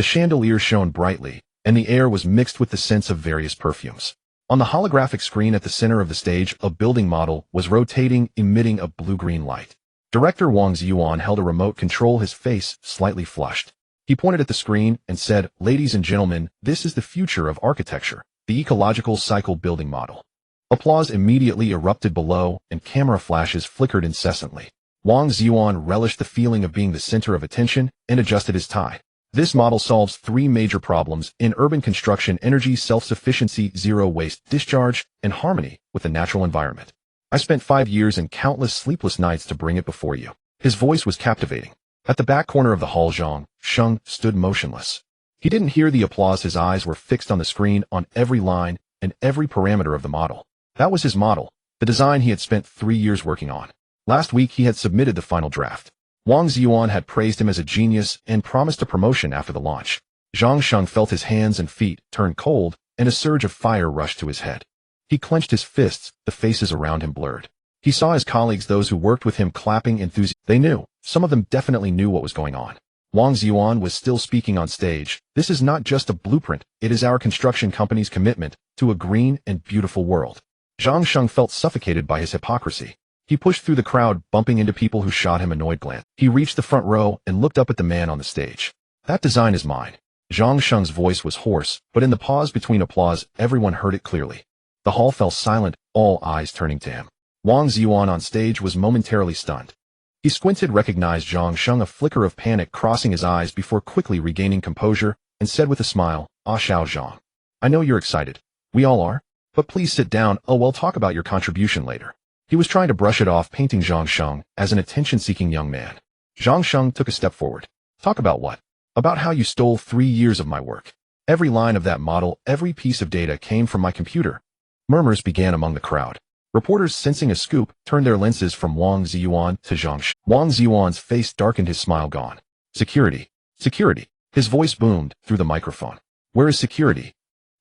The chandelier shone brightly, and the air was mixed with the scents of various perfumes. On the holographic screen at the center of the stage, a building model was rotating, emitting a blue-green light. Director Wang Ziyuan held a remote control, his face slightly flushed. He pointed at the screen and said, "Ladies and gentlemen, this is the future of architecture, the ecological cycle building model." Applause immediately erupted below, and camera flashes flickered incessantly. Wang Ziyuan relished the feeling of being the center of attention and adjusted his tie. This model solves three major problems in urban construction: energy self-sufficiency, zero waste discharge, and harmony with the natural environment. I spent 5 years and countless sleepless nights to bring it before you. His voice was captivating. At the back corner of the hall, Zhang Sheng stood motionless. He didn't hear the applause. His eyes were fixed on the screen, on every line and every parameter of the model. That was his model, the design he had spent 3 years working on. Last week he had submitted the final draft. Wang Ziyuan had praised him as a genius and promised a promotion after the launch. Zhang Sheng felt his hands and feet turn cold, and a surge of fire rushed to his head. He clenched his fists, the faces around him blurred. He saw his colleagues, those who worked with him, clapping enthusiastically. They knew. Some of them definitely knew what was going on. Wang Ziyuan was still speaking on stage. "This is not just a blueprint, it is our construction company's commitment to a green and beautiful world." Zhang Sheng felt suffocated by his hypocrisy. He pushed through the crowd, bumping into people who shot him annoyed glance. He reached the front row and looked up at the man on the stage. "That design is mine." Zhang Sheng's voice was hoarse, but in the pause between applause, everyone heard it clearly. The hall fell silent, all eyes turning to him. Wang Ziyuan on stage was momentarily stunned. He squinted, recognized Zhang Sheng, a flicker of panic crossing his eyes before quickly regaining composure, and said with a smile, "Ah, Xiao Zhang. I know you're excited. We all are. But please sit down. Oh, we'll talk about your contribution later." He was trying to brush it off, painting Zhang Sheng as an attention-seeking young man. Zhang Sheng took a step forward. "Talk about what?" "About how you stole 3 years of my work. Every line of that model, every piece of data came from my computer." Murmurs began among the crowd. Reporters, sensing a scoop, turned their lenses from Wang Ziyuan to Zhang Sheng. Wang Ziyuan's face darkened, his smile gone. "Security. Security." His voice boomed through the microphone. "Where is security?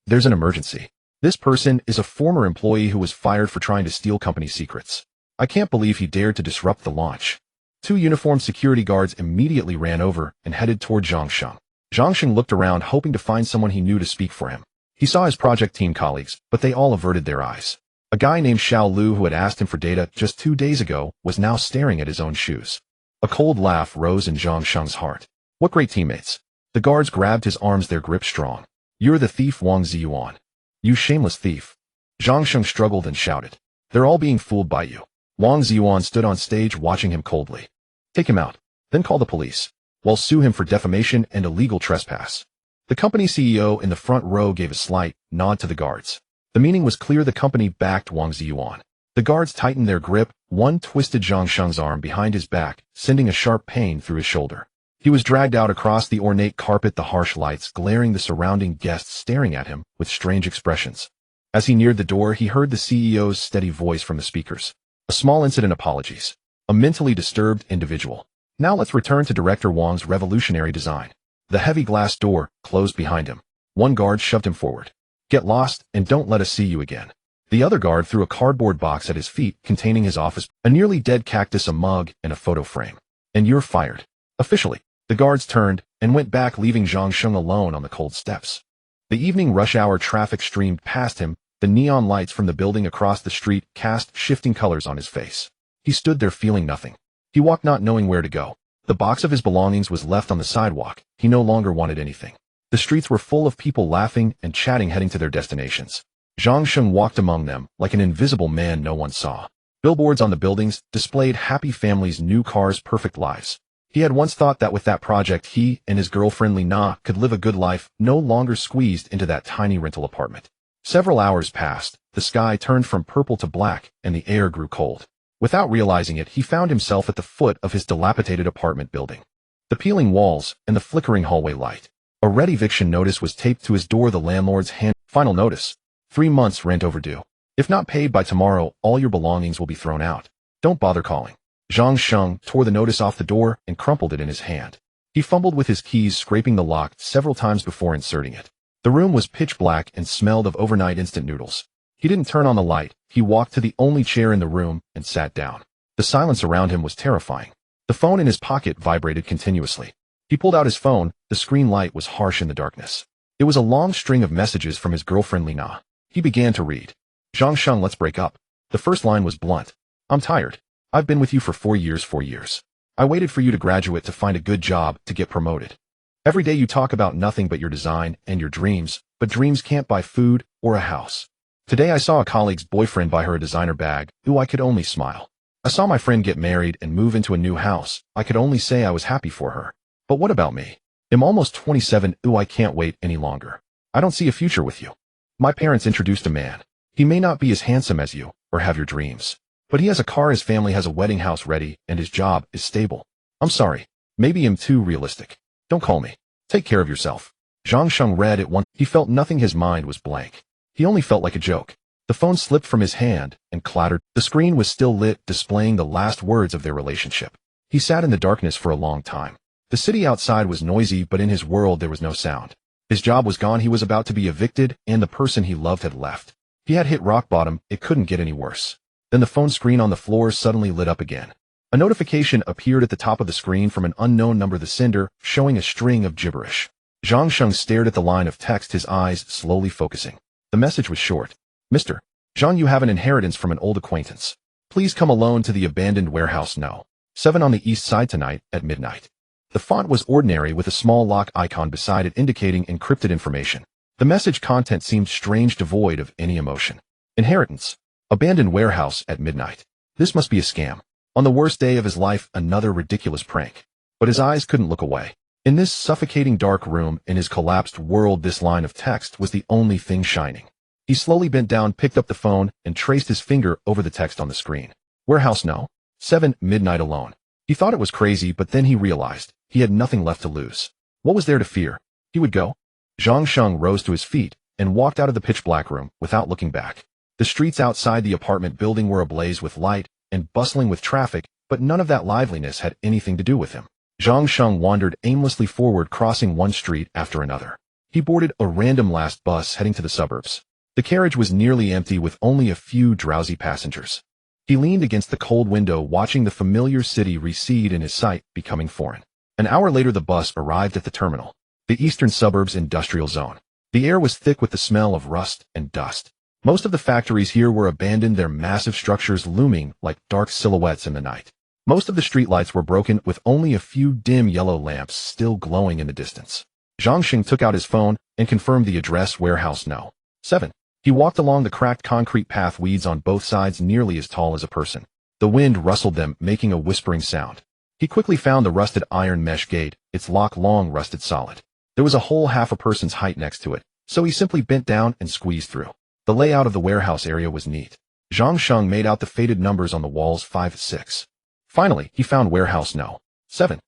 There's an emergency. This person is a former employee who was fired for trying to steal company secrets. I can't believe he dared to disrupt the launch." 2 uniformed security guards immediately ran over and headed toward Zhang Sheng. Zhang Sheng looked around, hoping to find someone he knew to speak for him. He saw his project team colleagues, but they all averted their eyes. A guy named Xiao Lu, who had asked him for data just 2 days ago, was now staring at his own shoes. A cold laugh rose in Zhang Sheng's heart. "What great teammates." The guards grabbed his arms, their grip strong. "You're the thief, Wang Ziyuan. You shameless thief." Zhang Sheng struggled and shouted. "They're all being fooled by you." Wang Ziyuan stood on stage, watching him coldly. "Take him out. Then call the police. We'll sue him for defamation and illegal trespass." The company CEO in the front row gave a slight nod to the guards. The meaning was clear. The company backed Wang Ziyuan. The guards tightened their grip. One twisted Zhang Sheng's arm behind his back, sending a sharp pain through his shoulder. He was dragged out across the ornate carpet, the harsh lights glaring, the surrounding guests staring at him with strange expressions. As he neared the door, he heard the CEO's steady voice from the speakers. "A small incident, apologies. A mentally disturbed individual. Now let's return to Director Wang's revolutionary design." The heavy glass door closed behind him. One guard shoved him forward. "Get lost and don't let us see you again." The other guard threw a cardboard box at his feet containing his office, a nearly dead cactus, a mug, and a photo frame. "And you're fired. Officially." The guards turned and went back, leaving Zhang Sheng alone on the cold steps. The evening rush hour traffic streamed past him. The neon lights from the building across the street cast shifting colors on his face. He stood there feeling nothing. He walked, not knowing where to go. The box of his belongings was left on the sidewalk. He no longer wanted anything. The streets were full of people laughing and chatting, heading to their destinations. Zhang Sheng walked among them like an invisible man no one saw. Billboards on the buildings displayed happy families, new cars, perfect lives. He had once thought that with that project he and his girlfriend Lina could live a good life, no longer squeezed into that tiny rental apartment. Several hours passed. The sky turned from purple to black, and the air grew cold. Without realizing it, he found himself at the foot of his dilapidated apartment building. The peeling walls and the flickering hallway light. A red eviction notice was taped to his door. The landlord's hand. Final notice. 3 months rent overdue. If not paid by tomorrow, all your belongings will be thrown out. Don't bother calling. Zhang Sheng tore the notice off the door and crumpled it in his hand. He fumbled with his keys, scraping the lock several times before inserting it. The room was pitch black and smelled of overnight instant noodles. He didn't turn on the light. He walked to the only chair in the room and sat down. The silence around him was terrifying. The phone in his pocket vibrated continuously. He pulled out his phone. The screen light was harsh in the darkness. It was a long string of messages from his girlfriend Lina. He began to read. Zhang Sheng, let's break up. The first line was blunt. I'm tired. I've been with you for 4 years. I waited for you to graduate, to find a good job, to get promoted. Every day you talk about nothing but your design and your dreams, but dreams can't buy food or a house. Today I saw a colleague's boyfriend buy her a designer bag. Ooh, I could only smile. I saw my friend get married and move into a new house. I could only say I was happy for her. But what about me? I'm almost 27. Ooh, I can't wait any longer. I don't see a future with you. My parents introduced a man. He may not be as handsome as you, or have your dreams, but he has a car, his family has a wedding house ready, and his job is stable. I'm sorry. Maybe I'm too realistic. Don't call me. Take care of yourself. Zhang Sheng read it once. He felt nothing. His mind was blank. He only felt like a joke. The phone slipped from his hand and clattered. The screen was still lit, displaying the last words of their relationship. He sat in the darkness for a long time. The city outside was noisy, but in his world there was no sound. His job was gone. He was about to be evicted, and the person he loved had left. He had hit rock bottom. It couldn't get any worse. Then the phone screen on the floor suddenly lit up again. A notification appeared at the top of the screen from an unknown number, the sender, showing a string of gibberish. Zhang Sheng stared at the line of text, his eyes slowly focusing. The message was short. Mr. Zhang, you have an inheritance from an old acquaintance. Please come alone to the abandoned warehouse No. 7 on the east side tonight at midnight. The font was ordinary, with a small lock icon beside it indicating encrypted information. The message content seemed strange, devoid of any emotion. Inheritance. Abandoned warehouse at midnight. This must be a scam. On the worst day of his life, another ridiculous prank. But his eyes couldn't look away. In this suffocating dark room, in his collapsed world, this line of text was the only thing shining. He slowly bent down, picked up the phone, and traced his finger over the text on the screen. Warehouse No. 7, midnight alone. He thought it was crazy, but then he realized he had nothing left to lose. What was there to fear? He would go. Zhang Sheng rose to his feet and walked out of the pitch-black room without looking back. The streets outside the apartment building were ablaze with light and bustling with traffic, but none of that liveliness had anything to do with him. Zhang Sheng wandered aimlessly forward, crossing one street after another. He boarded a random last bus heading to the suburbs. The carriage was nearly empty, with only a few drowsy passengers. He leaned against the cold window, watching the familiar city recede in his sight, becoming foreign. An hour later the bus arrived at the terminal, the eastern suburbs industrial zone. The air was thick with the smell of rust and dust. Most of the factories here were abandoned, their massive structures looming like dark silhouettes in the night. Most of the streetlights were broken, with only a few dim yellow lamps still glowing in the distance. Zhang Sheng took out his phone and confirmed the address, Warehouse No. 7. He walked along the cracked concrete path, weeds on both sides nearly as tall as a person. The wind rustled them, making a whispering sound. He quickly found the rusted iron mesh gate, its lock long rusted solid. There was a hole half a person's height next to it, so he simply bent down and squeezed through. The layout of the warehouse area was neat. Zhang Sheng made out the faded numbers on the walls, 5-6. Finally, he found Warehouse No. 7.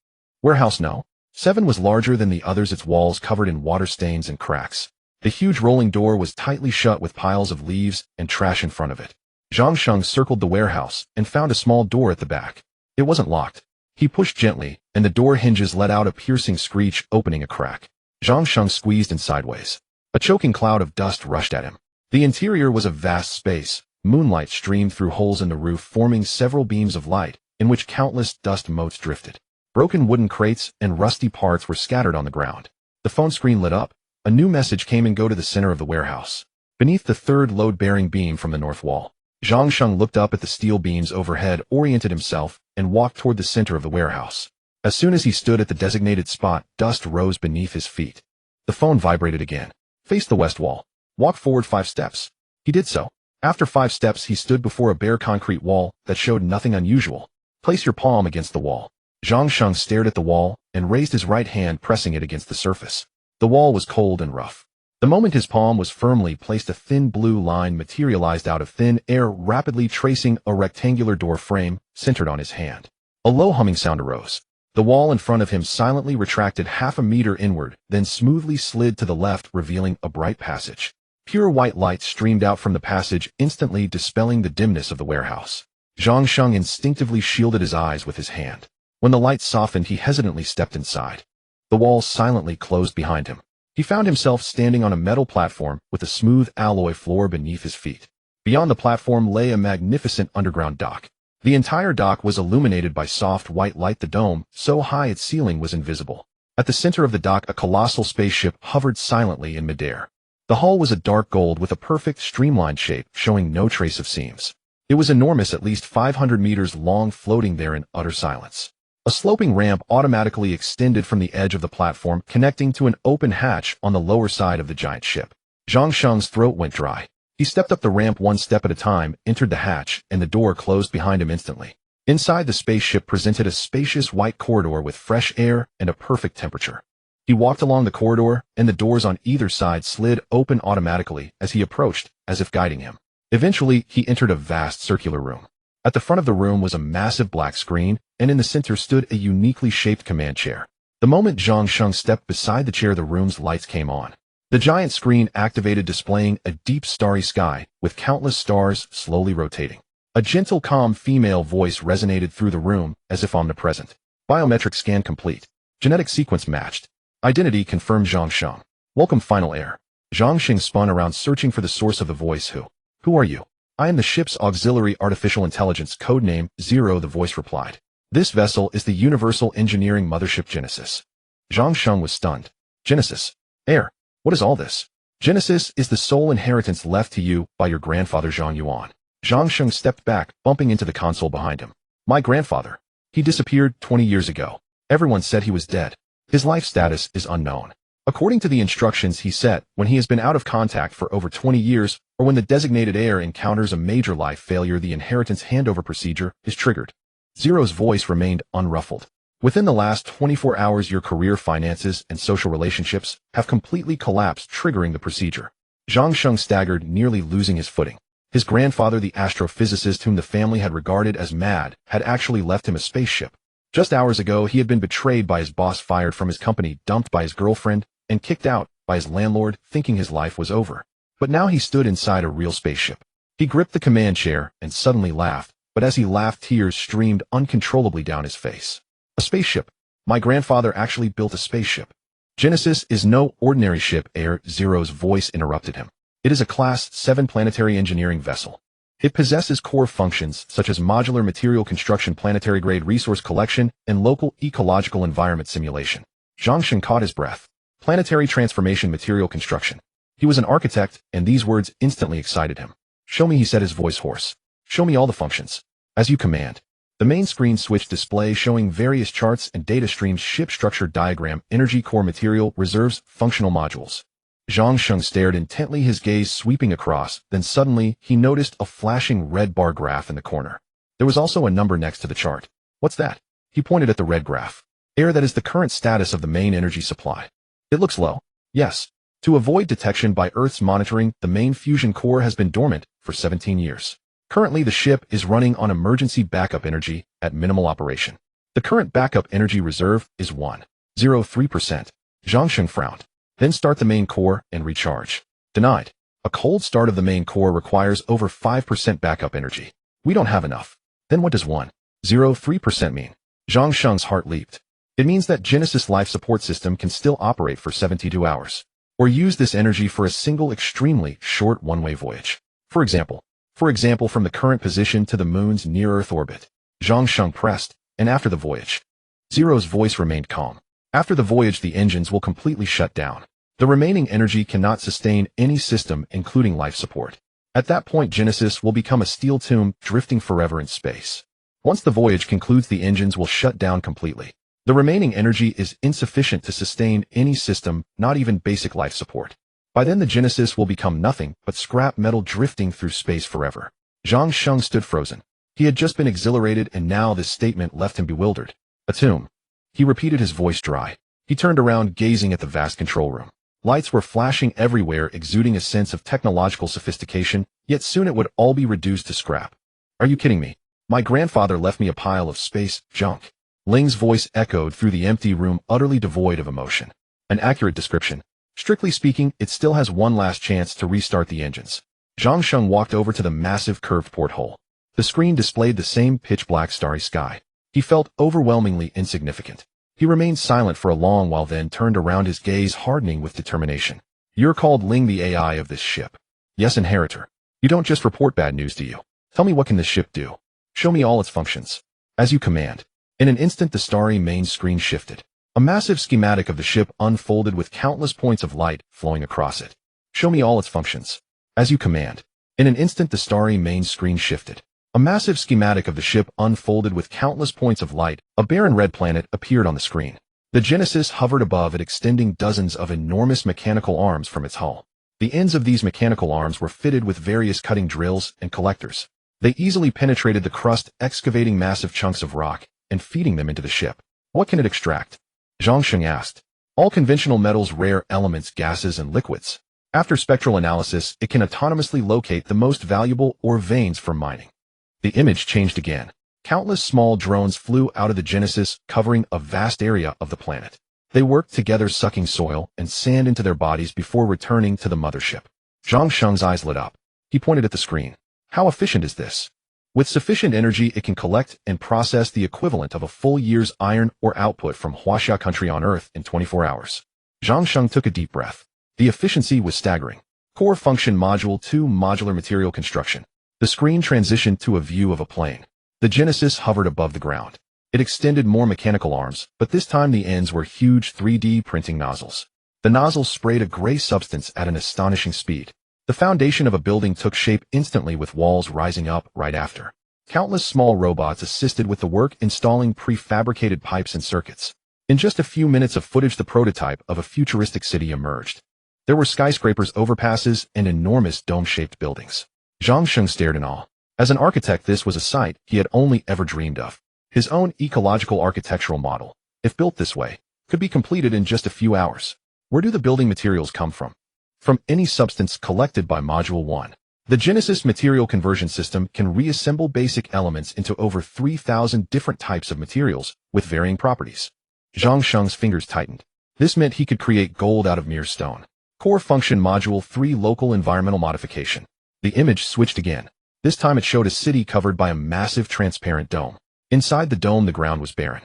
Warehouse No. 7 was larger than the others, its walls covered in water stains and cracks. The huge rolling door was tightly shut, with piles of leaves and trash in front of it. Zhang Sheng circled the warehouse and found a small door at the back. It wasn't locked. He pushed gently, and the door hinges let out a piercing screech, opening a crack. Zhang Sheng squeezed in sideways. A choking cloud of dust rushed at him. The interior was a vast space. Moonlight streamed through holes in the roof, forming several beams of light, in which countless dust motes drifted. Broken wooden crates and rusty parts were scattered on the ground. The phone screen lit up. A new message came and go to the center of the warehouse. Beneath the third load-bearing beam from the north wall, Zhang Sheng looked up at the steel beams overhead, oriented himself, and walked toward the center of the warehouse. As soon as he stood at the designated spot, dust rose beneath his feet. The phone vibrated again. Face the west wall. Walk forward 5 steps. He did so. After 5 steps, he stood before a bare concrete wall that showed nothing unusual. Place your palm against the wall. Zhang Sheng stared at the wall and raised his right hand, pressing it against the surface. The wall was cold and rough. The moment his palm was firmly placed, a thin blue line materialized out of thin air, rapidly tracing a rectangular door frame centered on his hand. A low humming sound arose. The wall in front of him silently retracted half a meter inward, then smoothly slid to the left, revealing a bright passage. Pure white light streamed out from the passage, instantly dispelling the dimness of the warehouse. Zhang Sheng instinctively shielded his eyes with his hand. When the light softened, he hesitantly stepped inside. The walls silently closed behind him. He found himself standing on a metal platform with a smooth alloy floor beneath his feet. Beyond the platform lay a magnificent underground dock. The entire dock was illuminated by soft white light, the dome, so high its ceiling was invisible. At the center of the dock, a colossal spaceship hovered silently in midair. The hull was a dark gold with a perfect, streamlined shape, showing no trace of seams. It was enormous, at least 500 meters long, floating there in utter silence. A sloping ramp automatically extended from the edge of the platform, connecting to an open hatch on the lower side of the giant ship. Zhang Sheng's throat went dry. He stepped up the ramp one step at a time, entered the hatch, and the door closed behind him instantly. Inside, the spaceship presented a spacious white corridor with fresh air and a perfect temperature. He walked along the corridor, and the doors on either side slid open automatically as he approached, as if guiding him. Eventually, he entered a vast circular room. At the front of the room was a massive black screen, and in the center stood a uniquely shaped command chair. The moment Zhang Sheng stepped beside the chair, the room's lights came on. The giant screen activated, displaying a deep starry sky with countless stars slowly rotating. A gentle, calm female voice resonated through the room as if omnipresent. Biometric scan complete. Genetic sequence matched. Identity confirmed, Zhang Sheng. Welcome, final heir. Zhang Sheng spun around, searching for the source of the voice. Who are you? I am the ship's auxiliary artificial intelligence, codename Zero, the voice replied. This vessel is the Universal Engineering Mothership Genesis. Zhang Sheng was stunned. Genesis? Heir? What is all this? Genesis is the sole inheritance left to you by your grandfather Zhang Yuan. Zhang Sheng stepped back, bumping into the console behind him. My grandfather. He disappeared 20 years ago. Everyone said he was dead. His life status is unknown. According to the instructions he set, when he has been out of contact for over 20 years, or when the designated heir encounters a major life failure, the inheritance handover procedure is triggered. Zero's voice remained unruffled. Within the last 24 hours, your career, finances, and social relationships have completely collapsed, triggering the procedure. Zhang Sheng staggered, nearly losing his footing. His grandfather, the astrophysicist whom the family had regarded as mad, had actually left him a spaceship. Just hours ago, he had been betrayed by his boss, fired from his company, dumped by his girlfriend, and kicked out by his landlord, thinking his life was over. But now he stood inside a real spaceship. He gripped the command chair and suddenly laughed, but as he laughed, tears streamed uncontrollably down his face. A spaceship. My grandfather actually built a spaceship. Genesis is no ordinary ship, heir. Zero's voice interrupted him. It is a Class 7 planetary engineering vessel. It possesses core functions such as modular material construction, planetary-grade resource collection, and local ecological environment simulation. Zhang Sheng caught his breath. Planetary transformation, material construction. He was an architect, and these words instantly excited him. Show me, he said, his voice hoarse. Show me all the functions. As you command. The main screen switched display showing various charts and data streams, ship structure diagram, energy core, material, reserves, functional modules. Zhang Sheng stared intently, his gaze sweeping across, then suddenly he noticed a flashing red bar graph in the corner. There was also a number next to the chart. What's that? He pointed at the red graph. Heir, that is the current status of the main energy supply. It looks low. Yes. To avoid detection by Earth's monitoring, the main fusion core has been dormant for 17 years. Currently, the ship is running on emergency backup energy at minimal operation. The current backup energy reserve is 1.03%. Zhang Sheng frowned. Then start the main core and recharge. Denied. A cold start of the main core requires over 5% backup energy. We don't have enough. Then what does 1.03% mean? Zhang Sheng's heart leaped. It means that Genesis life support system can still operate for 72 hours. Or use this energy for a single extremely short one-way voyage. For example, from the current position to the moon's near-Earth orbit. Zhang Sheng pressed, and after the voyage. Zero's voice remained calm. After the voyage, the engines will completely shut down. The remaining energy cannot sustain any system, including life support. At that point, Genesis will become a steel tomb, drifting forever in space. Once the voyage concludes, the engines will shut down completely. The remaining energy is insufficient to sustain any system, not even basic life support. By then, the Genesis will become nothing but scrap metal drifting through space forever. Zhang Sheng stood frozen. He had just been exhilarated, and now this statement left him bewildered. A tomb. He repeated, his voice dry. He turned around, gazing at the vast control room. Lights were flashing everywhere, exuding a sense of technological sophistication, yet soon it would all be reduced to scrap. Are you kidding me? My grandfather left me a pile of space junk. Ling's voice echoed through the empty room, utterly devoid of emotion. An accurate description. Strictly speaking, it still has one last chance to restart the engines. Zhang Sheng walked over to the massive curved porthole. The screen displayed the same pitch-black starry sky. He felt overwhelmingly insignificant. He remained silent for a long while, then turned around, his gaze hardening with determination. You're called Ling, the AI of this ship. Yes, inheritor. You don't just report bad news, do you? Tell me, what can this ship do? Show me all its functions. As you command. In an instant, the starry main screen shifted. A massive schematic of the ship unfolded with countless points of light flowing across it. Show me all its functions. As you command. In an instant the starry main screen shifted. A massive schematic of the ship unfolded with countless points of light. A barren red planet appeared on the screen. The Genesis hovered above it, extending dozens of enormous mechanical arms from its hull. The ends of these mechanical arms were fitted with various cutting drills and collectors. They easily penetrated the crust, excavating massive chunks of rock and feeding them into the ship. What can it extract? Zhang Sheng asked. All conventional metals, rare elements, gases, and liquids. After spectral analysis, it can autonomously locate the most valuable ore veins for mining. The image changed again. Countless small drones flew out of the Genesis, covering a vast area of the planet. They worked together, sucking soil and sand into their bodies before returning to the mothership. Zhang Sheng's eyes lit up. He pointed at the screen. How efficient is this? With sufficient energy, it can collect and process the equivalent of a full year's iron ore output from Huaxia country on Earth in 24 hours. Zhang Sheng took a deep breath. The efficiency was staggering. Core Function Module 2 Modular Material Construction. The screen transitioned to a view of a plane. The Genesis hovered above the ground. It extended more mechanical arms, but this time the ends were huge 3D printing nozzles. The nozzles sprayed a gray substance at an astonishing speed. The foundation of a building took shape instantly, with walls rising up right after. Countless small robots assisted with the work, installing prefabricated pipes and circuits. In just a few minutes of footage, the prototype of a futuristic city emerged. There were skyscrapers, overpasses, and enormous dome-shaped buildings. Zhang Sheng stared in awe. As an architect, this was a sight he had only ever dreamed of. His own ecological architectural model, if built this way, could be completed in just a few hours. Where do the building materials come from? From any substance collected by Module 1. The Genesis material conversion system can reassemble basic elements into over 3,000 different types of materials with varying properties. Zhang Sheng's fingers tightened. This meant he could create gold out of mere stone. Core Function Module 3 Local Environmental Modification. The image switched again. This time it showed a city covered by a massive transparent dome. Inside the dome, the ground was barren.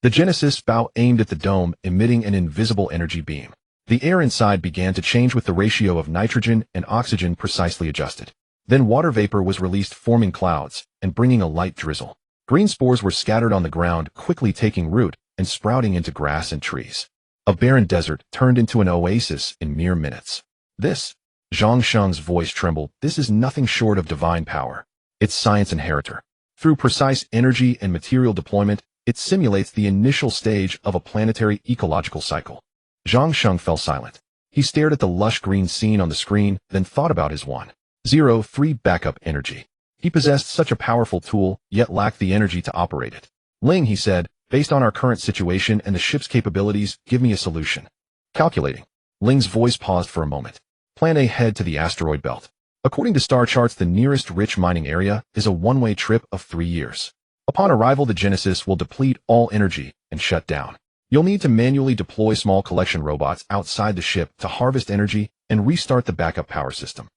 The Genesis bow aimed at the dome, emitting an invisible energy beam. The air inside began to change, with the ratio of nitrogen and oxygen precisely adjusted. Then water vapor was released, forming clouds and bringing a light drizzle. Green spores were scattered on the ground, quickly taking root and sprouting into grass and trees. A barren desert turned into an oasis in mere minutes. This, Zhang Sheng's voice trembled, this is nothing short of divine power. It's science inheritor. Through precise energy and material deployment, it simulates the initial stage of a planetary ecological cycle. Zhang Sheng fell silent. He stared at the lush green scene on the screen, then thought about his 103 backup energy. He possessed such a powerful tool, yet lacked the energy to operate it. Ling, he said, based on our current situation and the ship's capabilities, give me a solution. Calculating. Ling's voice paused for a moment. Plan A, head to the Asteroid Belt. According to star charts, the nearest rich mining area is a one-way trip of 3 years. Upon arrival, the Genesis will deplete all energy and shut down. You'll need to manually deploy small collection robots outside the ship to harvest energy and restart the backup power system.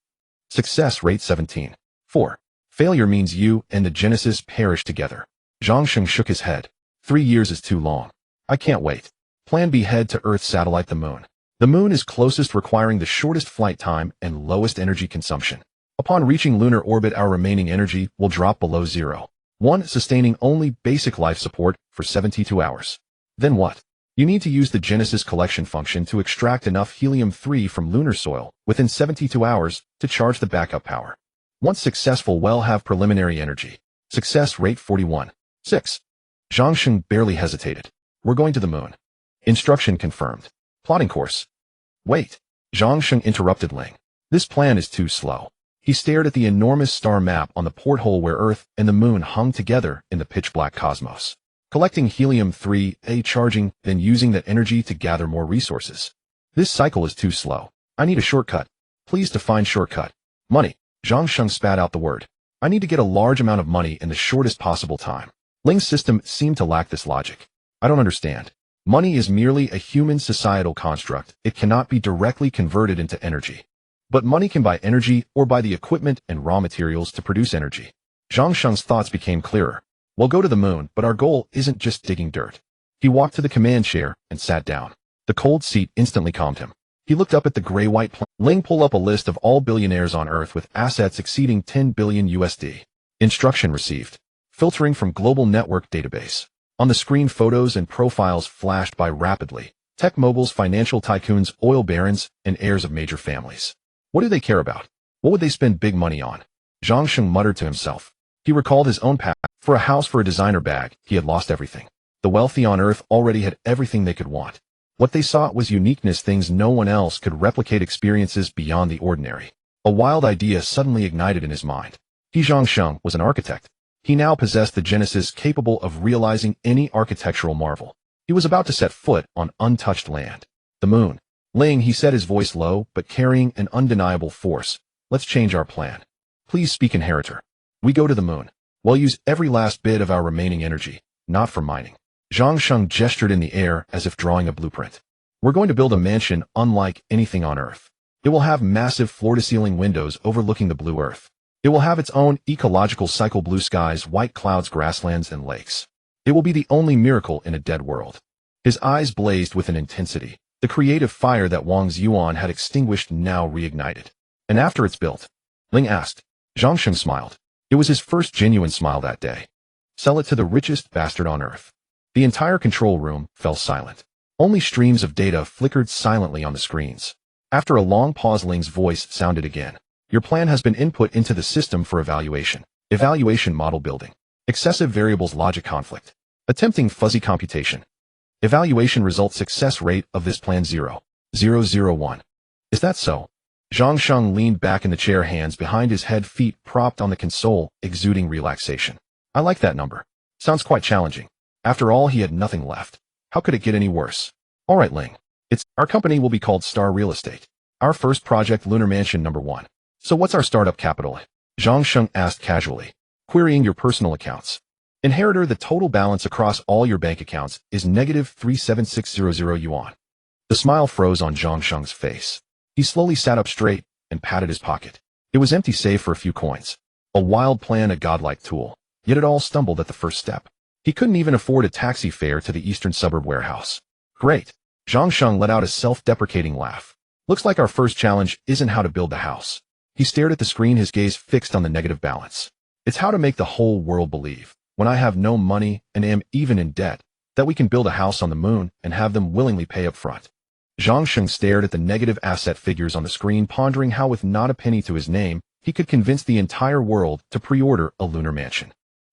Success rate 17. 4. Failure means you and the Genesis perish together. Zhang Sheng shook his head. 3 years is too long. I can't wait. Plan B, head to Earth satellite, the Moon. The Moon is closest, requiring the shortest flight time and lowest energy consumption. Upon reaching lunar orbit, our remaining energy will drop below 0. 1. Sustaining only basic life support for 72 hours. Then what? You need to use the Genesis collection function to extract enough helium-3 from lunar soil within 72 hours to charge the backup power. Once successful, we'll have preliminary energy. Success rate 41. 6. Zhang Sheng barely hesitated. We're going to the Moon. Instruction confirmed. Plotting course. Wait. Zhang Sheng interrupted Ling. This plan is too slow. He stared at the enormous star map on the porthole where Earth and the Moon hung together in the pitch-black cosmos. Collecting helium-3, charging, then using that energy to gather more resources. This cycle is too slow. I need a shortcut. Please define shortcut. Money. Zhang Sheng spat out the word. I need to get a large amount of money in the shortest possible time. Ling's system seemed to lack this logic. I don't understand. Money is merely a human societal construct. It cannot be directly converted into energy. But money can buy energy or buy the equipment and raw materials to produce energy. Zhang Sheng's thoughts became clearer. We'll go to the Moon, but our goal isn't just digging dirt. He walked to the command chair and sat down. The cold seat instantly calmed him. He looked up at the gray-white plane. Ling pulled up a list of all billionaires on Earth with assets exceeding 10 billion USD. Instruction received. Filtering from global network database. On the screen, photos and profiles flashed by rapidly. Tech moguls, financial tycoons, oil barons, and heirs of major families. What do they care about? What would they spend big money on? Zhang Sheng muttered to himself. He recalled his own past. For a house, for a designer bag, he had lost everything. The wealthy on Earth already had everything they could want. What they sought was uniqueness, things no one else could replicate, experiences beyond the ordinary. A wild idea suddenly ignited in his mind. He, Zhang Sheng, was an architect. He now possessed the genesis capable of realizing any architectural marvel. He was about to set foot on untouched land. The moon. Ling, he said, his voice low, but carrying an undeniable force. Let's change our plan. Please speak, inheritor. We go to the moon. We'll use every last bit of our remaining energy, not for mining. Zhang Sheng gestured in the air as if drawing a blueprint. We're going to build a mansion unlike anything on Earth. It will have massive floor-to-ceiling windows overlooking the blue Earth. It will have its own ecological cycle: blue skies, white clouds, grasslands, and lakes. It will be the only miracle in a dead world. His eyes blazed with an intensity. The creative fire that Wang Yuan had extinguished now reignited. And after it's built? Ling asked. Zhang Sheng smiled. It was his first genuine smile that day. Sell it to the richest bastard on Earth. The entire control room fell silent. Only streams of data flickered silently on the screens. After a long pause, Ling's voice sounded again. Your plan has been input into the system for evaluation. Evaluation: model building. Excessive variables, logic conflict. Attempting fuzzy computation. Evaluation result: success rate of this plan 0.001. Is that so? Zhang Sheng leaned back in the chair, hands behind his head, feet propped on the console, exuding relaxation. I like that number. Sounds quite challenging. After all, he had nothing left. How could it get any worse? All right, Ling. Our company will be called Starry Real Estate. Our first project, Lunar Mansion number 1. So what's our startup capital? Zhang Sheng asked casually. Querying your personal accounts. Inheritor, the total balance across all your bank accounts is negative 37600 yuan. The smile froze on Zhang Sheng's face. He slowly sat up straight and patted his pocket. It was empty save for a few coins. A wild plan, a godlike tool. Yet it all stumbled at the first step. He couldn't even afford a taxi fare to the eastern suburb warehouse. Great. Zhang Sheng let out a self-deprecating laugh. Looks like our first challenge isn't how to build the house. He stared at the screen, his gaze fixed on the negative balance. It's how to make the whole world believe, when I have no money and am even in debt, that we can build a house on the moon and have them willingly pay up front. Zhang Sheng stared at the negative asset figures on the screen, pondering how with not a penny to his name, he could convince the entire world to pre-order a lunar mansion.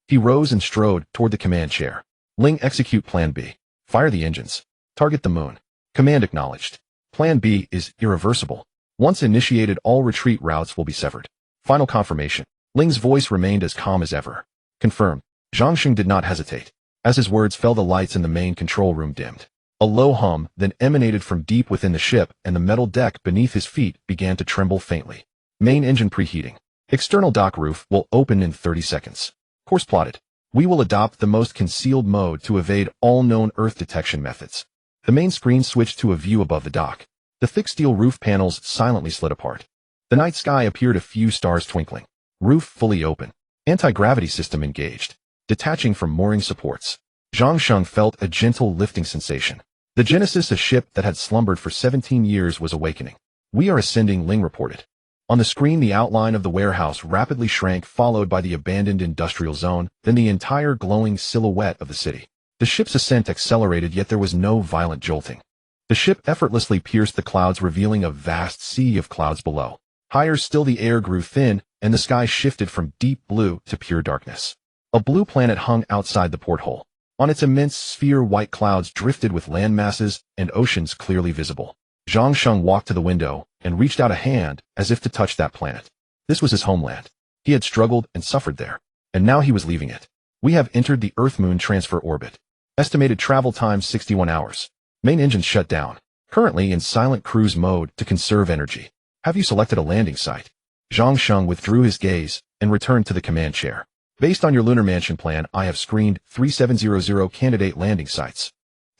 He rose and strode toward the command chair. Ling, execute Plan B. Fire the engines. Target the moon. Command acknowledged. Plan B is irreversible. Once initiated, all retreat routes will be severed. Final confirmation. Ling's voice remained as calm as ever. Confirmed. Zhang Sheng did not hesitate. As his words fell, the lights in the main control room dimmed. A low hum then emanated from deep within the ship, and the metal deck beneath his feet began to tremble faintly. Main engine preheating. External dock roof will open in 30 seconds. Course plotted. We will adopt the most concealed mode to evade all known Earth detection methods. The main screen switched to a view above the dock. The thick steel roof panels silently slid apart. The night sky appeared, a few stars twinkling. Roof fully open. Anti-gravity system engaged. Detaching from mooring supports. Zhang Sheng felt a gentle lifting sensation. The Genesis, a ship that had slumbered for 17 years, was awakening. We are ascending, Ling reported. On the screen, the outline of the warehouse rapidly shrank, followed by the abandoned industrial zone, then the entire glowing silhouette of the city. The ship's ascent accelerated, yet there was no violent jolting. The ship effortlessly pierced the clouds, revealing a vast sea of clouds below. Higher still, the air grew thin, and the sky shifted from deep blue to pure darkness. A blue planet hung outside the porthole. On its immense sphere, white clouds drifted with land masses and oceans clearly visible. Zhang Sheng walked to the window and reached out a hand as if to touch that planet. This was his homeland. He had struggled and suffered there, and now he was leaving it. We have entered the Earth-Moon transfer orbit. Estimated travel time 61 hours. Main engines shut down. Currently in silent cruise mode to conserve energy. Have you selected a landing site? Zhang Sheng withdrew his gaze and returned to the command chair. Based on your lunar mansion plan, I have screened 3700 candidate landing sites.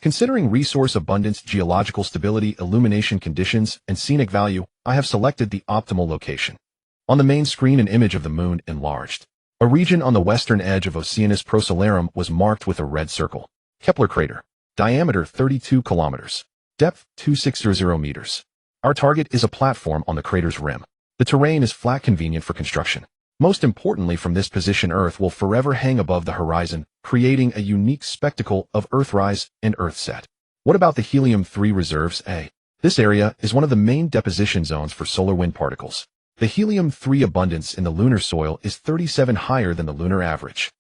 Considering resource abundance, geological stability, illumination conditions, and scenic value, I have selected the optimal location. On the main screen, an image of the moon enlarged. A region on the western edge of Oceanus Procellarum was marked with a red circle. Kepler crater. Diameter 32 kilometers. Depth 2600 meters. Our target is a platform on the crater's rim. The terrain is flat, convenient for construction. Most importantly, from this position Earth will forever hang above the horizon, creating a unique spectacle of Earthrise and Earthset. What about the helium-3 reserves, A? This area is one of the main deposition zones for solar wind particles. The helium-3 abundance in the lunar soil is 37 higher than the lunar average.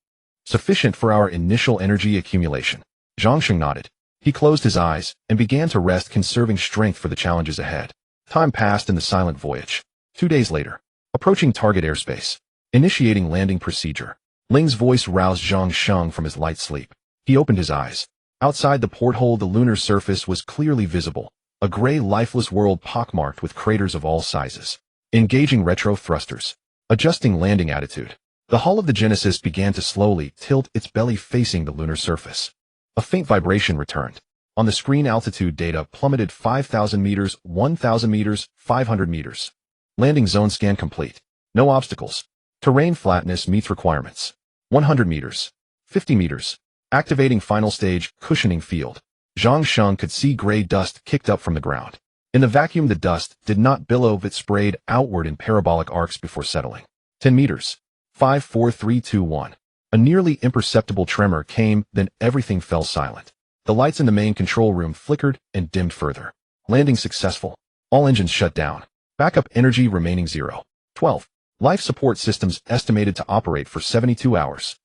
Sufficient for our initial energy accumulation. Zhang Sheng nodded. He closed his eyes and began to rest, conserving strength for the challenges ahead. Time passed in the silent voyage. 2 days later, approaching target airspace. Initiating landing procedure. Ling's voice roused Zhang Sheng from his light sleep. He opened his eyes. Outside the porthole, the lunar surface was clearly visible, a gray, lifeless world pockmarked with craters of all sizes. Engaging retro thrusters. Adjusting landing attitude. The hull of the Genesis began to slowly tilt, its belly facing the lunar surface. A faint vibration returned. On the screen, altitude data plummeted 5,000 meters, 1,000 meters, 500 meters. Landing zone scan complete. No obstacles. Terrain flatness meets requirements. 100 meters. 50 meters. Activating final stage, cushioning field. Zhang Sheng could see gray dust kicked up from the ground. In the vacuum, the dust did not billow, but sprayed outward in parabolic arcs before settling. 10 meters. 5, 4, 3, 2, 1. A nearly imperceptible tremor came, then everything fell silent. The lights in the main control room flickered and dimmed further. Landing successful. All engines shut down. Backup energy remaining 0. 12. Life support systems estimated to operate for 72 hours.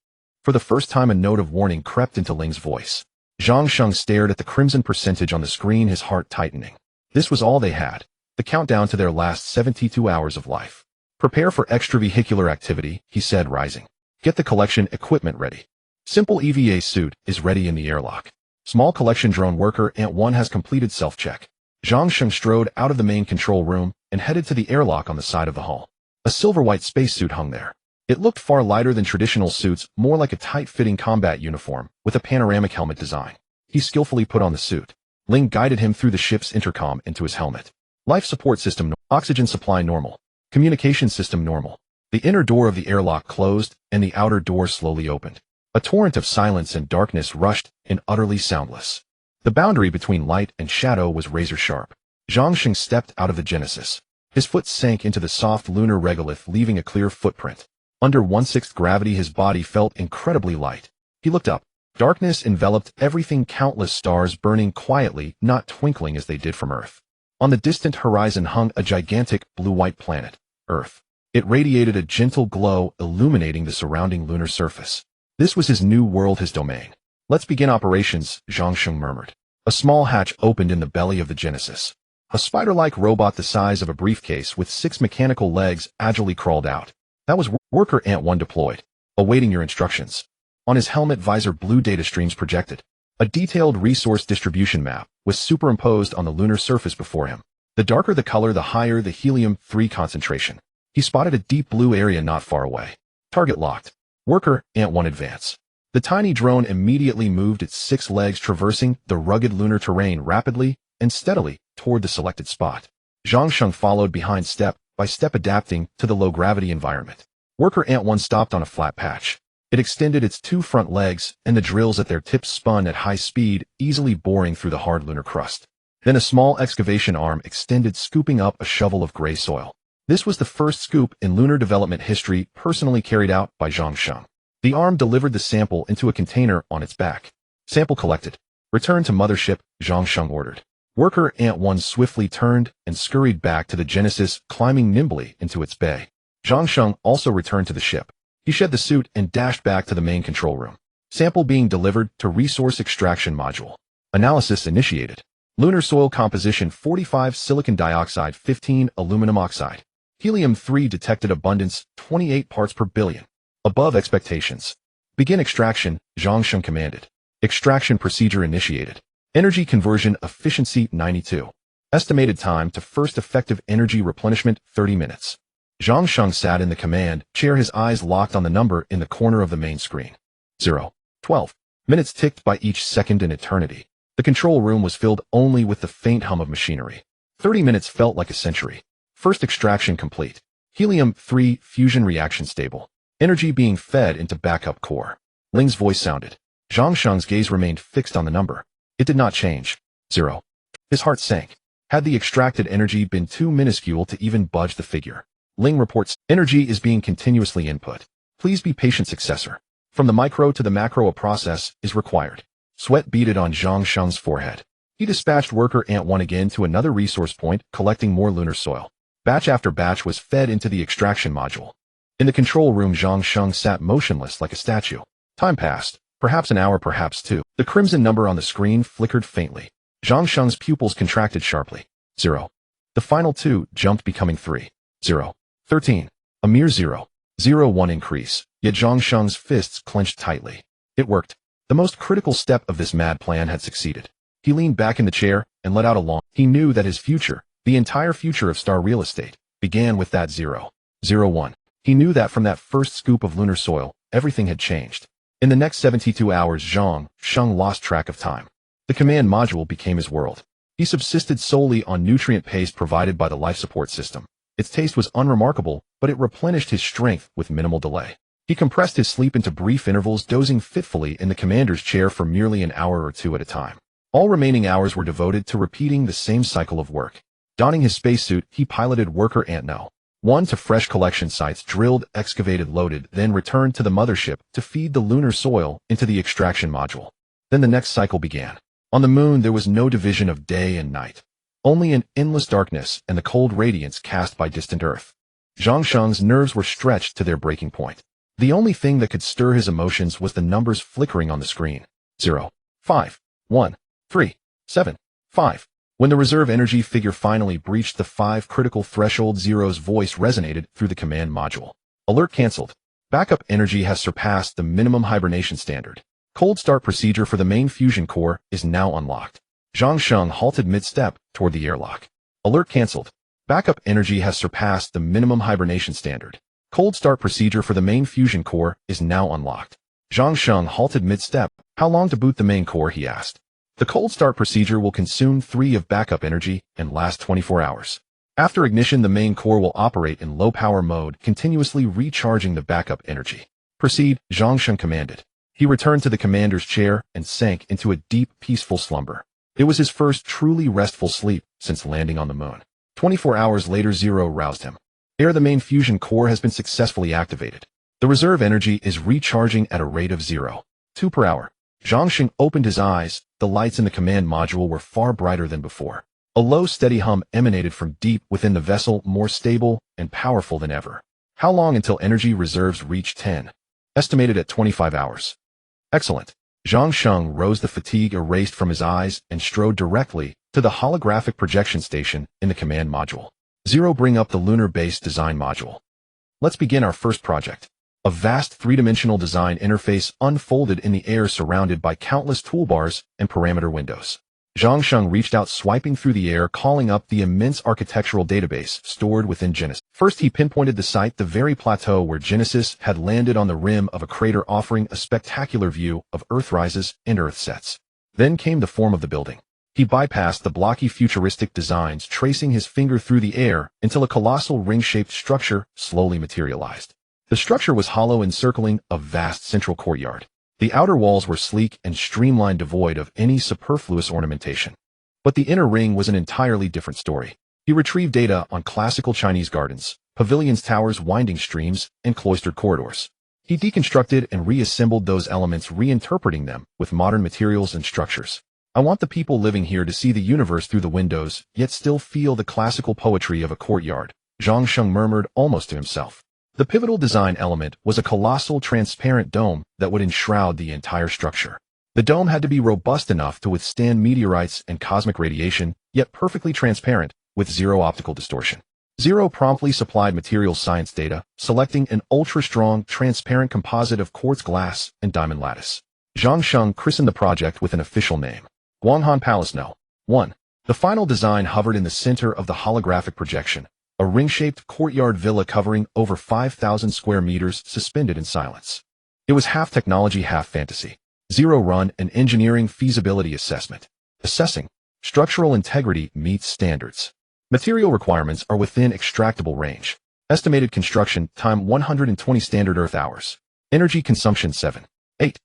For the first time, a note of warning crept into Ling's voice. Zhang Sheng stared at the crimson percentage on the screen, his heart tightening. This was all they had. The countdown to their last 72 hours of life. Prepare for extravehicular activity, he said, rising. Get the collection equipment ready. Simple EVA suit is ready in the airlock. Small collection drone worker Ant 1 has completed self-check. Zhang Sheng strode out of the main control room and headed to the airlock on the side of the hull. A silver-white spacesuit hung there. It looked far lighter than traditional suits, more like a tight-fitting combat uniform with a panoramic helmet design. He skillfully put on the suit. Ling guided him through the ship's intercom into his helmet. Life support system, oxygen supply normal. Communication system normal. The inner door of the airlock closed, and the outer door slowly opened. A torrent of silence and darkness rushed in, utterly soundless. The boundary between light and shadow was razor-sharp. Zhang Sheng stepped out of the Genesis. His foot sank into the soft lunar regolith, leaving a clear footprint. Under 1/6 gravity, his body felt incredibly light. He looked up. Darkness enveloped everything, countless stars burning quietly, not twinkling as they did from Earth. On the distant horizon hung a gigantic blue-white planet, Earth. It radiated a gentle glow, illuminating the surrounding lunar surface. This was his new world, his domain. Let's begin operations, Zhang Sheng murmured. A small hatch opened in the belly of the Genesis. A spider-like robot the size of a briefcase with 6 mechanical legs agilely crawled out. That was worker Ant 1 deployed, awaiting your instructions. On his helmet visor, blue data streams projected. A detailed resource distribution map was superimposed on the lunar surface before him. The darker the color, the higher the helium-3 concentration. He spotted a deep blue area not far away. Target locked. Worker Ant 1 advance. The tiny drone immediately moved its 6 legs, traversing the rugged lunar terrain rapidly and steadily toward the selected spot. Zhang Sheng followed behind, step by step, adapting to the low-gravity environment. Worker Ant 1 stopped on a flat patch. It extended its 2 front legs, and the drills at their tips spun at high speed, easily boring through the hard lunar crust. Then a small excavation arm extended, scooping up a shovel of gray soil. This was the first scoop in lunar development history personally carried out by Zhang Sheng. The arm delivered the sample into a container on its back. Sample collected. Return to mothership, Zhang Sheng ordered. Worker Ant 1 swiftly turned and scurried back to the Genesis, climbing nimbly into its bay. Zhang Sheng also returned to the ship. He shed the suit and dashed back to the main control room. Sample being delivered to resource extraction module. Analysis initiated. Lunar soil composition 45 silicon dioxide, 15 aluminum oxide. Helium-3 detected abundance 28 parts per billion. Above expectations. Begin extraction, Zhang Sheng commanded. Extraction procedure initiated. Energy conversion efficiency 92. Estimated time to first effective energy replenishment 30 minutes. Zhang Sheng sat in the command chair, his eyes locked on the number in the corner of the main screen. 0. 12. Minutes ticked by each second an eternity. The control room was filled only with the faint hum of machinery. 30 minutes felt like a century. First extraction complete. Helium-3 fusion reaction stable. Energy being fed into backup core. Ling's voice sounded. Zhang Sheng's gaze remained fixed on the number. It did not change. 0. His heart sank. Had the extracted energy been too minuscule to even budge the figure? Ling reports, energy is being continuously input. Please be patient, successor. From the micro to the macro, a process is required. Sweat beaded on Zhang Sheng's forehead. He dispatched worker Ant 1 again to another resource point, collecting more lunar soil. Batch after batch was fed into the extraction module. In the control room, Zhang Sheng sat motionless like a statue. Time passed, perhaps an hour, perhaps two. The crimson number on the screen flickered faintly. Zhang Sheng's pupils contracted sharply. 0. The final 2 jumped, becoming 3. 0. 13. A mere 0. 0. 1 increase, yet Zhang Sheng's fists clenched tightly. It worked. The most critical step of this mad plan had succeeded. He leaned back in the chair and let out a long. He knew that his future, the entire future of Starry Real Estate, began with that 0. 01. He knew that from that first scoop of lunar soil, everything had changed. In the next 72 hours, Zhang Sheng lost track of time. The command module became his world. He subsisted solely on nutrient paste provided by the life support system. Its taste was unremarkable, but it replenished his strength with minimal delay. He compressed his sleep into brief intervals, dozing fitfully in the commander's chair for merely an hour or two at a time. All remaining hours were devoted to repeating the same cycle of work. Donning his spacesuit, he piloted worker Ant 1 to fresh collection sites, drilled, excavated, loaded, then returned to the mothership to feed the lunar soil into the extraction module. Then the next cycle began. On the moon, there was no division of day and night. Only an endless darkness and the cold radiance cast by distant Earth. Zhang Sheng's nerves were stretched to their breaking point. The only thing that could stir his emotions was the numbers flickering on the screen. 0, 5, 1, 3, 7, 5. When the reserve energy figure finally breached the 5 critical threshold, Zero's voice resonated through the command module. Alert cancelled. Backup energy has surpassed the minimum hibernation standard. Cold start procedure for the main fusion core is now unlocked. Zhang Sheng halted mid-step toward the airlock. Alert cancelled. Backup energy has surpassed the minimum hibernation standard. Cold start procedure for the main fusion core is now unlocked. Zhang Sheng halted mid-step. How long to boot the main core, he asked. The cold start procedure will consume 3 of backup energy and last 24 hours. After ignition, the main core will operate in low-power mode, continuously recharging the backup energy. Proceed, Zhang Sheng commanded. He returned to the commander's chair and sank into a deep, peaceful slumber. It was his first truly restful sleep since landing on the moon. 24 hours later, Zero roused him. The main fusion core has been successfully activated. The reserve energy is recharging at a rate of 0.2 per hour. Zhang Sheng opened his eyes. The lights in the command module were far brighter than before. A low, steady hum emanated from deep within the vessel, more stable and powerful than ever. How long until energy reserves reach 10? Estimated at 25 hours. Excellent. Zhang Sheng rose, the fatigue erased from his eyes, and strode directly to the holographic projection station in the command module. 0. Bring up the lunar base design module. Let's begin our first project. A vast three-dimensional design interface unfolded in the air, surrounded by countless toolbars and parameter windows. Zhang Sheng reached out, swiping through the air, calling up the immense architectural database stored within Genesis. First, he pinpointed the site, the very plateau where Genesis had landed on the rim of a crater, offering a spectacular view of Earthrises and Earth sets. Then came the form of the building. He bypassed the blocky futuristic designs, tracing his finger through the air until a colossal ring-shaped structure slowly materialized. The structure was hollow, encircling a vast central courtyard. The outer walls were sleek and streamlined, devoid of any superfluous ornamentation. But the inner ring was an entirely different story. He retrieved data on classical Chinese gardens, pavilions, towers, winding streams, and cloistered corridors. He deconstructed and reassembled those elements, reinterpreting them with modern materials and structures. I want the people living here to see the universe through the windows, yet still feel the classical poetry of a courtyard, Zhang Sheng murmured almost to himself. The pivotal design element was a colossal transparent dome that would enshroud the entire structure. The dome had to be robust enough to withstand meteorites and cosmic radiation, yet perfectly transparent, with 0 optical distortion. 0 promptly supplied materials science data, selecting an ultra-strong, transparent composite of quartz glass and diamond lattice. Zhang Sheng christened the project with an official name. Guanghan Palace No. 1. The final design hovered in the center of the holographic projection. A ring-shaped courtyard villa covering over 5,000 square meters, suspended in silence. It was half technology, half fantasy. 0 run an engineering feasibility assessment. Assessing. Structural integrity meets standards. Material requirements are within extractable range. Estimated construction time 120 standard Earth hours. Energy consumption 7. 8.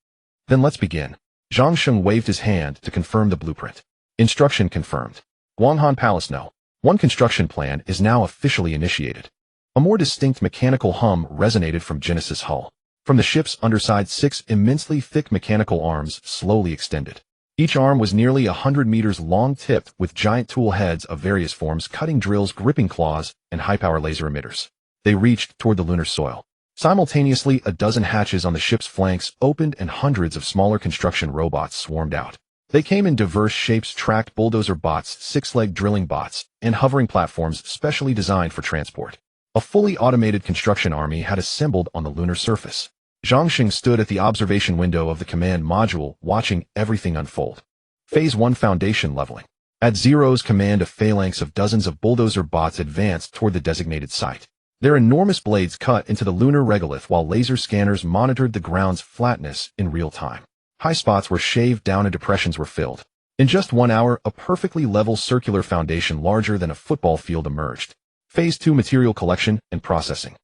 Then let's begin. Zhang Sheng waved his hand to confirm the blueprint. Instruction confirmed. Guanghan Palace No. 1 construction plan is now officially initiated. A more distinct mechanical hum resonated from Genesis' hull. From the ship's underside, 6 immensely thick mechanical arms slowly extended. Each arm was nearly 100 meters long, tipped with giant tool heads of various forms, cutting drills, gripping claws, and high-power laser emitters. They reached toward the lunar soil. Simultaneously, a dozen hatches on the ship's flanks opened and hundreds of smaller construction robots swarmed out. They came in diverse shapes: tracked bulldozer bots, 6-leg drilling bots, and hovering platforms specially designed for transport. A fully automated construction army had assembled on the lunar surface. Zhang Xing stood at the observation window of the command module, watching everything unfold. Phase 1 foundation leveling. At Zero's command, a phalanx of dozens of bulldozer bots advanced toward the designated site. Their enormous blades cut into the lunar regolith while laser scanners monitored the ground's flatness in real time. High spots were shaved down and depressions were filled. In just 1 hour, a perfectly level circular foundation larger than a football field emerged. Phase 2 material collection and processing.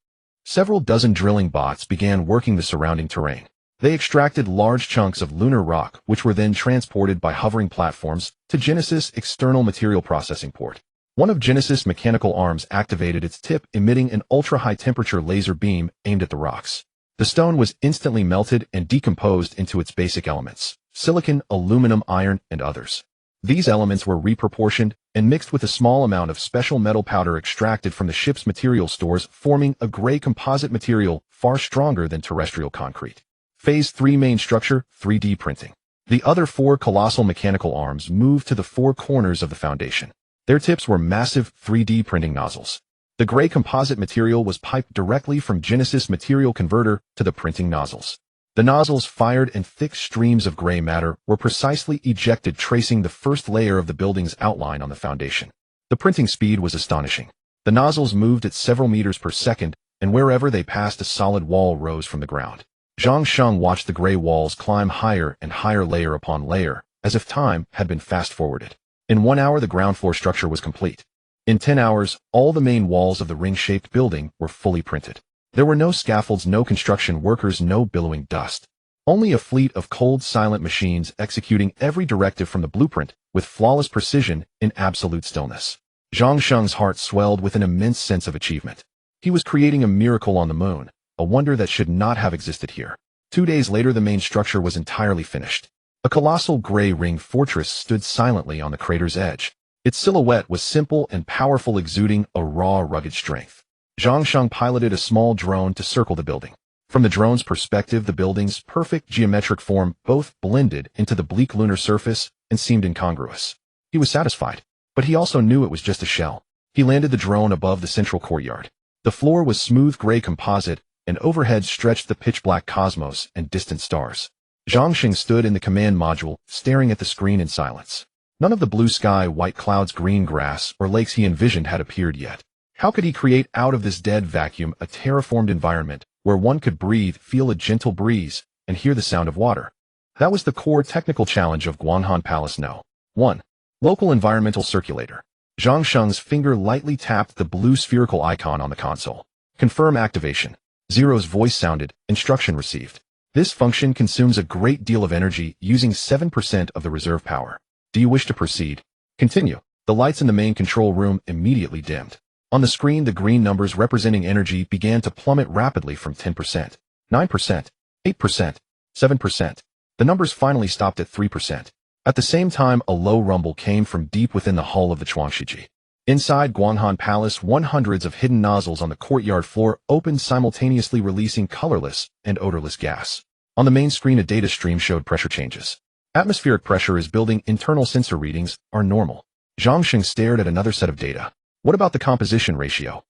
Several dozen drilling bots began working the surrounding terrain. They extracted large chunks of lunar rock, which were then transported by hovering platforms to Genesis' external material processing port. One of Genesis' mechanical arms activated its tip, emitting an ultra-high temperature laser beam aimed at the rocks. The stone was instantly melted and decomposed into its basic elements: silicon, aluminum, iron, and others. These elements were reproportioned and mixed with a small amount of special metal powder extracted from the ship's material stores, forming a gray composite material far stronger than terrestrial concrete. Phase 3 main structure, 3D printing. The other 4 colossal mechanical arms moved to the 4 corners of the foundation. Their tips were massive 3D printing nozzles. The gray composite material was piped directly from Genesis' material converter to the printing nozzles. The nozzles fired and thick streams of gray matter were precisely ejected, tracing the first layer of the building's outline on the foundation. The printing speed was astonishing. The nozzles moved at several meters per second, and wherever they passed, a solid wall rose from the ground. Zhang Sheng watched the gray walls climb higher and higher, layer upon layer, as if time had been fast-forwarded. In 1 hour, the ground floor structure was complete. In 10 hours, all the main walls of the ring-shaped building were fully printed. There were no scaffolds, no construction workers, no billowing dust. Only a fleet of cold, silent machines executing every directive from the blueprint with flawless precision in absolute stillness. Zhang Sheng's heart swelled with an immense sense of achievement. He was creating a miracle on the moon, a wonder that should not have existed here. 2 days later, the main structure was entirely finished. A colossal gray ringed fortress stood silently on the crater's edge. Its silhouette was simple and powerful, exuding a raw, rugged strength. Zhang Sheng piloted a small drone to circle the building. From the drone's perspective, the building's perfect geometric form both blended into the bleak lunar surface and seemed incongruous. He was satisfied, but he also knew it was just a shell. He landed the drone above the central courtyard. The floor was smooth gray composite, and overhead stretched the pitch-black cosmos and distant stars. Zhang Sheng stood in the command module, staring at the screen in silence. None of the blue sky, white clouds, green grass, or lakes he envisioned had appeared yet. How could he create out of this dead vacuum a terraformed environment where one could breathe, feel a gentle breeze, and hear the sound of water? That was the core technical challenge of Guanghan Palace No. 1. Local environmental circulator. Zhang Sheng's finger lightly tapped the blue spherical icon on the console. Confirm activation. Zero's voice sounded. Instruction received. This function consumes a great deal of energy, using 7% of the reserve power. Do you wish to proceed? Continue. The lights in the main control room immediately dimmed. On the screen, the green numbers representing energy began to plummet rapidly from 10%, 9%, 8%, 7%. The numbers finally stopped at 3%. At the same time, a low rumble came from deep within the hull of the Chuangshiji. Inside Guanghan Palace, hundreds of hidden nozzles on the courtyard floor opened simultaneously, releasing colorless and odorless gas. On the main screen, a data stream showed pressure changes. Atmospheric pressure is building. Internal sensor readings are normal. Zhang Sheng stared at another set of data. What about the composition ratio?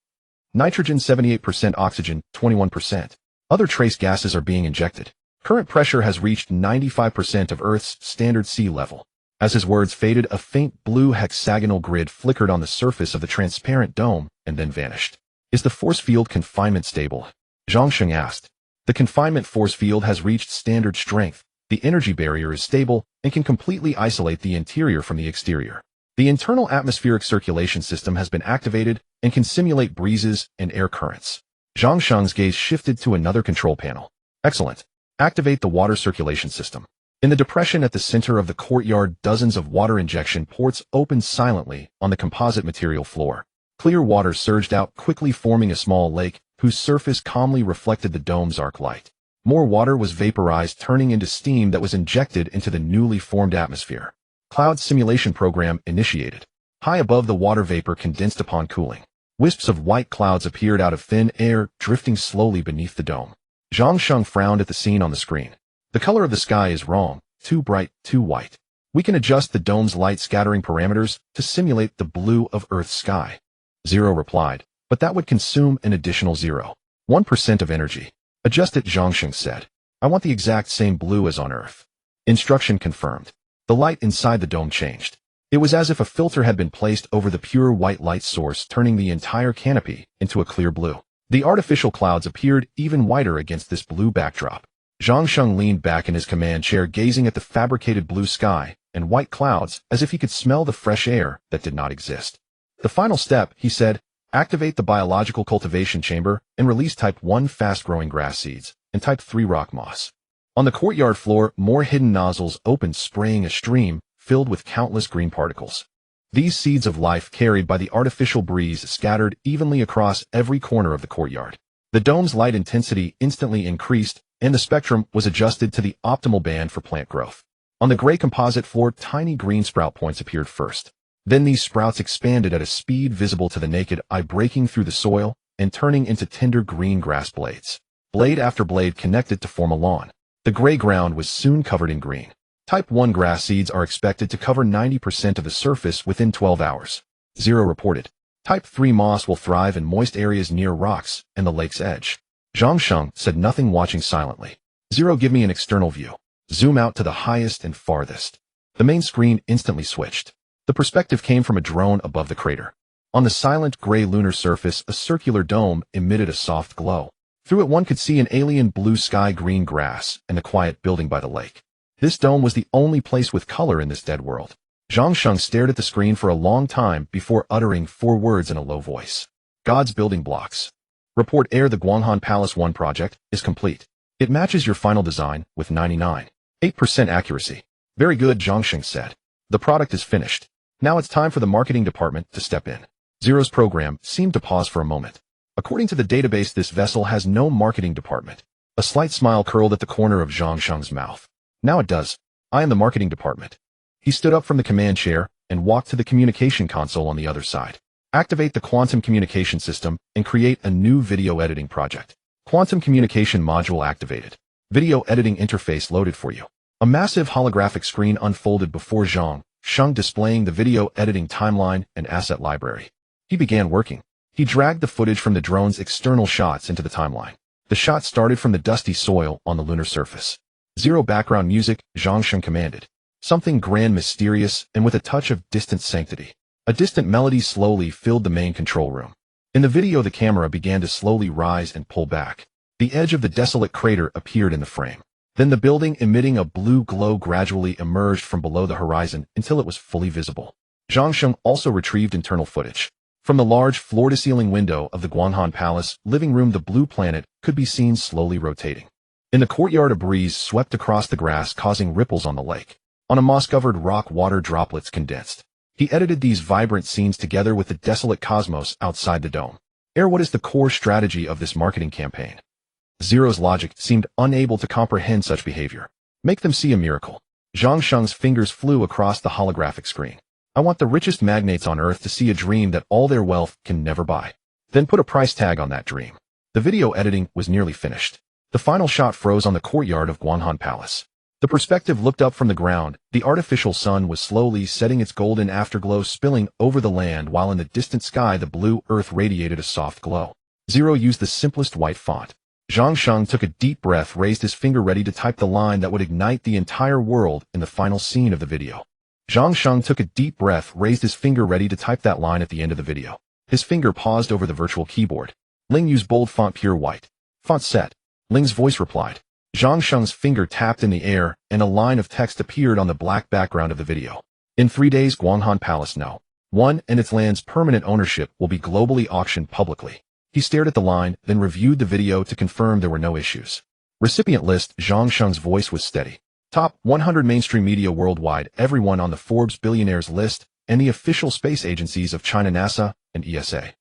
Nitrogen 78%, oxygen 21%. Other trace gases are being injected. Current pressure has reached 95% of Earth's standard sea level. As his words faded, a faint blue hexagonal grid flickered on the surface of the transparent dome and then vanished. Is the force field confinement stable? Zhang Sheng asked. The confinement force field has reached standard strength. The energy barrier is stable and can completely isolate the interior from the exterior. The internal atmospheric circulation system has been activated and can simulate breezes and air currents. Zhang Sheng's gaze shifted to another control panel. Excellent. Activate the water circulation system. In the depression at the center of the courtyard, dozens of water injection ports opened silently on the composite material floor. Clear water surged out, quickly forming a small lake, whose surface calmly reflected the dome's arc light. More water was vaporized, turning into steam that was injected into the newly formed atmosphere. Cloud simulation program initiated. High above, the water vapor condensed upon cooling. Wisps of white clouds appeared out of thin air, drifting slowly beneath the dome. Zhang Sheng frowned at the scene on the screen. The color of the sky is wrong, too bright, too white. We can adjust the dome's light scattering parameters to simulate the blue of Earth's sky. Zero replied, but that would consume an additional 0.1% of energy. Adjust it, Zhang Sheng said. I want the exact same blue as on Earth. Instruction confirmed. The light inside the dome changed. It was as if a filter had been placed over the pure white light source, turning the entire canopy into a clear blue. The artificial clouds appeared even whiter against this blue backdrop. Zhang Sheng leaned back in his command chair, gazing at the fabricated blue sky and white clouds as if he could smell the fresh air that did not exist. The final step, he said, activate the biological cultivation chamber and release type 1 fast-growing grass seeds and type 3 rock moss. On the courtyard floor, more hidden nozzles opened, spraying a stream filled with countless green particles. These seeds of life, carried by the artificial breeze, scattered evenly across every corner of the courtyard. The dome's light intensity instantly increased, and the spectrum was adjusted to the optimal band for plant growth. On the gray composite floor, tiny green sprout points appeared first. Then these sprouts expanded at a speed visible to the naked eye, breaking through the soil and turning into tender green grass blades. Blade after blade connected to form a lawn. The gray ground was soon covered in green. Type 1 grass seeds are expected to cover 90% of the surface within 12 hours. Zero reported. Type 3 moss will thrive in moist areas near rocks and the lake's edge. Zhang Sheng said nothing, watching silently. Zero, give me an external view. Zoom out to the highest and farthest. The main screen instantly switched. The perspective came from a drone above the crater. On the silent gray lunar surface, a circular dome emitted a soft glow. Through it, one could see an alien blue sky, green grass, and a quiet building by the lake. This dome was the only place with color in this dead world. Zhang Sheng stared at the screen for a long time before uttering 4 words in a low voice. God's building blocks. Report Air, the Guanghan Palace 1 project is complete. It matches your final design with 99.8% accuracy. Very good, Zhang Sheng said. The product is finished. Now it's time for the marketing department to step in. Zero's program seemed to pause for a moment. According to the database, this vessel has no marketing department. A slight smile curled at the corner of Zhang Sheng's mouth. Now it does. I am the marketing department. He stood up from the command chair and walked to the communication console on the other side. Activate the quantum communication system and create a new video editing project. Quantum communication module activated. Video editing interface loaded for you. A massive holographic screen unfolded before Zhang Sheng, displaying the video editing timeline and asset library. He began working. He dragged the footage from the drone's external shots into the timeline. The shot started from the dusty soil on the lunar surface. Zero background music, Zhang Sheng commanded. Something grand, mysterious, and with a touch of distant sanctity. A distant melody slowly filled the main control room. In the video, the camera began to slowly rise and pull back. The edge of the desolate crater appeared in the frame. Then the building, emitting a blue glow, gradually emerged from below the horizon until it was fully visible. Zhang Sheng also retrieved internal footage. From the large floor-to-ceiling window of the Guanghan Palace living room, the blue planet could be seen slowly rotating. In the courtyard, a breeze swept across the grass, causing ripples on the lake. On a moss-covered rock, water droplets condensed. He edited these vibrant scenes together with the desolate cosmos outside the dome. Air, what is the core strategy of this marketing campaign? Zero's logic seemed unable to comprehend such behavior. Make them see a miracle. Zhang Sheng's fingers flew across the holographic screen. I want the richest magnates on Earth to see a dream that all their wealth can never buy. Then put a price tag on that dream. The video editing was nearly finished. The final shot froze on the courtyard of Guanghan Palace. The perspective looked up from the ground. The artificial sun was slowly setting, its golden afterglow spilling over the land, while in the distant sky the blue earth radiated a soft glow. Zero used the simplest white font. Zhang Sheng took a deep breath, raised his finger ready to type the line that would ignite the entire world in the final scene of the video. Zhang Sheng took a deep breath, raised his finger ready to type that line at the end of the video. His finger paused over the virtual keyboard. Ling, use bold font, pure white. Font set. Ling's voice replied. Zhang Sheng's finger tapped in the air, and a line of text appeared on the black background of the video. In 3 days, Guanghan Palace No. 1 and its land's permanent ownership will be globally auctioned publicly. He stared at the line, then reviewed the video to confirm there were no issues. Recipient list. Zhang Sheng's voice was steady. Top 100 mainstream media worldwide, everyone on the Forbes billionaires list, and the official space agencies of China, NASA and ESA.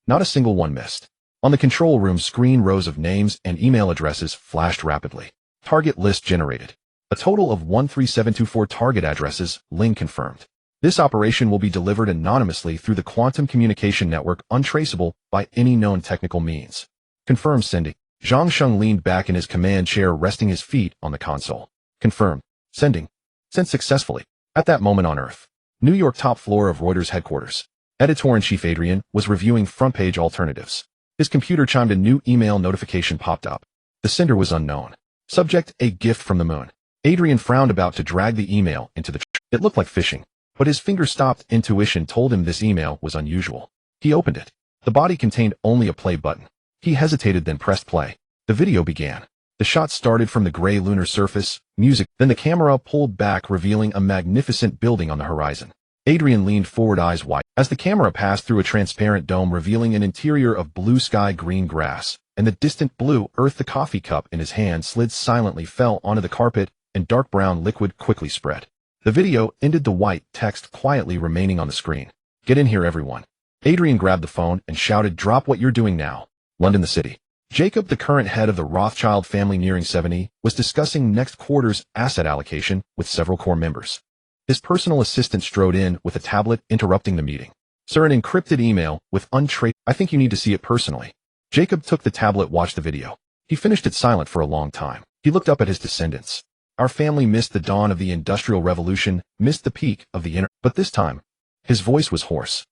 Not a single one missed. On the control room screen, rows of names and email addresses flashed rapidly. Target list generated. A total of 13724 target addresses, Ling confirmed. This operation will be delivered anonymously through the quantum communication network, untraceable by any known technical means. Confirmed sending. Zhang Sheng leaned back in his command chair, resting his feet on the console. Confirmed. Sending. Sent successfully. At that moment on Earth, New York, top floor of Reuters headquarters, Editor-in-Chief Adrian was reviewing front-page alternatives. His computer chimed. A new email notification popped up. The sender was unknown. Subject: a gift from the moon. Adrian frowned, about to drag the email into the It looked like phishing, but his finger stopped. Intuition told him this email was unusual. He opened it. The body contained only a play button. He hesitated, then pressed play. The video began. The shot started from the gray lunar surface, music, then the camera pulled back, revealing a magnificent building on the horizon. Adrian leaned forward, eyes wide, as the camera passed through a transparent dome, revealing an interior of blue sky, green grass, and the distant blue earth. The coffee cup in his hand slid silently, fell onto the carpet, and dark brown liquid quickly spread. The video ended, the white text quietly remaining on the screen. Get in here, everyone. Adrian grabbed the phone and shouted, drop what you're doing now. London, the city. Jacob, the current head of the Rothschild family nearing 70, was discussing next quarter's asset allocation with several core members. His personal assistant strode in with a tablet, interrupting the meeting. Sir, an encrypted email with untraceable. I think you need to see it personally. Jacob took the tablet, watched the video. He finished it silent for a long time. He looked up at his descendants. Our family missed the dawn of the Industrial Revolution, missed the peak of the but this time, his voice was hoarse.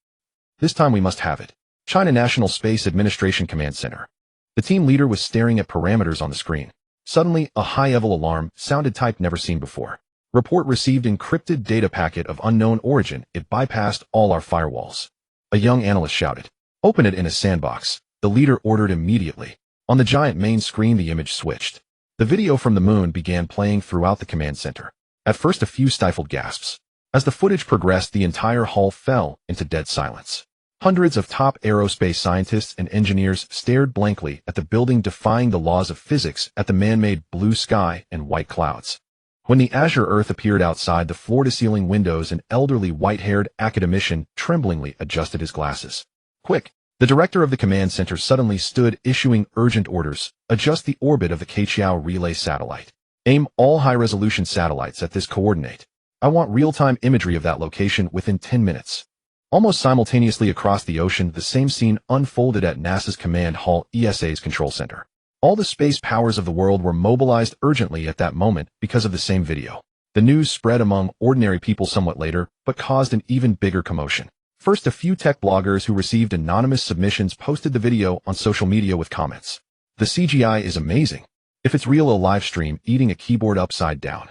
This time we must have it. China National Space Administration Command Center. The team leader was staring at parameters on the screen. Suddenly, a high-level alarm sounded, type never seen before. Report received encrypted data packet of unknown origin. It bypassed all our firewalls. A young analyst shouted. Open it in a sandbox. The leader ordered immediately. On the giant main screen, the image switched. The video from the moon began playing throughout the command center. At first, a few stifled gasps. As the footage progressed, the entire hall fell into dead silence. Hundreds of top aerospace scientists and engineers stared blankly at the building, defying the laws of physics, at the man-made blue sky and white clouds. When the azure earth appeared outside the floor-to-ceiling windows, an elderly white-haired academician tremblingly adjusted his glasses. Quick! The director of the command center suddenly stood, issuing urgent orders. Adjust the orbit of the Keiqiao relay satellite. Aim all high-resolution satellites at this coordinate. I want real-time imagery of that location within 10 minutes. Almost simultaneously across the ocean, the same scene unfolded at NASA's Command Hall, ESA's control center. All the space powers of the world were mobilized urgently at that moment because of the same video. The news spread among ordinary people somewhat later, but caused an even bigger commotion. First, a few tech bloggers who received anonymous submissions posted the video on social media with comments. The CGI is amazing. If it's real, a live stream eating a keyboard upside down.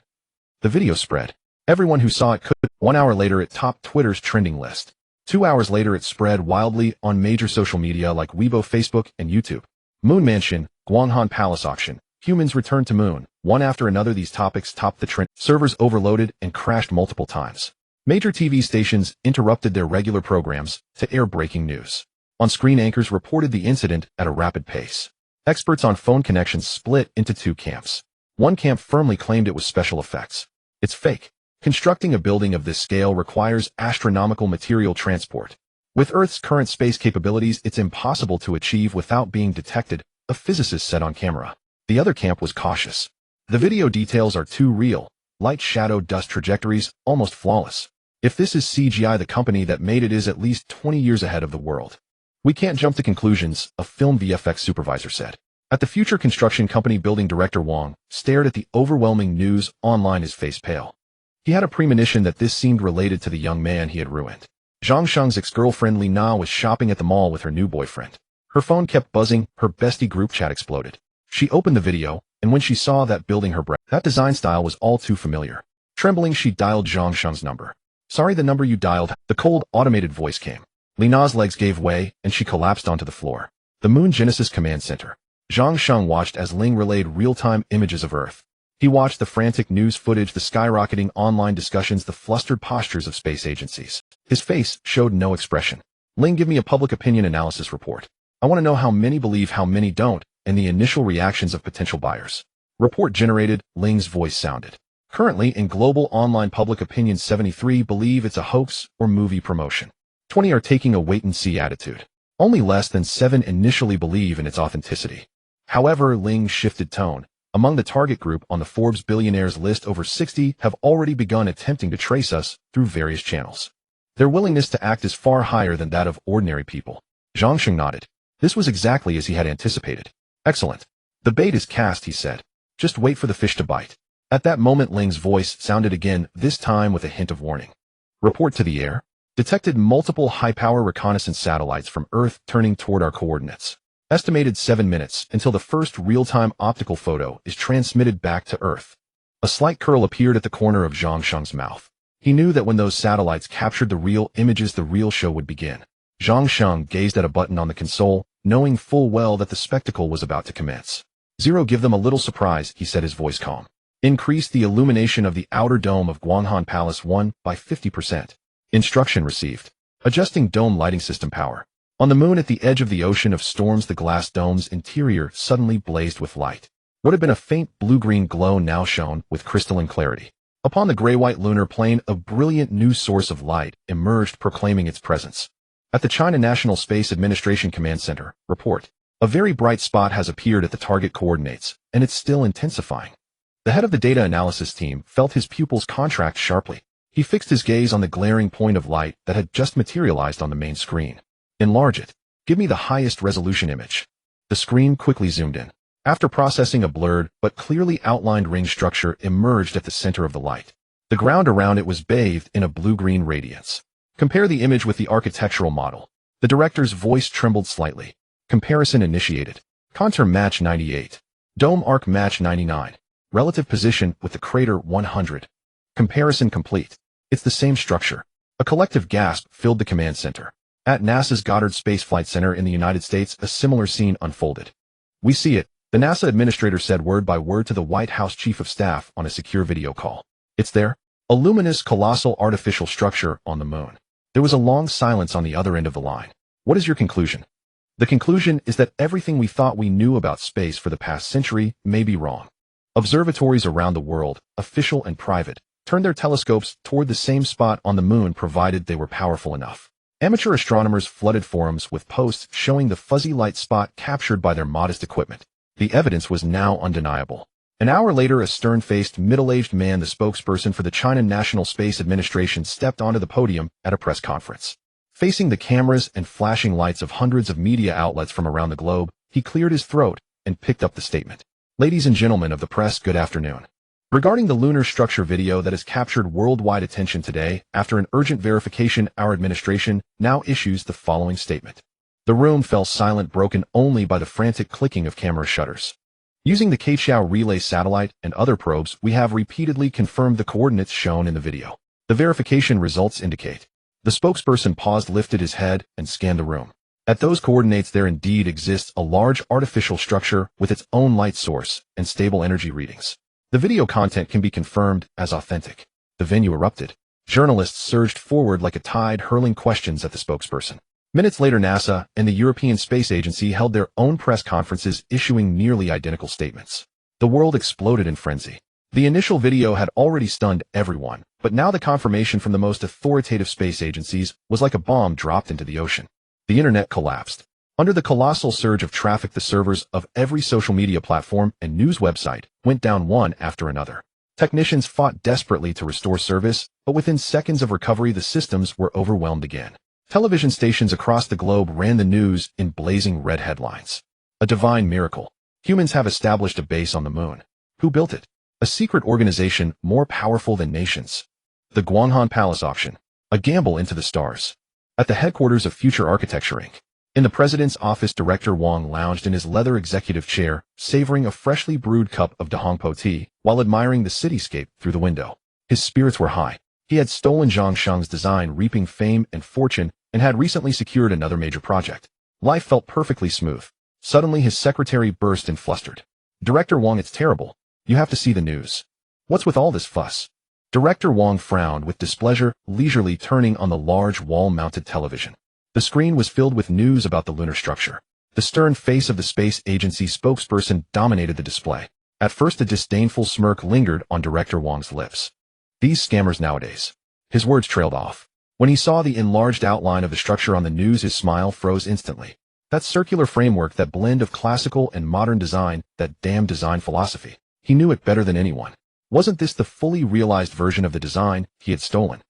The video spread. Everyone who saw it could. 1 hour later, it topped Twitter's trending list. 2 hours later, it spread wildly on major social media like Weibo, Facebook, and YouTube. Moon Mansion, Guanghan Palace auction, humans return to moon. One after another, these topics topped the trend. Servers overloaded and crashed multiple times. Major TV stations interrupted their regular programs to air breaking news. On-screen anchors reported the incident at a rapid pace. Experts on phone connections split into two camps. One camp firmly claimed it was special effects. It's fake. Constructing a building of this scale requires astronomical material transport. With Earth's current space capabilities, it's impossible to achieve without being detected, a physicist said on camera. The other camp was cautious. The video details are too real. Light, shadow, dust trajectories, almost flawless. If this is CGI, the company that made it is at least 20 years ahead of the world. We can't jump to conclusions, a film VFX supervisor said. At the future construction company, building director Wang stared at the overwhelming news online, his face pale. He had a premonition that this seemed related to the young man he had ruined. Zhang Sheng's ex-girlfriend Li Na was shopping at the mall with her new boyfriend. Her phone kept buzzing, her bestie group chat exploded. She opened the video, and when she saw that building, her breath, that design style was all too familiar. Trembling, she dialed Zhang Sheng's number. Sorry, the number you dialed. The cold, automated voice came. Li Na's legs gave way, and she collapsed onto the floor. The Moon Genesis Command Center. Zhang Sheng watched as Ling relayed real-time images of Earth. He watched the frantic news footage, the skyrocketing online discussions, the flustered postures of space agencies. His face showed no expression. Ling, give me a public opinion analysis report. I want to know how many believe, how many don't, and the initial reactions of potential buyers. Report generated, Ling's voice sounded Currently, in global online public opinion, 73 believe it's a hoax or movie promotion. 20 are taking a wait-and-see attitude. Only less than 7 initially believe in its authenticity. However, Ling shifted tone. Among the target group on the Forbes billionaires list, over 60 have already begun attempting to trace us through various channels. Their willingness to act is far higher than that of ordinary people. Zhang Sheng nodded. This was exactly as he had anticipated. Excellent. The bait is cast, he said. Just wait for the fish to bite. At that moment, Ling's voice sounded again, this time with a hint of warning. Report to the air. Detected multiple high-power reconnaissance satellites from Earth turning toward our coordinates. Estimated 7 minutes until the first real-time optical photo is transmitted back to Earth. A slight curl appeared at the corner of Zhang Sheng's mouth. He knew that when those satellites captured the real images, the real show would begin. Zhang Sheng gazed at a button on the console, knowing full well that the spectacle was about to commence. 0, give them a little surprise, he said, his voice calm. Increase the illumination of the outer dome of Guanghan Palace 1 by 50%. Instruction received. Adjusting dome lighting system power. On the moon at the edge of the ocean of storms, the glass dome's interior suddenly blazed with light. What had been a faint blue-green glow now shone with crystalline clarity. Upon the gray-white lunar plain, a brilliant new source of light emerged, proclaiming its presence. At the China National Space Administration Command Center, report. A very bright spot has appeared at the target coordinates, and it's still intensifying. The head of the data analysis team felt his pupils contract sharply. He fixed his gaze on the glaring point of light that had just materialized on the main screen. Enlarge it. Give me the highest resolution image. The screen quickly zoomed in. After processing, a blurred but clearly outlined ring structure emerged at the center of the light. The ground around it was bathed in a blue-green radiance. Compare the image with the architectural model. The director's voice trembled slightly. Comparison initiated. Contour match 98. Dome arc match 99. Relative position with the crater 100. Comparison complete. It's the same structure. A collective gasp filled the command center. At NASA's Goddard Space Flight Center in the United States, a similar scene unfolded. We see it, the NASA administrator said word by word to the White House Chief of Staff on a secure video call. It's there. A luminous, colossal artificial structure on the moon. There was a long silence on the other end of the line. What is your conclusion? The conclusion is that everything we thought we knew about space for the past century may be wrong. Observatories around the world, official and private, turned their telescopes toward the same spot on the moon provided they were powerful enough. Amateur astronomers flooded forums with posts showing the fuzzy light spot captured by their modest equipment. The evidence was now undeniable. An hour later, a stern-faced, middle-aged man, the spokesperson for the China National Space Administration, stepped onto the podium at a press conference. Facing the cameras and flashing lights of hundreds of media outlets from around the globe, he cleared his throat and picked up the statement. Ladies and gentlemen of the press, good afternoon. Regarding the lunar structure video that has captured worldwide attention today, after an urgent verification, our administration now issues the following statement. The room fell silent, broken only by the frantic clicking of camera shutters. Using the Keiqiao relay satellite and other probes, we have repeatedly confirmed the coordinates shown in the video. The verification results indicate. The spokesperson paused, lifted his head, and scanned the room. At those coordinates there indeed exists a large artificial structure with its own light source and stable energy readings. The video content can be confirmed as authentic. The venue erupted. Journalists surged forward like a tide, hurling questions at the spokesperson. Minutes later, NASA and the European Space Agency held their own press conferences, issuing nearly identical statements. The world exploded in frenzy. The initial video had already stunned everyone, but now the confirmation from the most authoritative space agencies was like a bomb dropped into the ocean. The internet collapsed. Under the colossal surge of traffic, the servers of every social media platform and news website went down one after another. Technicians fought desperately to restore service, but within seconds of recovery, the systems were overwhelmed again. Television stations across the globe ran the news in blazing red headlines. A divine miracle. Humans have established a base on the moon. Who built it? A secret organization more powerful than nations. The Guanghan Palace auction. A gamble into the stars. At the headquarters of Future Architecture Inc. In the president's office, Director Wang lounged in his leather executive chair, savoring a freshly brewed cup of Dahongpo tea while admiring the cityscape through the window. His spirits were high. He had stolen Zhang Sheng's design, reaping fame and fortune, and had recently secured another major project. Life felt perfectly smooth. Suddenly, his secretary burst in flustered. Director Wang, it's terrible. You have to see the news. What's with all this fuss? Director Wang frowned with displeasure, leisurely turning on the large wall-mounted television. The screen was filled with news about the lunar structure. The stern face of the space agency spokesperson dominated the display. At first a disdainful smirk lingered on Director Wong's lips. These scammers nowadays. His words trailed off. When he saw the enlarged outline of the structure on the news, his smile froze instantly. That circular framework, that blend of classical and modern design, that damn design philosophy. He knew it better than anyone. Wasn't this the fully realized version of the design he had stolen?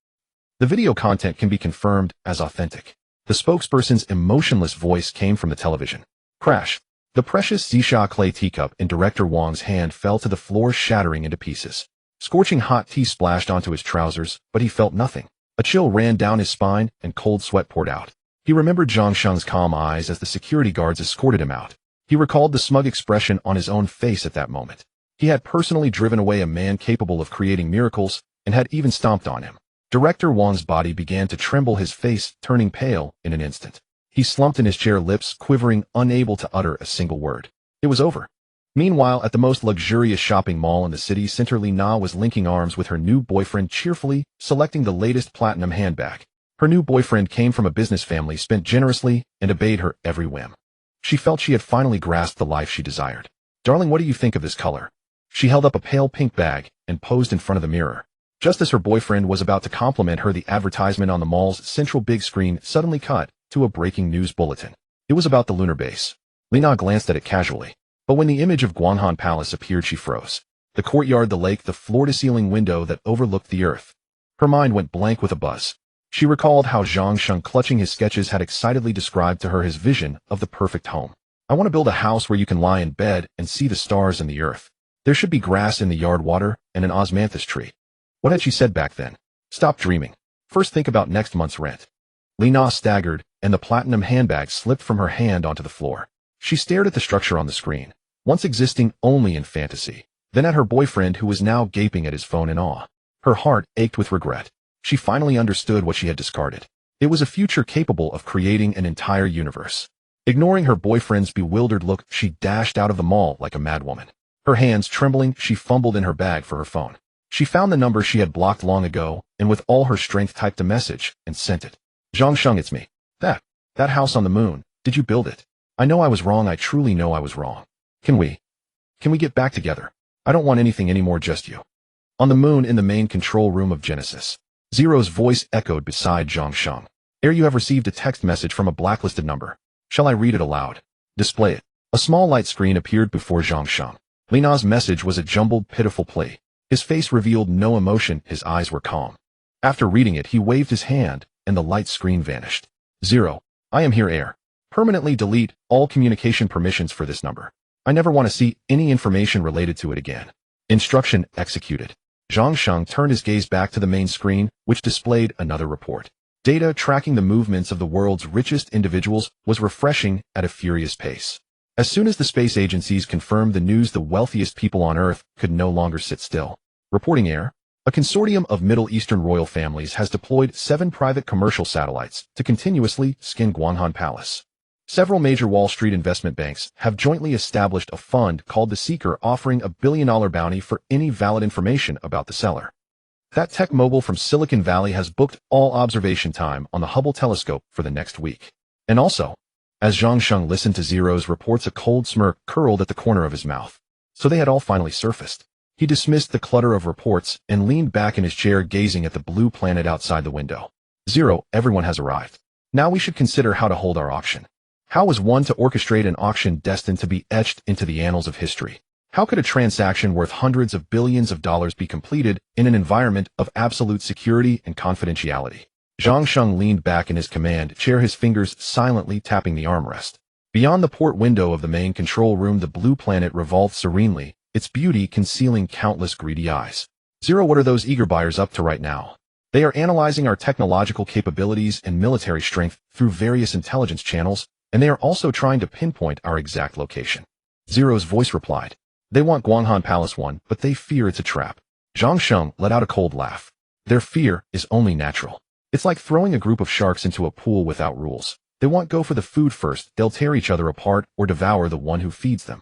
The video content can be confirmed as authentic. The spokesperson's emotionless voice came from the television. Crash. The precious Xisha clay teacup in Director Wong's hand fell to the floor, shattering into pieces. Scorching hot tea splashed onto his trousers, but he felt nothing. A chill ran down his spine, and cold sweat poured out. He remembered Zhang Sheng's calm eyes as the security guards escorted him out. He recalled the smug expression on his own face at that moment. He had personally driven away a man capable of creating miracles, and had even stomped on him. Director Wong's body began to tremble, his face turning pale in an instant. He slumped in his chair, lips quivering, unable to utter a single word. It was over. Meanwhile, at the most luxurious shopping mall in the city center, Li Na was linking arms with her new boyfriend, cheerfully selecting the latest platinum handbag. Her new boyfriend came from a business family, spent generously, and obeyed her every whim. She felt she had finally grasped the life she desired. "Darling, what do you think of this color?" She held up a pale pink bag and posed in front of the mirror. Just as her boyfriend was about to compliment her, the advertisement on the mall's central big screen suddenly cut to a breaking news bulletin. It was about the lunar base. Li Na glanced at it casually. But when the image of Guanghan Palace appeared, she froze. The courtyard, the lake, the floor-to-ceiling window that overlooked the earth. Her mind went blank with a buzz. She recalled how Zhang Sheng, clutching his sketches, had excitedly described to her his vision of the perfect home. "I want to build a house where you can lie in bed and see the stars and the earth. There should be grass in the yard, water, and an osmanthus tree." What had she said back then? Stop dreaming. First think about next month's rent. Li Na staggered, and the platinum handbag slipped from her hand onto the floor. She stared at the structure on the screen, once existing only in fantasy, then at her boyfriend, who was now gaping at his phone in awe. Her heart ached with regret. She finally understood what she had discarded. It was a future capable of creating an entire universe. Ignoring her boyfriend's bewildered look, she dashed out of the mall like a madwoman. Her hands trembling, she fumbled in her bag for her phone. She found the number she had blocked long ago, and with all her strength typed a message and sent it. "Zhang Sheng, it's me. That house on the moon, did you build it? I know I was wrong, I truly know I was wrong. Can we get back together? I don't want anything anymore, just you." On the moon, in the main control room of Genesis, Zero's voice echoed beside Zhang Sheng. "You have received a text message from a blacklisted number. Shall I read it aloud?" "Display it." A small light screen appeared before Zhang Sheng. Li Na's message was a jumbled, pitiful plea. His face revealed no emotion, his eyes were calm. After reading it, he waved his hand, and the light screen vanished. "Zero, I am here, Air. Permanently delete all communication permissions for this number. I never want to see any information related to it again." Instruction executed. Zhang Sheng turned his gaze back to the main screen, which displayed another report. Data tracking the movements of the world's richest individuals was refreshing at a furious pace. As soon as the space agencies confirmed the news, the wealthiest people on Earth could no longer sit still. Reporting Air, a consortium of Middle Eastern royal families has deployed 7 private commercial satellites to continuously scan Guanghan Palace. Several major Wall Street investment banks have jointly established a fund called the Seeker, offering a $1 billion bounty for any valid information about the seller. That tech mogul from Silicon Valley has booked all observation time on the Hubble telescope for the next week. And also, as Zhang Sheng listened to Zero's reports, a cold smirk curled at the corner of his mouth. So they had all finally surfaced. He dismissed the clutter of reports and leaned back in his chair, gazing at the blue planet outside the window. "Zero, everyone has arrived. Now we should consider how to hold our auction. How was one to orchestrate an auction destined to be etched into the annals of history? How could a transaction worth hundreds of billions of dollars be completed in an environment of absolute security and confidentiality?" Zhang Sheng leaned back in his command chair, his fingers silently tapping the armrest. Beyond the port window of the main control room, the blue planet revolved serenely, its beauty concealing countless greedy eyes. "Zero, what are those eager buyers up to right now? They are analyzing our technological capabilities and military strength through various intelligence channels, and they are also trying to pinpoint our exact location." Zero's voice replied. "They want Guanghan Palace 1, but they fear it's a trap." Zhang Sheng let out a cold laugh. "Their fear is only natural. It's like throwing a group of sharks into a pool without rules. They won't go for the food first, they'll tear each other apart or devour the one who feeds them."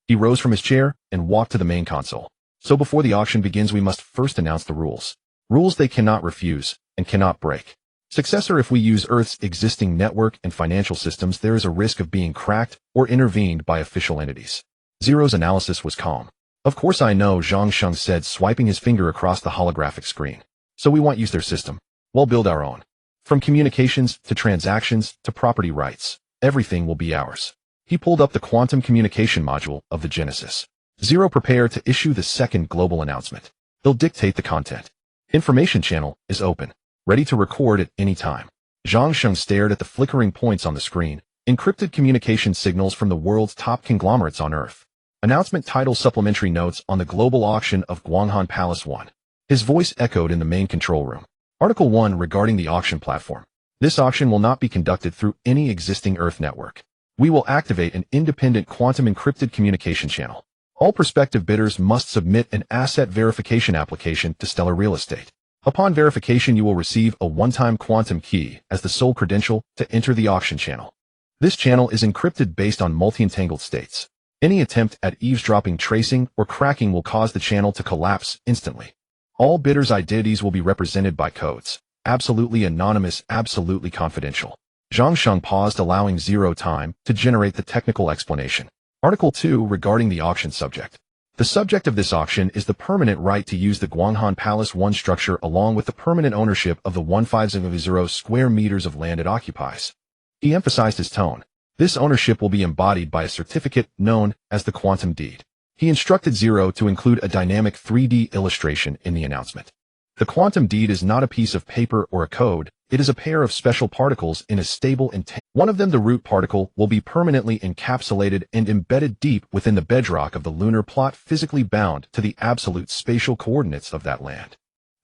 He rose from his chair and walked to the main console. "So before the auction begins, we must first announce the rules. Rules they cannot refuse and cannot break. Successor, if we use Earth's existing network and financial systems, there is a risk of being cracked or intervened by official entities." Zero's analysis was calm. Of course I know, Zhang Sheng said, swiping his finger across the holographic screen. So we won't use their system. We'll build our own. From communications to transactions to property rights, everything will be ours. He pulled up the quantum communication module of the Genesis. Zero, prepare to issue the second global announcement. They'll dictate the content. Information channel is open, ready to record at any time. Zhang Sheng stared at the flickering points on the screen, encrypted communication signals from the world's top conglomerates on Earth. Announcement title: Supplementary Notes on the Global Auction of Guanghan Palace 1. His voice echoed in the main control room. Article 1 regarding the auction platform. This auction will not be conducted through any existing Earth network. We will activate an independent quantum encrypted communication channel. All prospective bidders must submit an asset verification application to Starry Real Estate. Upon verification, you will receive a one-time quantum key as the sole credential to enter the auction channel. This channel is encrypted based on multi-entangled states. Any attempt at eavesdropping, tracing, or cracking will cause the channel to collapse instantly. All bidders' identities will be represented by codes. Absolutely anonymous, absolutely confidential. Zhang Sheng paused, allowing Zero time to generate the technical explanation. Article 2 regarding the auction subject. The subject of this auction is the permanent right to use the Guanghan Palace 1 structure along with the permanent ownership of the 150 square meters of land it occupies. He emphasized his tone. This ownership will be embodied by a certificate known as the quantum deed. He instructed Zero to include a dynamic 3D illustration in the announcement. The quantum deed is not a piece of paper or a code. It is a pair of special particles in a stable entanglement. One of them, the root particle, will be permanently encapsulated and embedded deep within the bedrock of the lunar plot, physically bound to the absolute spatial coordinates of that land.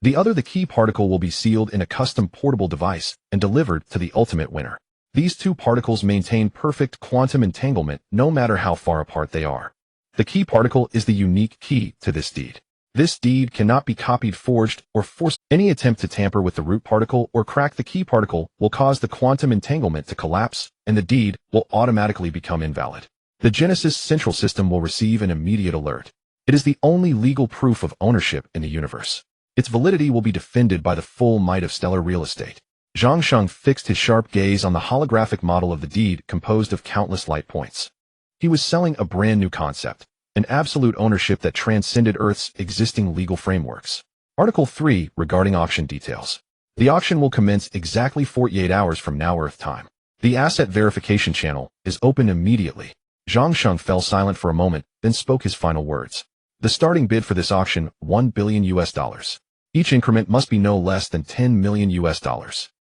The other, the key particle, will be sealed in a custom portable device and delivered to the ultimate winner. These two particles maintain perfect quantum entanglement no matter how far apart they are. The key particle is the unique key to this deed. This deed cannot be copied, forged, or forced. Any attempt to tamper with the root particle or crack the key particle will cause the quantum entanglement to collapse, and the deed will automatically become invalid. The Genesis central system will receive an immediate alert. It is the only legal proof of ownership in the universe. Its validity will be defended by the full might of Starry Real Estate. Zhang Sheng fixed his sharp gaze on the holographic model of the deed composed of countless light points. He was selling a brand new concept, an absolute ownership that transcended Earth's existing legal frameworks. Article 3 regarding auction details. The auction will commence exactly 48 hours from now Earth time. The asset verification channel is open immediately. Zhang Sheng fell silent for a moment, then spoke his final words. The starting bid for this auction, $1 billion. Each increment must be no less than $10 million.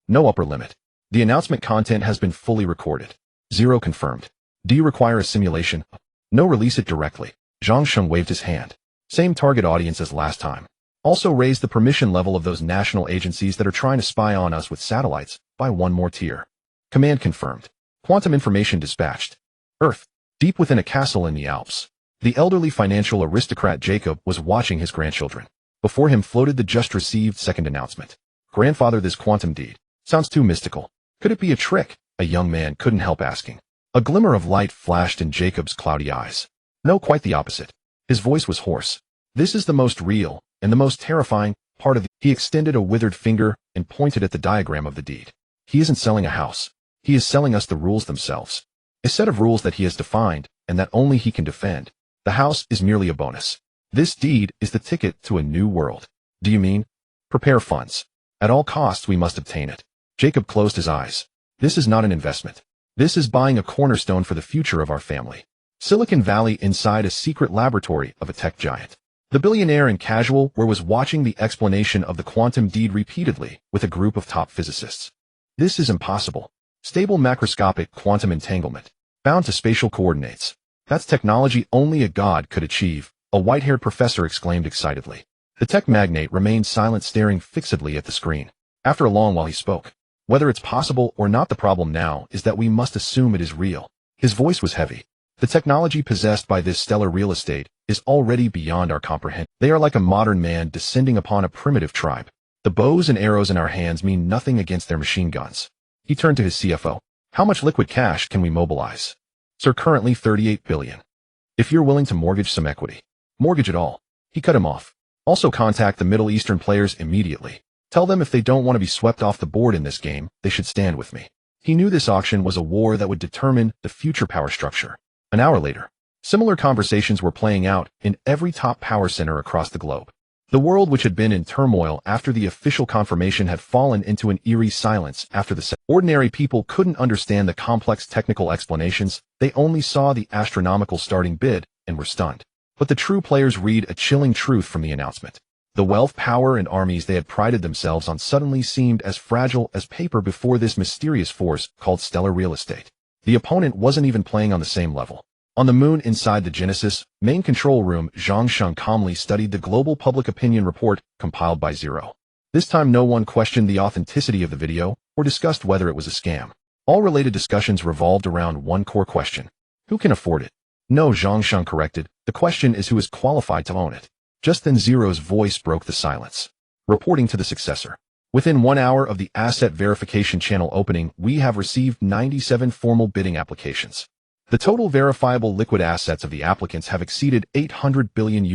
No upper limit. The announcement content has been fully recorded. Zero confirmed. Do you require a simulation? No, release it directly. Zhang Sheng waved his hand. Same target audience as last time. Also raise the permission level of those national agencies that are trying to spy on us with satellites by one more tier. Command confirmed. Quantum information dispatched. Earth, deep within a castle in the Alps. The elderly financial aristocrat Jacob was watching his grandchildren. Before him floated the just received second announcement. Grandfather, this quantum deed sounds too mystical. Could it be a trick? A young man couldn't help asking. A glimmer of light flashed in Jacob's cloudy eyes. No, quite the opposite. His voice was hoarse. This is the most real and the most terrifying part of the... He extended a withered finger and pointed at the diagram of the deed. He isn't selling a house. He is selling us the rules themselves. A set of rules that he has defined and that only he can defend. The house is merely a bonus. This deed is the ticket to a new world. Do you mean? Prepare funds. At all costs we must obtain it. Jacob closed his eyes. This is not an investment. This is buying a cornerstone for the future of our family. Silicon Valley inside a secret laboratory of a tech giant. The billionaire in casual wear was watching the explanation of the quantum deed repeatedly with a group of top physicists. This is impossible. Stable macroscopic quantum entanglement. Bound to spatial coordinates. That's technology only a god could achieve, a white-haired professor exclaimed excitedly. The tech magnate remained silent, staring fixedly at the screen. After a long while he spoke. Whether it's possible or not, the problem now is that we must assume it is real. His voice was heavy. The technology possessed by this Starry Real Estate is already beyond our comprehension. They are like a modern man descending upon a primitive tribe. The bows and arrows in our hands mean nothing against their machine guns. He turned to his CFO. How much liquid cash can we mobilize? Sir, currently 38 billion. If you're willing to mortgage some equity. Mortgage it all. He cut him off. Also contact the Middle Eastern players immediately. Tell them if they don't want to be swept off the board in this game, they should stand with me. He knew this auction was a war that would determine the future power structure. An hour later, Similar conversations were playing out in every top power center across the globe. The world, which had been in turmoil after the official confirmation, had fallen into an eerie silence after the ordinary people couldn't understand the complex technical explanations. They only saw the astronomical starting bid and were stunned. But the true players read a chilling truth from the announcement. The wealth, power, and armies they had prided themselves on suddenly seemed as fragile as paper before this mysterious force called stellar real estate. The opponent wasn't even playing on the same level. On the moon inside the Genesis main control room, Zhang Sheng calmly studied the global public opinion report compiled by Zero. This time no one questioned the authenticity of the video or discussed whether it was a scam. All related discussions revolved around one core question. Who can afford it? No, Zhang Sheng corrected. The question is who is qualified to own it. Just then Zero's voice broke the silence. Reporting to the successor. Within 1 hour of the asset verification channel opening, we have received 97 formal bidding applications. The total verifiable liquid assets of the applicants have exceeded $800 billion.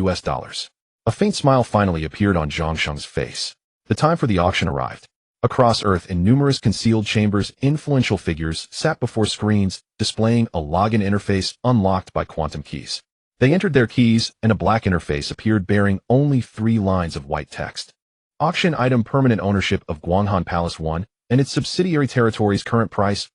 A faint smile finally appeared on Zhang Sheng's face. The time for the auction arrived. Across Earth, in numerous concealed chambers, influential figures sat before screens, displaying a login interface unlocked by quantum keys. They entered their keys, and a black interface appeared bearing only 3 lines of white text. Auction item: permanent ownership of Guanghan Palace 1 and its subsidiary territories. Current price,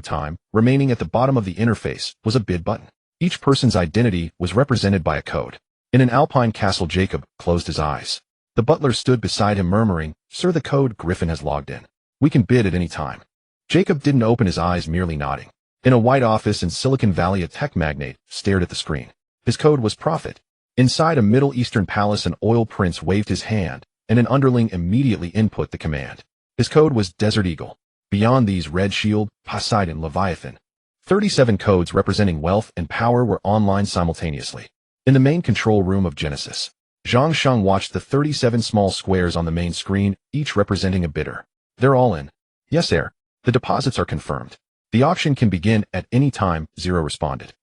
time. Remaining at the bottom of the interface was a bid button. Each person's identity was represented by a code. In an alpine castle, Jacob closed his eyes. The butler stood beside him murmuring, "Sir, the code Griffin has logged in. We can bid at any time." Jacob didn't open his eyes, merely nodding. In a white office in Silicon Valley, a tech magnate stared at the screen. His code was profit. Inside a Middle Eastern palace, an oil prince waved his hand, and an underling immediately input the command. His code was Desert Eagle. Beyond these, Red Shield, Poseidon, Leviathan. 37 codes representing wealth and power were online simultaneously. In the main control room of Genesis, Zhang Sheng watched the 37 small squares on the main screen, each representing a bidder. "They're all in." "Yes, sir. The deposits are confirmed. The auction can begin at any time," Zero responded.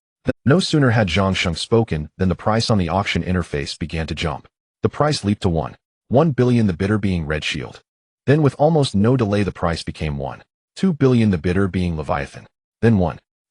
No sooner had Zhang Sheng spoken than the price on the auction interface began to jump. The price leaped to $1 billion, the bidder being Red Shield. Then with almost no delay the price became $2 billion, the bidder being Leviathan. Then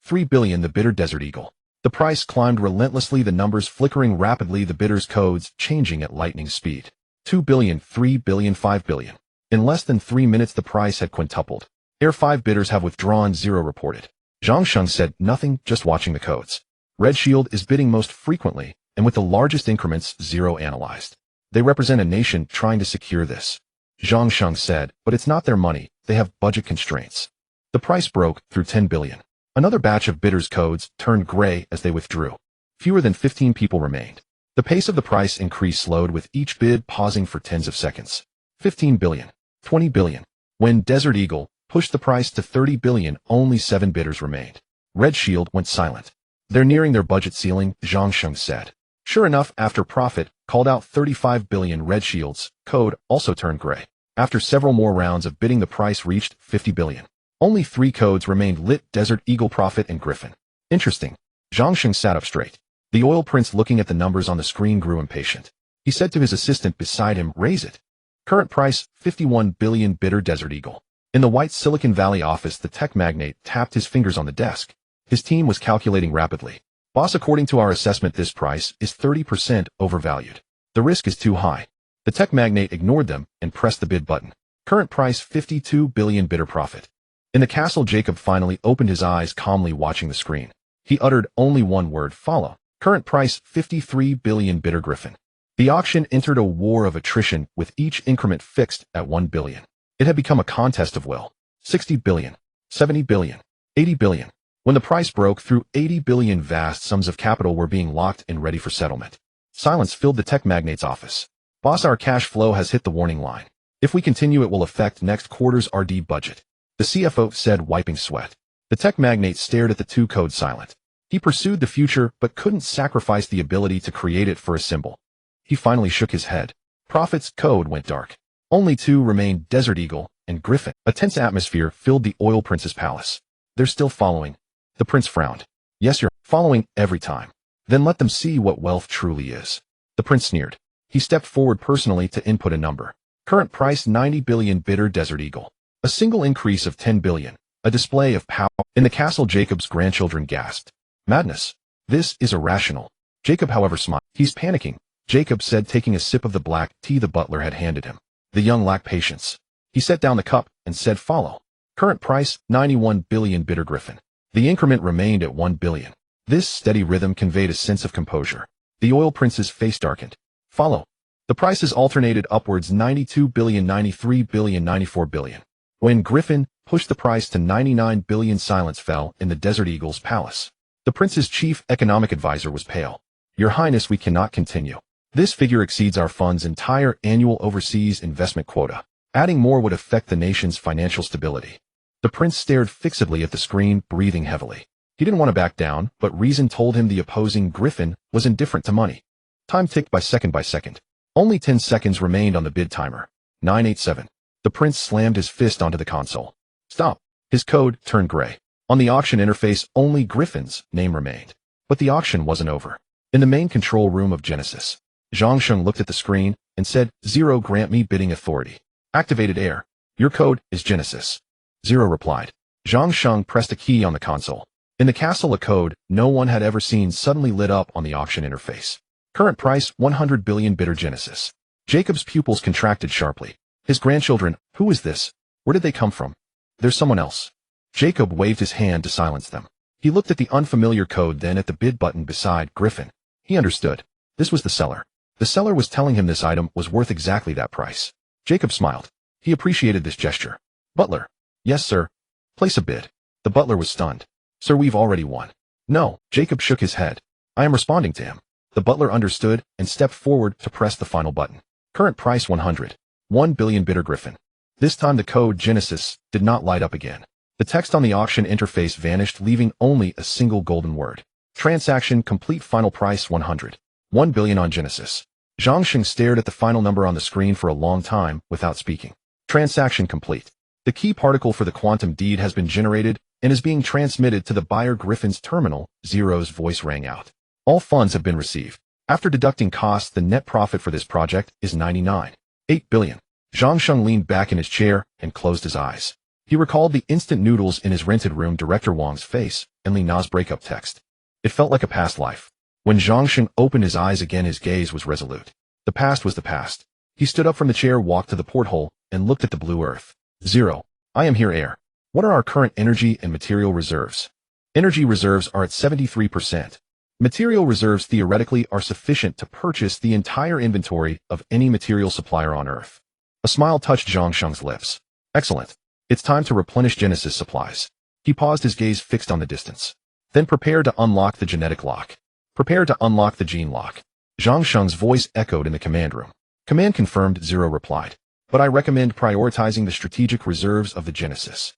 $3 billion, the bidder Desert Eagle. The price climbed relentlessly, the numbers flickering rapidly, the bidders' codes changing at lightning speed. $2 billion, $3 billion, $5 billion. In less than 3 minutes the price had quintupled. "Air 5 bidders have withdrawn," Zero reported. Zhang Sheng said nothing, just watching the codes. Red Shield is bidding most frequently, and with the largest increments, Zero analyzed. "They represent a nation trying to secure this," Zhang Sheng said, "but it's not their money, they have budget constraints." The price broke through $10 billion. Another batch of bidders' codes turned gray as they withdrew. Fewer than 15 people remained. The pace of the price increase slowed, with each bid pausing for tens of seconds. $15 billion. $20 billion. When Desert Eagle pushed the price to $30 billion, only 7 bidders remained. Red Shield went silent. "They're nearing their budget ceiling," Zhang Sheng said. Sure enough, after profit called out $35 billion, Red Shield's code also turned gray. After several more rounds of bidding, the price reached $50 billion. Only 3 codes remained lit: Desert Eagle, Profit, and Griffin. "Interesting." Zhang Sheng sat up straight. The oil prince, looking at the numbers on the screen, grew impatient. He said to his assistant beside him, "Raise it." Current price, $51 billion, bidder Desert Eagle. In the white Silicon Valley office, the tech magnate tapped his fingers on the desk. His team was calculating rapidly. "Boss, according to our assessment, this price is 30% overvalued. The risk is too high." The tech magnate ignored them and pressed the bid button. Current price, $52 billion, bidder Profit. In the castle, Jacob finally opened his eyes, calmly watching the screen. He uttered only one word: "Follow." Current price, $53 billion, bidder Griffin. The auction entered a war of attrition, with each increment fixed at $1 billion. It had become a contest of will. $60 billion. $70 billion. $80 billion. When the price broke through $80 billion, vast sums of capital were being locked and ready for settlement. Silence filled the tech magnate's office. "Boss, our cash flow has hit the warning line. If we continue, it will affect next quarter's RD budget," the CFO said, wiping sweat. The tech magnate stared at the 2 codes, silent. He pursued the future, but couldn't sacrifice the ability to create it for a symbol. He finally shook his head. Profit's code went dark. Only 2 remained: Desert Eagle and Griffin. A tense atmosphere filled the oil prince's palace. "They're still following." The prince frowned. "Yes, you're following every time." "Then let them see what wealth truly is." The prince sneered. He stepped forward personally to input a number. Current price, $90 billion, bidder Desert Eagle. A single increase of $10 billion. A display of power. In the castle, Jacob's grandchildren gasped. "Madness." This is irrational. Jacob, however, smiled. He's panicking, Jacob said, taking a sip of the black tea the butler had handed him. The young lacked patience. He set down the cup and said, follow. Current price, 91 billion bitter Griffin. The increment remained at 1 billion. This steady rhythm conveyed a sense of composure. The oil prince's face darkened. Follow. The prices alternated upwards, 92 billion, 93 billion, 94 billion. When Griffin pushed the price to 99 billion, silence fell in the Desert Eagle's palace. The prince's chief economic advisor was pale. Your Highness, we cannot continue. This figure exceeds our fund's entire annual overseas investment quota. Adding more would affect the nation's financial stability. The prince stared fixedly at the screen, breathing heavily. He didn't want to back down, but reason told him the opposing Griffin was indifferent to money. Time ticked by second by second. Only 10 seconds remained on the bid timer. 987. The prince slammed his fist onto the console. Stop. His code turned gray. On the auction interface, only Griffin's name remained. But the auction wasn't over. In the main control room of Genesis, Zhang Sheng looked at the screen and said, 0, grant me bidding authority. Activated air. Your code is Genesis. 0 replied. Zhang Sheng pressed a key on the console. In the castle, a code no one had ever seen suddenly lit up on the auction interface. Current price, 100 billion bitter Genesis. Jacob's pupils contracted sharply. His grandchildren, who is this? Where did they come from? There's someone else. Jacob waved his hand to silence them. He looked at the unfamiliar code, then at the bid button beside Griffin. He understood. This was the seller. The seller was telling him this item was worth exactly that price. Jacob smiled. He appreciated this gesture. Butler. Yes, sir. Place a bid. The butler was stunned. Sir, we've already won. No, Jacob shook his head. I am responding to him. The butler understood and stepped forward to press the final button. Current price, 100. 1 billion bitter Griffin. This time the code Genesis did not light up again. The text on the auction interface vanished, leaving only a single golden word. Transaction complete. Final price, 100. 1 billion on Genesis. Zhang Sheng stared at the final number on the screen for a long time without speaking. Transaction complete. The key particle for the quantum deed has been generated and is being transmitted to the buyer. Griffin's terminal. Zero's voice rang out. All funds have been received. After deducting costs, the net profit for this project is 99.8 billion. Zhang Sheng leaned back in his chair and closed his eyes. He recalled the instant noodles in his rented room, Director Wang's face, and Li Na's breakup text. It felt like a past life. When Zhang Sheng opened his eyes again, his gaze was resolute. The past was the past. He stood up from the chair, walked to the porthole, and looked at the blue earth. 0. I am here, air. What are our current energy and material reserves? Energy reserves are at 73%. Material reserves theoretically are sufficient to purchase the entire inventory of any material supplier on Earth. A smile touched Zhang Sheng's lips. Excellent. It's time to replenish Genesis supplies. He paused, his gaze fixed on the distance. Then prepare to unlock the genetic lock. Prepare to unlock the gene lock. Zhang Sheng's voice echoed in the command room. Command confirmed, 0 replied. But I recommend prioritizing the strategic reserves of the Genesis.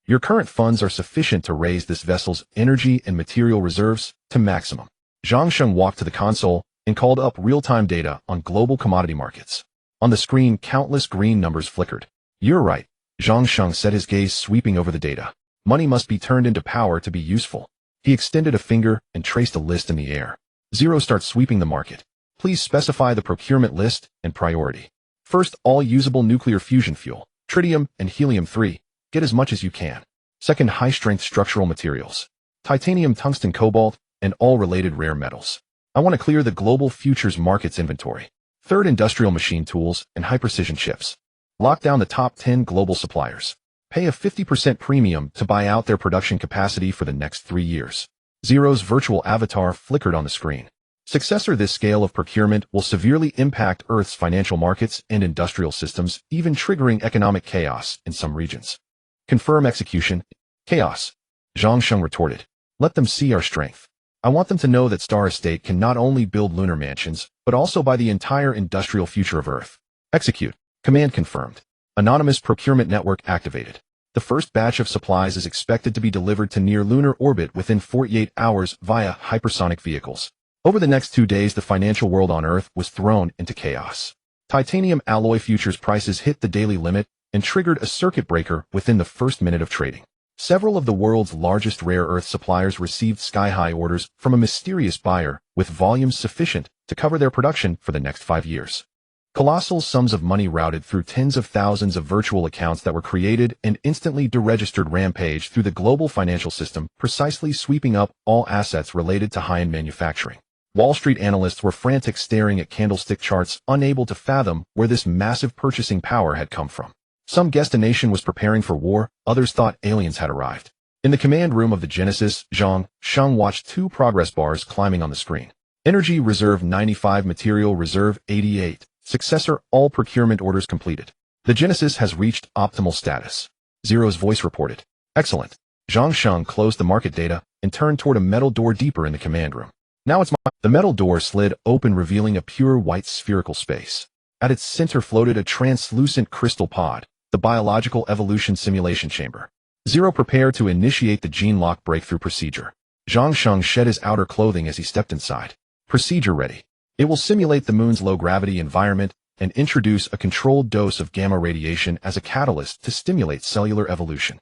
Your current funds are sufficient to raise this vessel's energy and material reserves to maximum. Zhang Sheng walked to the console and called up real-time data on global commodity markets. On the screen, countless green numbers flickered. You're right. Zhang Sheng said, his gaze sweeping over the data. Money must be turned into power to be useful. He extended a finger and traced a list in the air. 0, start sweeping the market. Please specify the procurement list and priority. First, all usable nuclear fusion fuel, tritium and helium-3. Get as much as you can. Second, high-strength structural materials, titanium, tungsten, cobalt, and all related rare metals. I want to clear the global futures markets inventory. Third, industrial machine tools and high-precision chips. Lock down the top 10 global suppliers. Pay a 50% premium to buy out their production capacity for the next 3 years. 0's virtual avatar flickered on the screen. Successor, this scale of procurement will severely impact Earth's financial markets and industrial systems, even triggering economic chaos in some regions. Confirm execution. Chaos. Zhang Sheng retorted. Let them see our strength. I want them to know that Starry Estate can not only build lunar mansions, but also buy the entire industrial future of Earth. Execute. Command confirmed. Anonymous procurement network activated. The first batch of supplies is expected to be delivered to near lunar orbit within 48 hours via hypersonic vehicles. Over the next 2 days, the financial world on Earth was thrown into chaos. Titanium alloy futures prices hit the daily limit and triggered a circuit breaker within the first minute of trading. Several of the world's largest rare earth suppliers received sky-high orders from a mysterious buyer with volumes sufficient to cover their production for the next 5 years. Colossal sums of money routed through tens of thousands of virtual accounts that were created and instantly deregistered rampage through the global financial system, precisely sweeping up all assets related to high-end manufacturing. Wall Street analysts were frantic, staring at candlestick charts, unable to fathom where this massive purchasing power had come from. Some guessed a nation was preparing for war, others thought aliens had arrived. In the command room of the Genesis, Zhang Sheng watched two progress bars climbing on the screen. Energy Reserve 95, Material Reserve 88. Successor, all procurement orders completed. The Genesis has reached optimal status. Zero's voice reported. Excellent. Zhang Sheng closed the market data and turned toward a metal door deeper in the command room. Now it's my... The metal door slid open, revealing a pure white spherical space. At its center floated a translucent crystal pod, the biological evolution simulation chamber. Zero prepared to initiate the gene lock breakthrough procedure. Zhang Sheng shed his outer clothing as he stepped inside. Procedure ready. It will simulate the moon's low-gravity environment and introduce a controlled dose of gamma radiation as a catalyst to stimulate cellular evolution.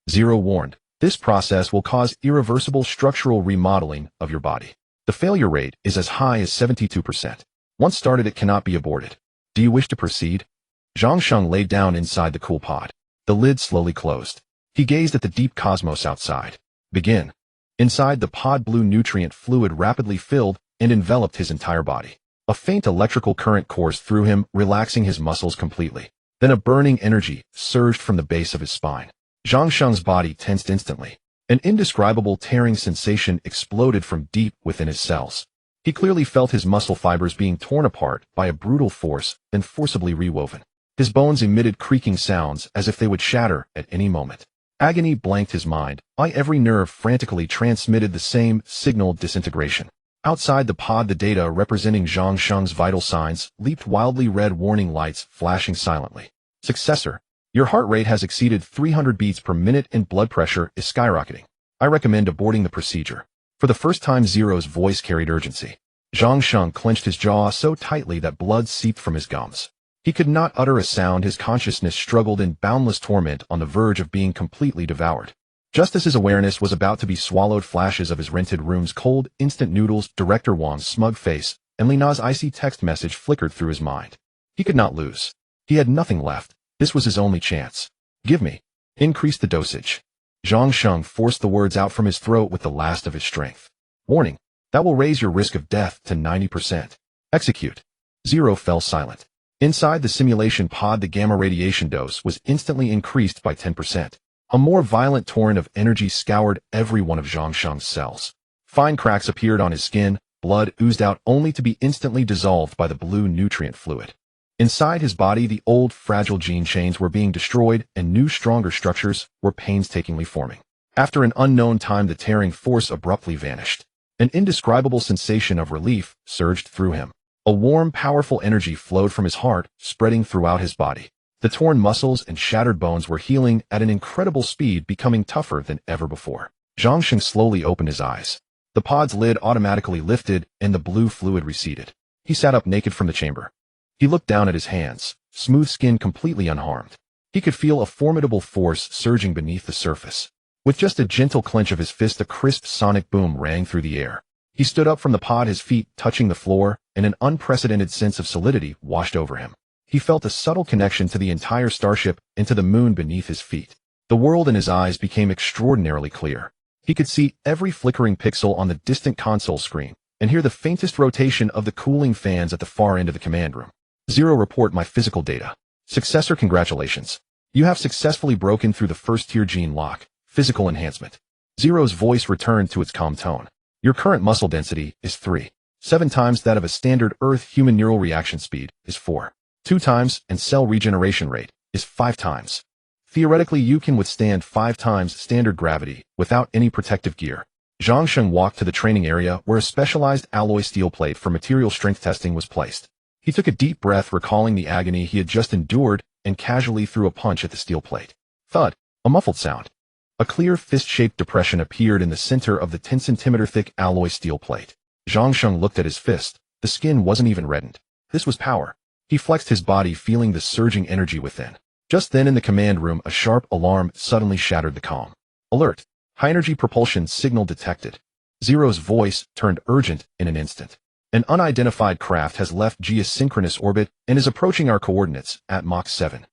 Zero warned, this process will cause irreversible structural remodeling of your body. The failure rate is as high as 72%. Once started, it cannot be aborted. Do you wish to proceed? Zhang Sheng laid down inside the cool pod. The lid slowly closed. He gazed at the deep cosmos outside. Begin. Inside the pod, blue nutrient fluid rapidly filled and enveloped his entire body. A faint electrical current coursed through him, relaxing his muscles completely. Then a burning energy surged from the base of his spine. Zhang Sheng's body tensed instantly. An indescribable tearing sensation exploded from deep within his cells. He clearly felt his muscle fibers being torn apart by a brutal force, then forcibly rewoven. His bones emitted creaking sounds as if they would shatter at any moment. Agony blanked his mind, while every nerve frantically transmitted the same signal: disintegration. Outside the pod, the data representing Zhang Sheng's vital signs leaped wildly, red warning lights flashing silently. Successor, your heart rate has exceeded 300 beats per minute and blood pressure is skyrocketing. I recommend aborting the procedure. For the first time, Zero's voice carried urgency. Zhang Sheng clenched his jaw so tightly that blood seeped from his gums. He could not utter a sound. His consciousness struggled in boundless torment on the verge of being completely devoured. Just as his awareness was about to be swallowed, flashes of his rented room's cold instant noodles, Director Wang's smug face, and Lina's icy text message flickered through his mind. He could not lose. He had nothing left. This was his only chance. Give me. Increase the dosage. Zhang Sheng forced the words out from his throat with the last of his strength. Warning. That will raise your risk of death to 90%. Execute. Zero fell silent. Inside the simulation pod, the gamma radiation dose was instantly increased by 10%. A more violent torrent of energy scoured every one of Zhang Sheng's cells. Fine cracks appeared on his skin, blood oozed out only to be instantly dissolved by the blue nutrient fluid. Inside his body, the old, fragile gene chains were being destroyed and new, stronger structures were painstakingly forming. After an unknown time, the tearing force abruptly vanished. An indescribable sensation of relief surged through him. A warm, powerful energy flowed from his heart, spreading throughout his body. The torn muscles and shattered bones were healing at an incredible speed, becoming tougher than ever before. Zhang Sheng slowly opened his eyes. The pod's lid automatically lifted and the blue fluid receded. He sat up naked from the chamber. He looked down at his hands, smooth skin completely unharmed. He could feel a formidable force surging beneath the surface. With just a gentle clench of his fist, a crisp sonic boom rang through the air. He stood up from the pod, his feet touching the floor, and an unprecedented sense of solidity washed over him. He felt a subtle connection to the entire starship and to the moon beneath his feet. The world in his eyes became extraordinarily clear. He could see every flickering pixel on the distant console screen and hear the faintest rotation of the cooling fans at the far end of the command room. Zero, report my physical data. Successor, congratulations. You have successfully broken through the first-tier gene lock, physical enhancement. Zero's voice returned to its calm tone. Your current muscle density is 3.7 times that of a standard Earth. Human neural reaction speed is 4.2 times, and cell regeneration rate is 5 times. Theoretically, you can withstand 5 times standard gravity without any protective gear. Zhang Sheng walked to the training area where a specialized alloy steel plate for material strength testing was placed. He took a deep breath, recalling the agony he had just endured, and casually threw a punch at the steel plate. Thud. A muffled sound. A clear fist-shaped depression appeared in the center of the 10-centimeter thick alloy steel plate. Zhang Sheng looked at his fist. The skin wasn't even reddened. This was power. He flexed his body, feeling the surging energy within. Just then, in the command room, a sharp alarm suddenly shattered the calm. Alert! High-energy propulsion signal detected. Zero's voice turned urgent in an instant. An unidentified craft has left geosynchronous orbit and is approaching our coordinates at Mach 7.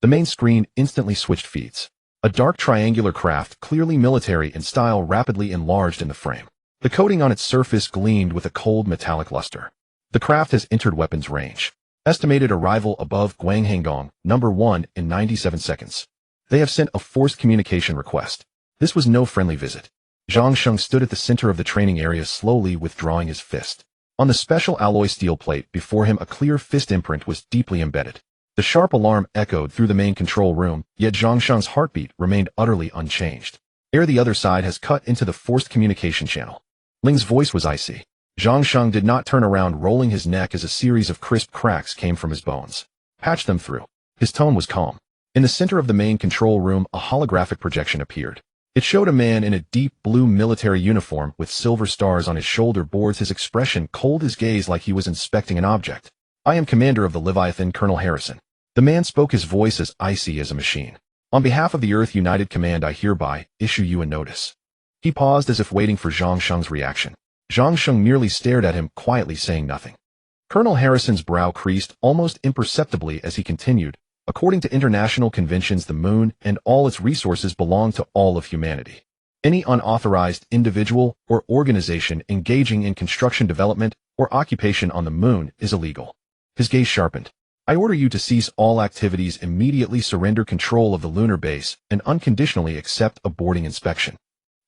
The main screen instantly switched feeds. A dark triangular craft, clearly military in style, rapidly enlarged in the frame. The coating on its surface gleamed with a cold metallic luster. The craft has entered weapons range. Estimated arrival above Guanghanggong, number 1, in 97 seconds. They have sent a forced communication request. This was no friendly visit. Zhang Sheng stood at the center of the training area, slowly withdrawing his fist. On the special alloy steel plate before him, a clear fist imprint was deeply embedded. The sharp alarm echoed through the main control room, yet Zhang Sheng's heartbeat remained utterly unchanged. The other side has cut into the forced communication channel. Ling's voice was icy. Zhang Sheng did not turn around, rolling his neck as a series of crisp cracks came from his bones. Patch them through. His tone was calm. In the center of the main control room, a holographic projection appeared. It showed a man in a deep blue military uniform with silver stars on his shoulder boards, his expression cold, his gaze like he was inspecting an object. "I am commander of the Leviathan, Colonel Harrison." The man spoke, his voice as icy as a machine. "On behalf of the Earth United Command, I hereby issue you a notice." He paused as if waiting for Zhang Sheng's reaction. Zhang Sheng merely stared at him, quietly saying nothing. Colonel Harrison's brow creased almost imperceptibly as he continued, "According to international conventions, the moon and all its resources belong to all of humanity. Any unauthorized individual or organization engaging in construction, development, or occupation on the moon is illegal." His gaze sharpened. "I order you to cease all activities, immediately surrender control of the lunar base, and unconditionally accept a boarding inspection."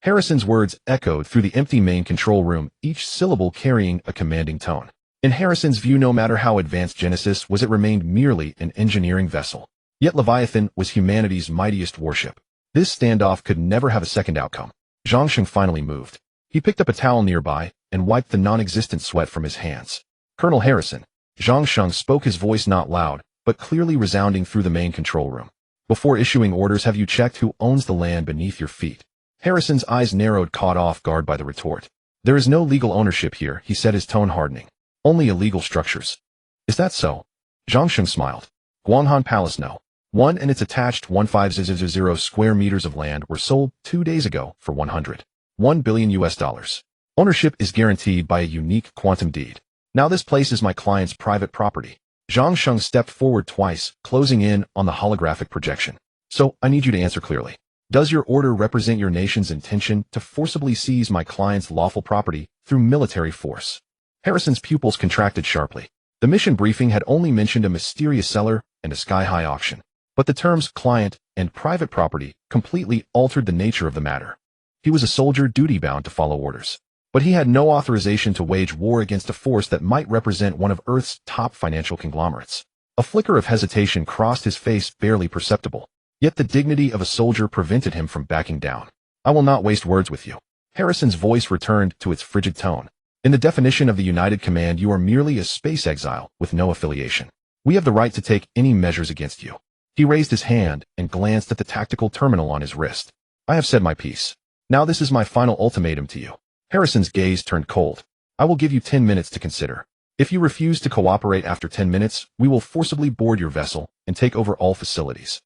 Harrison's words echoed through the empty main control room, each syllable carrying a commanding tone. In Harrison's view, no matter how advanced Genesis was, it remained merely an engineering vessel. Yet Leviathan was humanity's mightiest warship. This standoff could never have a second outcome. Zhang Sheng finally moved. He picked up a towel nearby and wiped the non-existent sweat from his hands. "Colonel Harrison," Zhang Sheng spoke, his voice not loud, but clearly resounding through the main control room. "Before issuing orders, have you checked who owns the land beneath your feet?" Harrison's eyes narrowed, caught off guard by the retort. "There is no legal ownership here," he said, his tone hardening. "Only illegal structures." "Is that so?" Zhang Sheng smiled. "Guanghan Palace, no. 1 and its attached 1500 square meters of land were sold 2 days ago for $101 billion US. Ownership is guaranteed by a unique quantum deed. Now this place is my client's private property." Zhang Sheng stepped forward twice, closing in on the holographic projection. "So, I need you to answer clearly. Does your order represent your nation's intention to forcibly seize my client's lawful property through military force?" Harrison's pupils contracted sharply. The mission briefing had only mentioned a mysterious seller and a sky-high auction. But the terms client and private property completely altered the nature of the matter. He was a soldier, duty-bound to follow orders. But he had no authorization to wage war against a force that might represent one of Earth's top financial conglomerates. A flicker of hesitation crossed his face, barely perceptible. Yet the dignity of a soldier prevented him from backing down. "I will not waste words with you." Harrison's voice returned to its frigid tone. "In the definition of the United Command, you are merely a space exile with no affiliation. We have the right to take any measures against you." He raised his hand and glanced at the tactical terminal on his wrist. "I have said my piece. Now this is my final ultimatum to you." Harrison's gaze turned cold. "I will give you 10 minutes to consider. If you refuse to cooperate after 10 minutes, we will forcibly board your vessel and take over all facilities.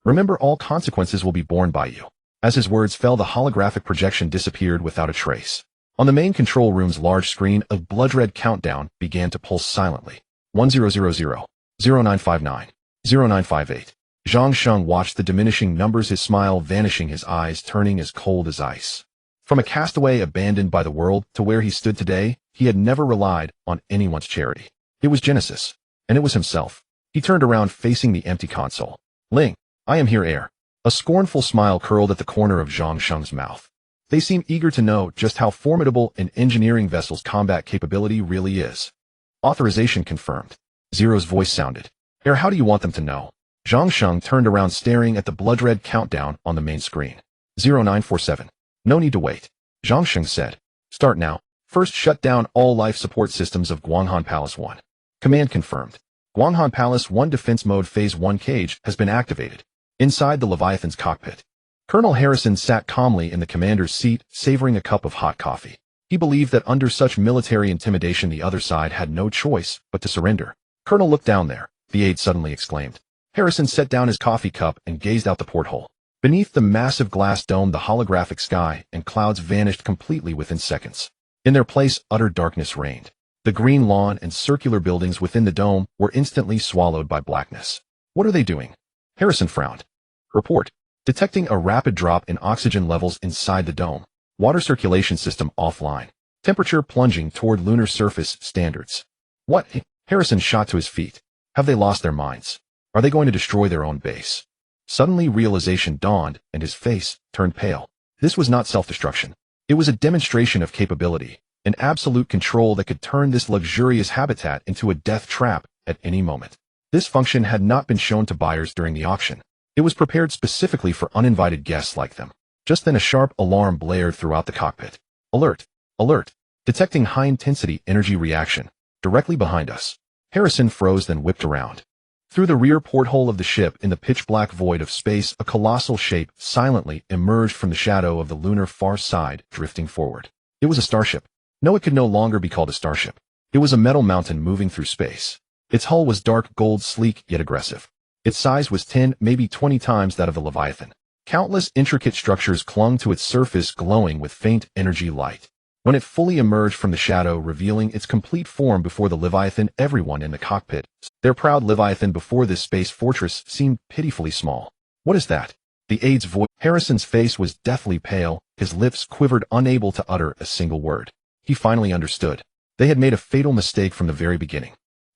Remember, all consequences will be borne by you." As his words fell, the holographic projection disappeared without a trace. On the main control room's large screen, a blood-red countdown began to pulse silently. 1000, 0959, 0958. Zhang Sheng watched the diminishing numbers, his smile vanishing, his eyes turning as cold as ice. From a castaway abandoned by the world to where he stood today, he had never relied on anyone's charity. It was Genesis, and it was himself. He turned around, facing the empty console. "Ling, I am here, heir." A scornful smile curled at the corner of Zhang Sheng's mouth. They seem eager to know just how formidable an engineering vessel's combat capability really is. "Authorization confirmed." Zero's voice sounded. "Heir, how do you want them to know?" Zhang Sheng turned around, staring at the blood-red countdown on the main screen. 0947. "No need to wait," Zhang Sheng said. "Start now. First, shut down all life support systems of Guanghan Palace 1. Command confirmed. Guanghan Palace 1 Defense Mode Phase 1 cage has been activated." Inside the Leviathan's cockpit, Colonel Harrison sat calmly in the commander's seat, savoring a cup of hot coffee. He believed that under such military intimidation, the other side had no choice but to surrender. "Colonel, look down there," the aide suddenly exclaimed. Harrison set down his coffee cup and gazed out the porthole. Beneath the massive glass dome, the holographic sky and clouds vanished completely within seconds. In their place, utter darkness reigned. The green lawn and circular buildings within the dome were instantly swallowed by blackness. What are they doing? Harrison frowned. Report. Detecting a rapid drop in oxygen levels inside the dome. Water circulation system offline. Temperature plunging toward lunar surface standards. What? Harrison shot to his feet. Have they lost their minds? Are they going to destroy their own base? Suddenly realization dawned, and his face turned pale. This was not self-destruction. It was a demonstration of capability, an absolute control that could turn this luxurious habitat into a death trap at any moment. This function had not been shown to buyers during the auction. It was prepared specifically for uninvited guests like them. Just then a sharp alarm blared throughout the cockpit. Alert! Alert! Detecting high-intensity energy reaction. Directly behind us. Harrison froze, then whipped around. Through the rear porthole of the ship in the pitch-black void of space, a colossal shape silently emerged from the shadow of the lunar far side, drifting forward. It was a starship. No, it could no longer be called a starship. It was a metal mountain moving through space. Its hull was dark gold, sleek yet aggressive. Its size was 10, maybe 20 times that of the Leviathan. Countless intricate structures clung to its surface, glowing with faint energy light. When it fully emerged from the shadow, revealing its complete form before the Leviathan, everyone in the cockpit, their proud Leviathan before this space fortress, seemed pitifully small. What is that? The aide's voice. Harrison's face was deathly pale, his lips quivered, unable to utter a single word. He finally understood. They had made a fatal mistake from the very beginning.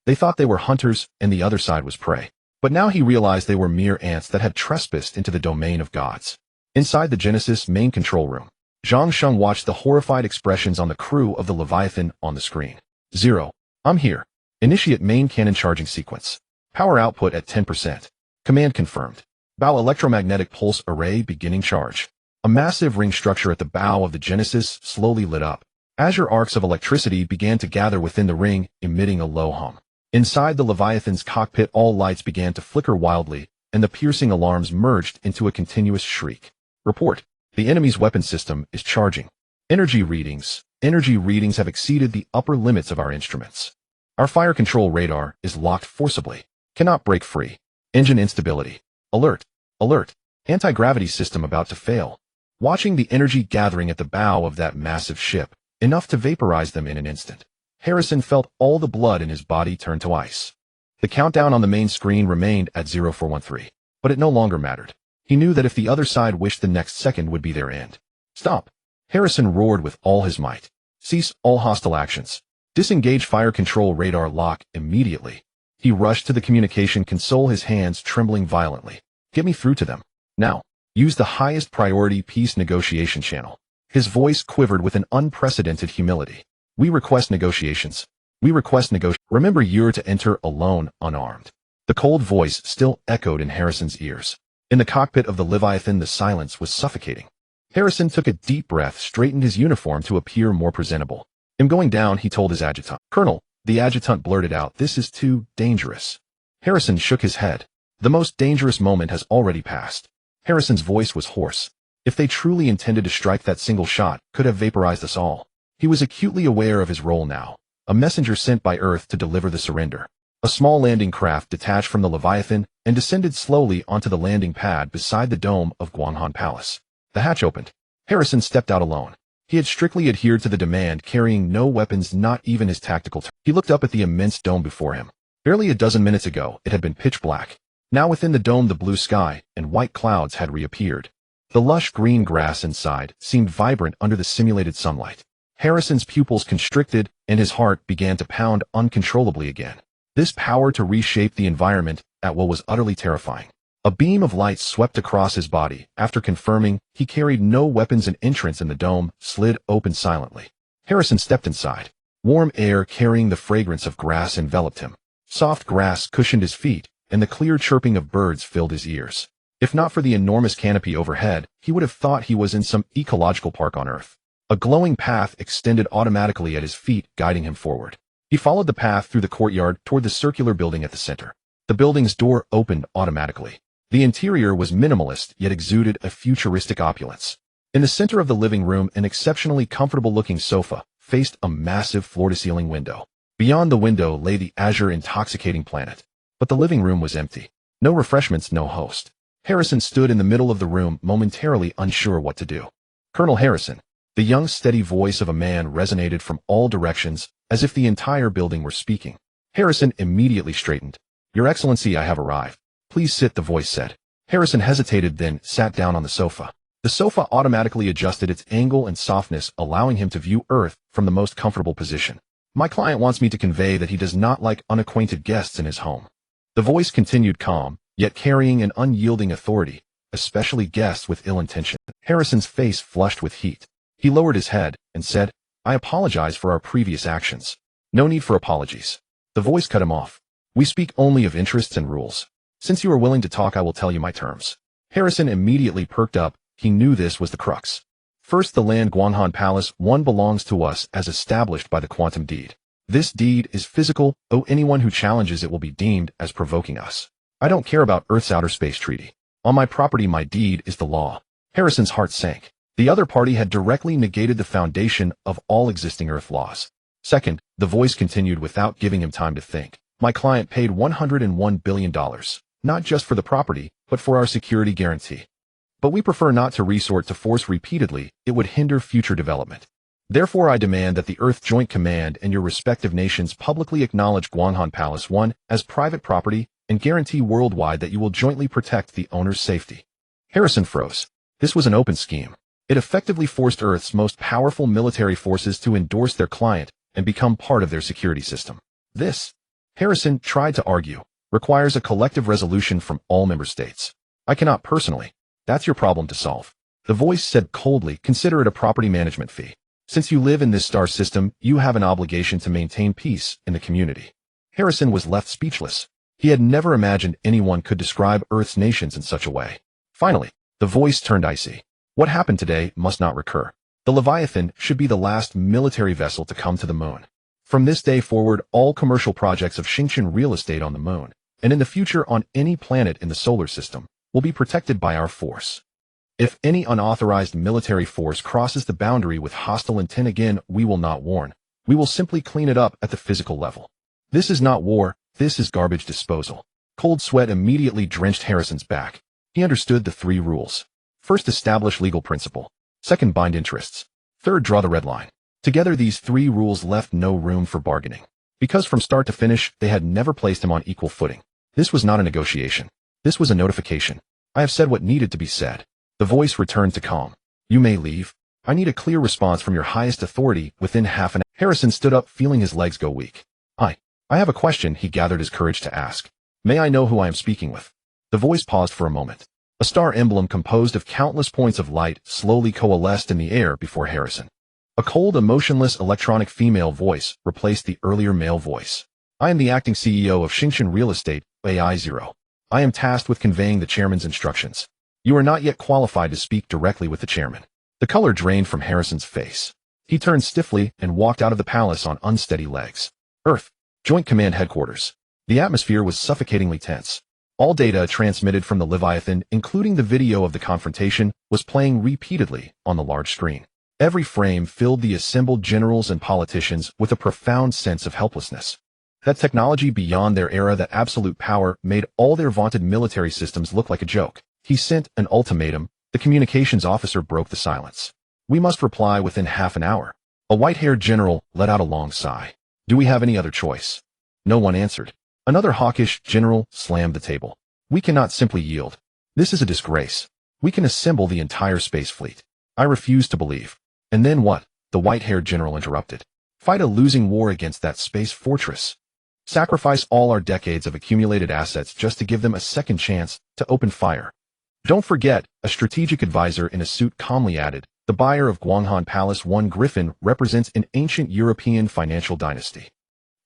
They thought they were hunters, and the other side was prey. But now he realized they were mere ants that had trespassed into the domain of gods. Inside the Genesis main control room, Zhang Sheng watched the horrified expressions on the crew of the Leviathan on the screen. 0. I'm here. Initiate main cannon charging sequence. Power output at 10%. Command confirmed. Bow electromagnetic pulse array beginning charge. A massive ring structure at the bow of the Genesis slowly lit up. Azure arcs of electricity began to gather within the ring, emitting a low hum. Inside the Leviathan's cockpit, all lights began to flicker wildly, and the piercing alarms merged into a continuous shriek. Report. The enemy's weapon system is charging. Energy readings have exceeded the upper limits of our instruments. Our fire control radar is locked forcibly. Cannot break free. Engine instability. Alert. Alert. Anti-gravity system about to fail. Watching the energy gathering at the bow of that massive ship, enough to vaporize them in an instant, Harrison felt all the blood in his body turn to ice. The countdown on the main screen remained at 0413, but it no longer mattered. He knew that if the other side wished, the next second would be their end. Stop! Harrison roared with all his might. Cease all hostile actions. Disengage fire control radar lock immediately. He rushed to the communication console, his hands trembling violently. Get me through to them. Now. Use the highest priority peace negotiation channel. His voice quivered with an unprecedented humility. We request negotiations. Remember, you're to enter alone, unarmed. The cold voice still echoed in Harrison's ears. In the cockpit of the Leviathan, the silence was suffocating. Harrison took a deep breath, straightened his uniform to appear more presentable. I'm going down, he told his adjutant. Colonel, the adjutant blurted out, this is too dangerous. Harrison shook his head. The most dangerous moment has already passed. Harrison's voice was hoarse. If they truly intended to strike, that single shot could have vaporized us all. He was acutely aware of his role now, a messenger sent by Earth to deliver the surrender. A small landing craft detached from the Leviathan and descended slowly onto the landing pad beside the dome of Guanghan Palace. The hatch opened. Harrison stepped out alone. He had strictly adhered to the demand, carrying no weapons, not even his tactical. He looked up at the immense dome before him. Barely a dozen minutes ago, it had been pitch black. Now within the dome, the blue sky and white clouds had reappeared. The lush green grass inside seemed vibrant under the simulated sunlight. Harrison's pupils constricted, and his heart began to pound uncontrollably again. This power to reshape the environment at will was utterly terrifying. A beam of light swept across his body. After confirming he carried no weapons, an entrance in the dome slid open silently. Harrison stepped inside. Warm air carrying the fragrance of grass enveloped him. Soft grass cushioned his feet, and the clear chirping of birds filled his ears. If not for the enormous canopy overhead, he would have thought he was in some ecological park on Earth. A glowing path extended automatically at his feet, guiding him forward. He followed the path through the courtyard toward the circular building at the center. The building's door opened automatically. The interior was minimalist, yet exuded a futuristic opulence. In the center of the living room, an exceptionally comfortable-looking sofa faced a massive floor-to-ceiling window. Beyond the window lay the azure, intoxicating planet. But the living room was empty. No refreshments, no host. Harrison stood in the middle of the room, momentarily unsure what to do. Colonel Harrison. The young, steady voice of a man resonated from all directions, as if the entire building were speaking. Harrison immediately straightened. "Your Excellency, I have arrived. Please sit," the voice said. Harrison hesitated, then sat down on the sofa. The sofa automatically adjusted its angle and softness, allowing him to view Earth from the most comfortable position. "My client wants me to convey that he does not like unacquainted guests in his home." The voice continued calm, yet carrying an unyielding authority, especially guests with ill intention. Harrison's face flushed with heat. He lowered his head and said, "I apologize for our previous actions." "No need for apologies." The voice cut him off. "We speak only of interests and rules. Since you are willing to talk, I will tell you my terms." Harrison immediately perked up. He knew this was the crux. First, the land Guanghan Palace 1 belongs to us as established by the quantum deed. This deed is physical, though anyone who challenges it will be deemed as provoking us. I don't care about Earth's outer space treaty. On my property, my deed is the law. Harrison's heart sank. The other party had directly negated the foundation of all existing Earth laws. Second, the voice continued without giving him time to think. "My client paid $101 billion, not just for the property, but for our security guarantee. But we prefer not to resort to force repeatedly. It would hinder future development. Therefore, I demand that the Earth Joint Command and your respective nations publicly acknowledge Guanghan Palace 1 as private property and guarantee worldwide that you will jointly protect the owner's safety." Harrison froze. This was an open scheme. It effectively forced Earth's most powerful military forces to endorse their client and become part of their security system. This, Harrison tried to argue, requires a collective resolution from all member states. "I cannot personally. That's your problem to solve." The voice said coldly, "Consider it a property management fee. Since you live in this star system, you have an obligation to maintain peace in the community." Harrison was left speechless. He had never imagined anyone could describe Earth's nations in such a way. Finally, the voice turned icy. "What happened today must not recur. The Leviathan should be the last military vessel to come to the moon. From this day forward, all commercial projects of Starry Real Estate on the moon, and in the future on any planet in the solar system, will be protected by our force. If any unauthorized military force crosses the boundary with hostile intent again, we will not warn. We will simply clean it up at the physical level. This is not war, this is garbage disposal." Cold sweat immediately drenched Harrison's back. He understood the 3 rules. First, establish legal principle. Second, bind interests. Third, draw the red line. Together, these 3 rules left no room for bargaining. Because from start to finish, they had never placed him on equal footing. This was not a negotiation. This was a notification. "I have said what needed to be said." The voice returned to calm. "You may leave. I need a clear response from your highest authority within half an hour." Harrison stood up, feeling his legs go weak. I have a question," he gathered his courage to ask. "May I know who I am speaking with?" The voice paused for a moment. A star emblem composed of countless points of light slowly coalesced in the air before Harrison. A cold, emotionless electronic female voice replaced the earlier male voice. "I am the acting CEO of Starry Real Estate, AI0. I am tasked with conveying the chairman's instructions. You are not yet qualified to speak directly with the chairman." The color drained from Harrison's face. He turned stiffly and walked out of the palace on unsteady legs. Earth Joint Command Headquarters. The atmosphere was suffocatingly tense. All data transmitted from the Leviathan, including the video of the confrontation, was playing repeatedly on the large screen. Every frame filled the assembled generals and politicians with a profound sense of helplessness. That technology beyond their era, that absolute power, made all their vaunted military systems look like a joke. He sent an ultimatum. The communications officer broke the silence. "We must reply within half an hour." A white-haired general let out a long sigh. "Do we have any other choice?" No one answered. Another hawkish general slammed the table. "We cannot simply yield. This is a disgrace. We can assemble the entire space fleet." "I refuse to believe." "And then what?" the white-haired general interrupted. "Fight a losing war against that space fortress. Sacrifice all our decades of accumulated assets just to give them a second chance to open fire." "Don't forget," a strategic advisor in a suit calmly added, "the buyer of Guanghan Palace 1 Griffin represents an ancient European financial dynasty.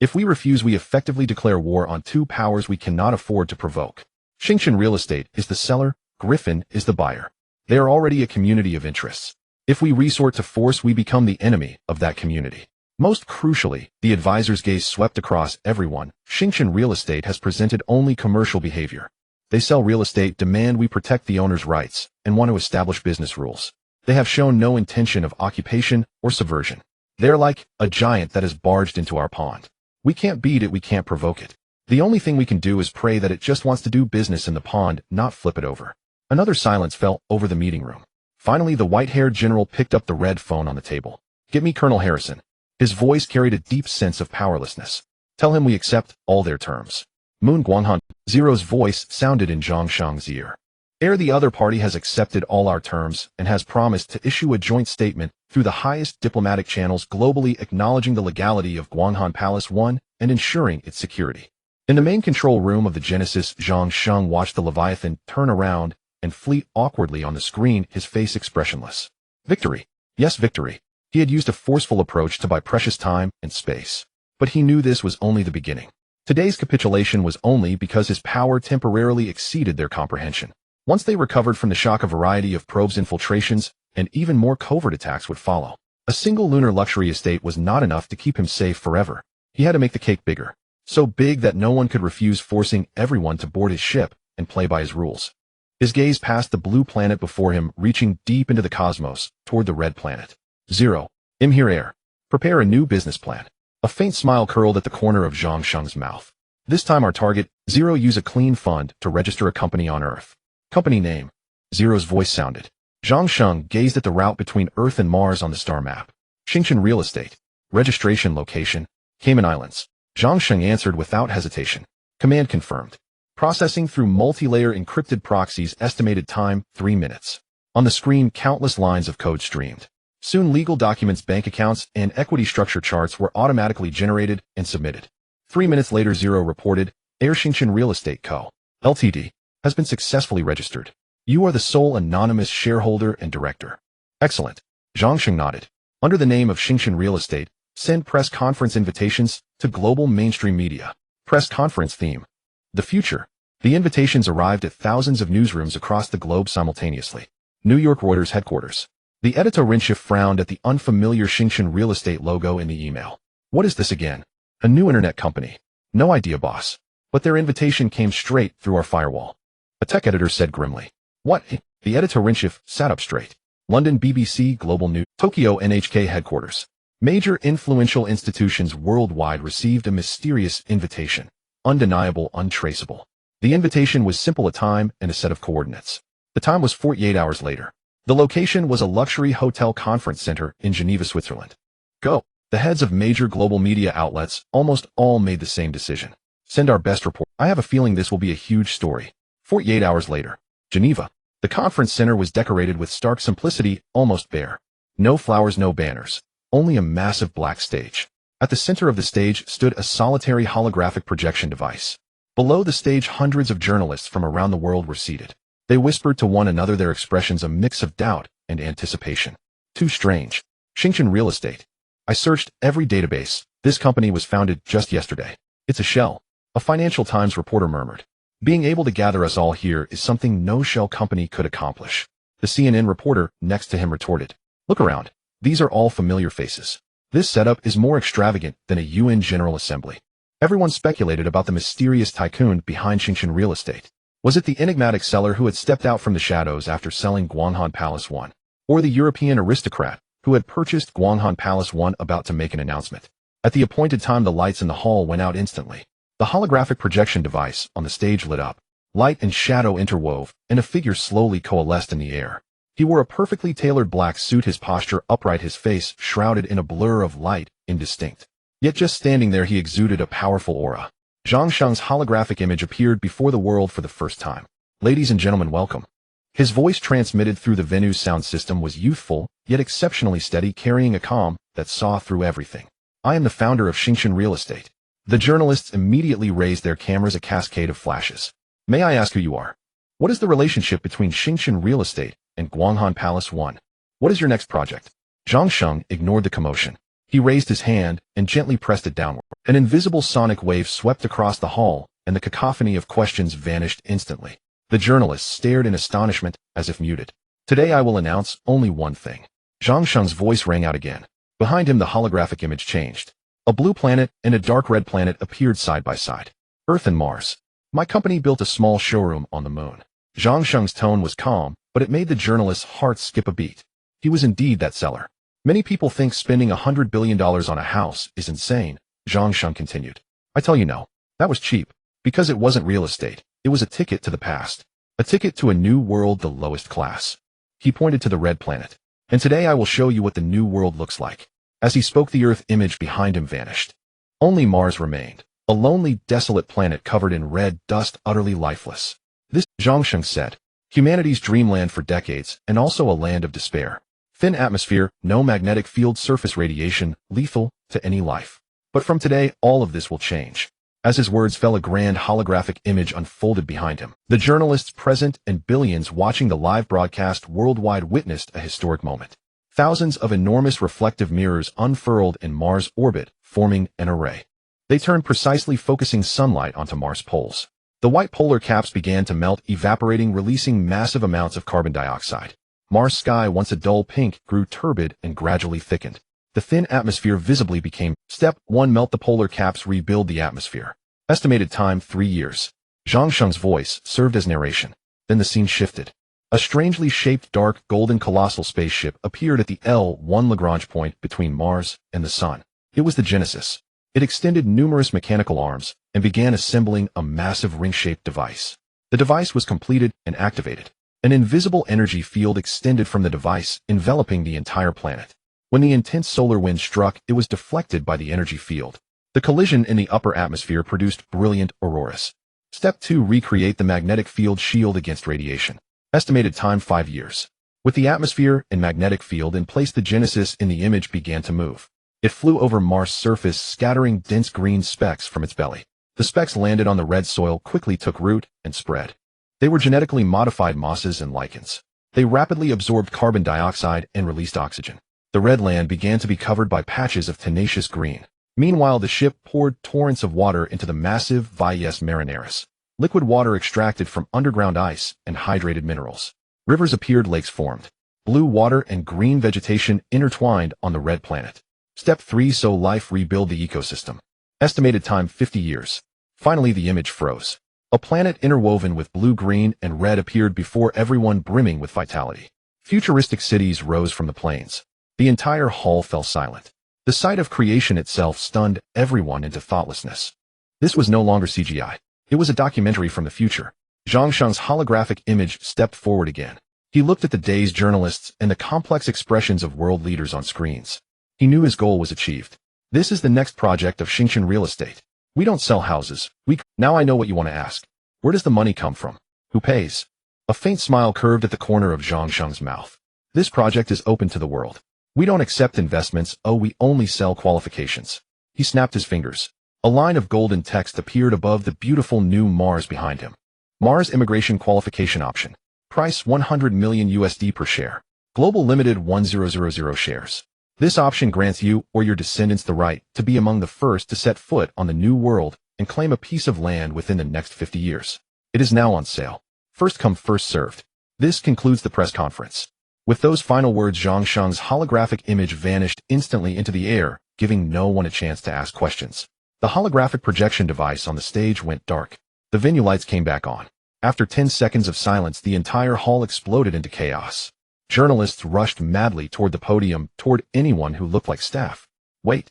If we refuse, we effectively declare war on 2 powers we cannot afford to provoke. Starry Real Estate is the seller, Griffin is the buyer. They are already a community of interests. If we resort to force, we become the enemy of that community." Most crucially, the advisor's gaze swept across everyone. Starry Real Estate has presented only commercial behavior. They sell real estate, demand we protect the owner's rights, and want to establish business rules. They have shown no intention of occupation or subversion. They're like a giant that has barged into our pond. We can't beat it, we can't provoke it. The only thing we can do is pray that it just wants to do business in the pond, not flip it over. Another silence fell over the meeting room. Finally, the white-haired general picked up the red phone on the table. Get me Colonel Harrison. His voice carried a deep sense of powerlessness. Tell him we accept all their terms. Moon Guanghan. Zero's voice sounded in Zhang Shang's ear. The other party has accepted all our terms and has promised to issue a joint statement through the highest diplomatic channels globally acknowledging the legality of Guanghan Palace 1 and ensuring its security. In the main control room of the Genesis, Zhang Shang watched the Leviathan turn around and flee awkwardly on the screen, his face expressionless. Victory. Yes, victory. He had used a forceful approach to buy precious time and space. But he knew this was only the beginning. Today's capitulation was only because his power temporarily exceeded their comprehension. Once they recovered from the shock, a variety of probes, infiltrations, and even more covert attacks would follow. A single lunar luxury estate was not enough to keep him safe forever. He had to make the cake bigger. So big that no one could refuse, forcing everyone to board his ship and play by his rules. His gaze passed the blue planet before him, reaching deep into the cosmos, toward the red planet. Zero. I'm here. Prepare a new business plan. A faint smile curled at the corner of Zhang Sheng's mouth. This time our target, Zero, use a clean fund to register a company on Earth. Company name. Zero's voice sounded. Zhang Sheng gazed at the route between Earth and Mars on the star map. Xingshan Real Estate. Registration location. Cayman Islands. Zhang Sheng answered without hesitation. Command confirmed. Processing through multi-layer encrypted proxies. Estimated time, 3 minutes. On the screen, countless lines of code streamed. Soon legal documents, bank accounts, and equity structure charts were automatically generated and submitted. 3 minutes later, Zero reported, Xingshan Real Estate Co. Ltd. has been successfully registered. You are the sole anonymous shareholder and director. Excellent. Zhang Sheng nodded. Under the name of Xingshan Real Estate, send press conference invitations to global mainstream media. Press conference theme. The future. The invitations arrived at thousands of newsrooms across the globe simultaneously. New York Reuters headquarters. The editor-in-chief frowned at the unfamiliar Xingshan Real Estate logo in the email. What is this again? A new internet company. No idea, boss. But their invitation came straight through our firewall. A tech editor said grimly. What? The editor-in-chief sat up straight. London BBC Global News. Tokyo NHK headquarters. Major influential institutions worldwide received a mysterious invitation. Undeniable, untraceable. The invitation was simple: a time and a set of coordinates. The time was 48 hours later. The location was a luxury hotel conference center in Geneva, Switzerland. Go. The heads of major global media outlets almost all made the same decision. Send our best report. I have a feeling this will be a huge story. 48 hours later. Geneva. The conference center was decorated with stark simplicity, almost bare. No flowers, no banners. Only a massive black stage. At the center of the stage stood a solitary holographic projection device. Below the stage, hundreds of journalists from around the world were seated. They whispered to one another, their expressions a mix of doubt and anticipation. Too strange. Xingshan Real Estate. I searched every database. This company was founded just yesterday. It's a shell. A Financial Times reporter murmured. Being able to gather us all here is something no shell company could accomplish. The CNN reporter next to him retorted. Look around. These are all familiar faces. This setup is more extravagant than a UN General Assembly. Everyone speculated about the mysterious tycoon behind Xingshan Real Estate. Was it the enigmatic seller who had stepped out from the shadows after selling Guanghan Palace 1? Or the European aristocrat who had purchased Guanghan Palace 1 about to make an announcement? At the appointed time, the lights in the hall went out instantly. The holographic projection device on the stage lit up. Light and shadow interwove, and a figure slowly coalesced in the air. He wore a perfectly tailored black suit, his posture upright, his face shrouded in a blur of light, indistinct. Yet just standing there, he exuded a powerful aura. Zhang Sheng's holographic image appeared before the world for the first time. Ladies and gentlemen, welcome. His voice transmitted through the venue's sound system was youthful, yet exceptionally steady, carrying a calm that saw through everything. I am the founder of Xingshan Real Estate. The journalists immediately raised their cameras, a cascade of flashes. May I ask who you are? What is the relationship between Xingshan Real Estate and Guanghan Palace 1? What is your next project? Zhang Sheng ignored the commotion. He raised his hand and gently pressed it downward. An invisible sonic wave swept across the hall, and the cacophony of questions vanished instantly. The journalists stared in astonishment, as if muted. Today I will announce only one thing. Zhang Sheng's voice rang out again. Behind him, the holographic image changed. A blue planet and a dark red planet appeared side by side. Earth and Mars. My company built a small showroom on the moon. Zhang Sheng's tone was calm, but it made the journalist's heart skip a beat. He was indeed that seller. Many people think spending $100 billion on a house is insane, Zhang Sheng continued. I tell you no. That was cheap. Because it wasn't real estate. It was a ticket to the past. A ticket to a new world, the lowest class. He pointed to the red planet. And today I will show you what the new world looks like. As he spoke, the Earth image behind him vanished. Only Mars remained, a lonely, desolate planet covered in red dust, utterly lifeless. This, Zhangsheng said, humanity's dreamland for decades, and also a land of despair. Thin atmosphere, no magnetic field, surface radiation, lethal to any life. But from today, all of this will change. As his words fell, a grand holographic image unfolded behind him. The journalists present and billions watching the live broadcast worldwide witnessed a historic moment. Thousands of enormous reflective mirrors unfurled in Mars' orbit, forming an array. They turned precisely, focusing sunlight onto Mars' poles. The white polar caps began to melt, evaporating, releasing massive amounts of carbon dioxide. Mars' sky, once a dull pink, grew turbid and gradually thickened. The thin atmosphere visibly became. Step 1. Melt the polar caps, rebuild the atmosphere. Estimated time 3 years. Zhangsheng's voice served as narration. Then the scene shifted. A strangely shaped dark golden colossal spaceship appeared at the L1 Lagrange point between Mars and the Sun. It was the Genesis. It extended numerous mechanical arms and began assembling a massive ring-shaped device. The device was completed and activated. An invisible energy field extended from the device, enveloping the entire planet. When the intense solar wind struck, it was deflected by the energy field. The collision in the upper atmosphere produced brilliant auroras. Step 2. Recreate the magnetic field shield against radiation. Estimated time 5 years. With the atmosphere and magnetic field in place, the Genesis in the image began to move. It flew over Mars' surface, scattering dense green specks from its belly. The specks landed on the red soil, quickly took root, and spread. They were genetically modified mosses and lichens. They rapidly absorbed carbon dioxide and released oxygen. The red land began to be covered by patches of tenacious green. Meanwhile, the ship poured torrents of water into the massive Vies Marineris. Liquid water extracted from underground ice and hydrated minerals. Rivers appeared, lakes formed. Blue water and green vegetation intertwined on the red planet. Step 3. Sow life, rebuild the ecosystem. Estimated time 50 years. Finally, the image froze. A planet interwoven with blue, green, and red appeared before everyone, brimming with vitality. Futuristic cities rose from the plains. The entire hall fell silent. The sight of creation itself stunned everyone into thoughtlessness. This was no longer CGI. It was a documentary from the future. Zhangsheng's holographic image stepped forward again. He looked at the dazed journalists and the complex expressions of world leaders on screens. He knew his goal was achieved. This is the next project of Starry Real Estate. We don't sell houses. Now I know what you want to ask. Where does the money come from? Who pays? A faint smile curved at the corner of Zhangsheng's mouth. This project is open to the world. We don't accept investments. We only sell qualifications. He snapped his fingers. A line of golden text appeared above the beautiful new Mars behind him. Mars immigration qualification option. Price 100 million USD per share. Global limited 1000 shares. This option grants you or your descendants the right to be among the first to set foot on the new world and claim a piece of land within the next 50 years. It is now on sale. First come, first served. This concludes the press conference. With those final words, Zhangsheng's holographic image vanished instantly into the air, giving no one a chance to ask questions. The holographic projection device on the stage went dark. The venue lights came back on. After 10 seconds of silence, the entire hall exploded into chaos. Journalists rushed madly toward the podium, toward anyone who looked like staff. Wait,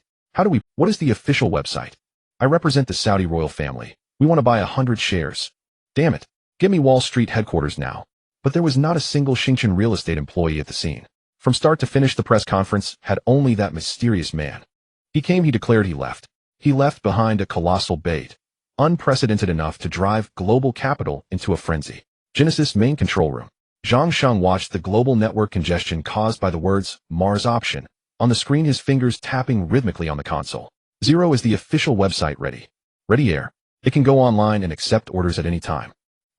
what is the official website? I represent the Saudi royal family. We want to buy 100 shares. Damn it. Give me Wall Street headquarters now. But there was not a single Starry Real Estate employee at the scene. From start to finish, the press conference had only that mysterious man. He came, he declared, he left. He left behind a colossal bait, unprecedented enough to drive global capital into a frenzy. Genesis main control room. Zhangsheng watched the global network congestion caused by the words, Mars option, on the screen, his fingers tapping rhythmically on the console. 0 is the official website ready. Ready air. It can go online and accept orders at any time.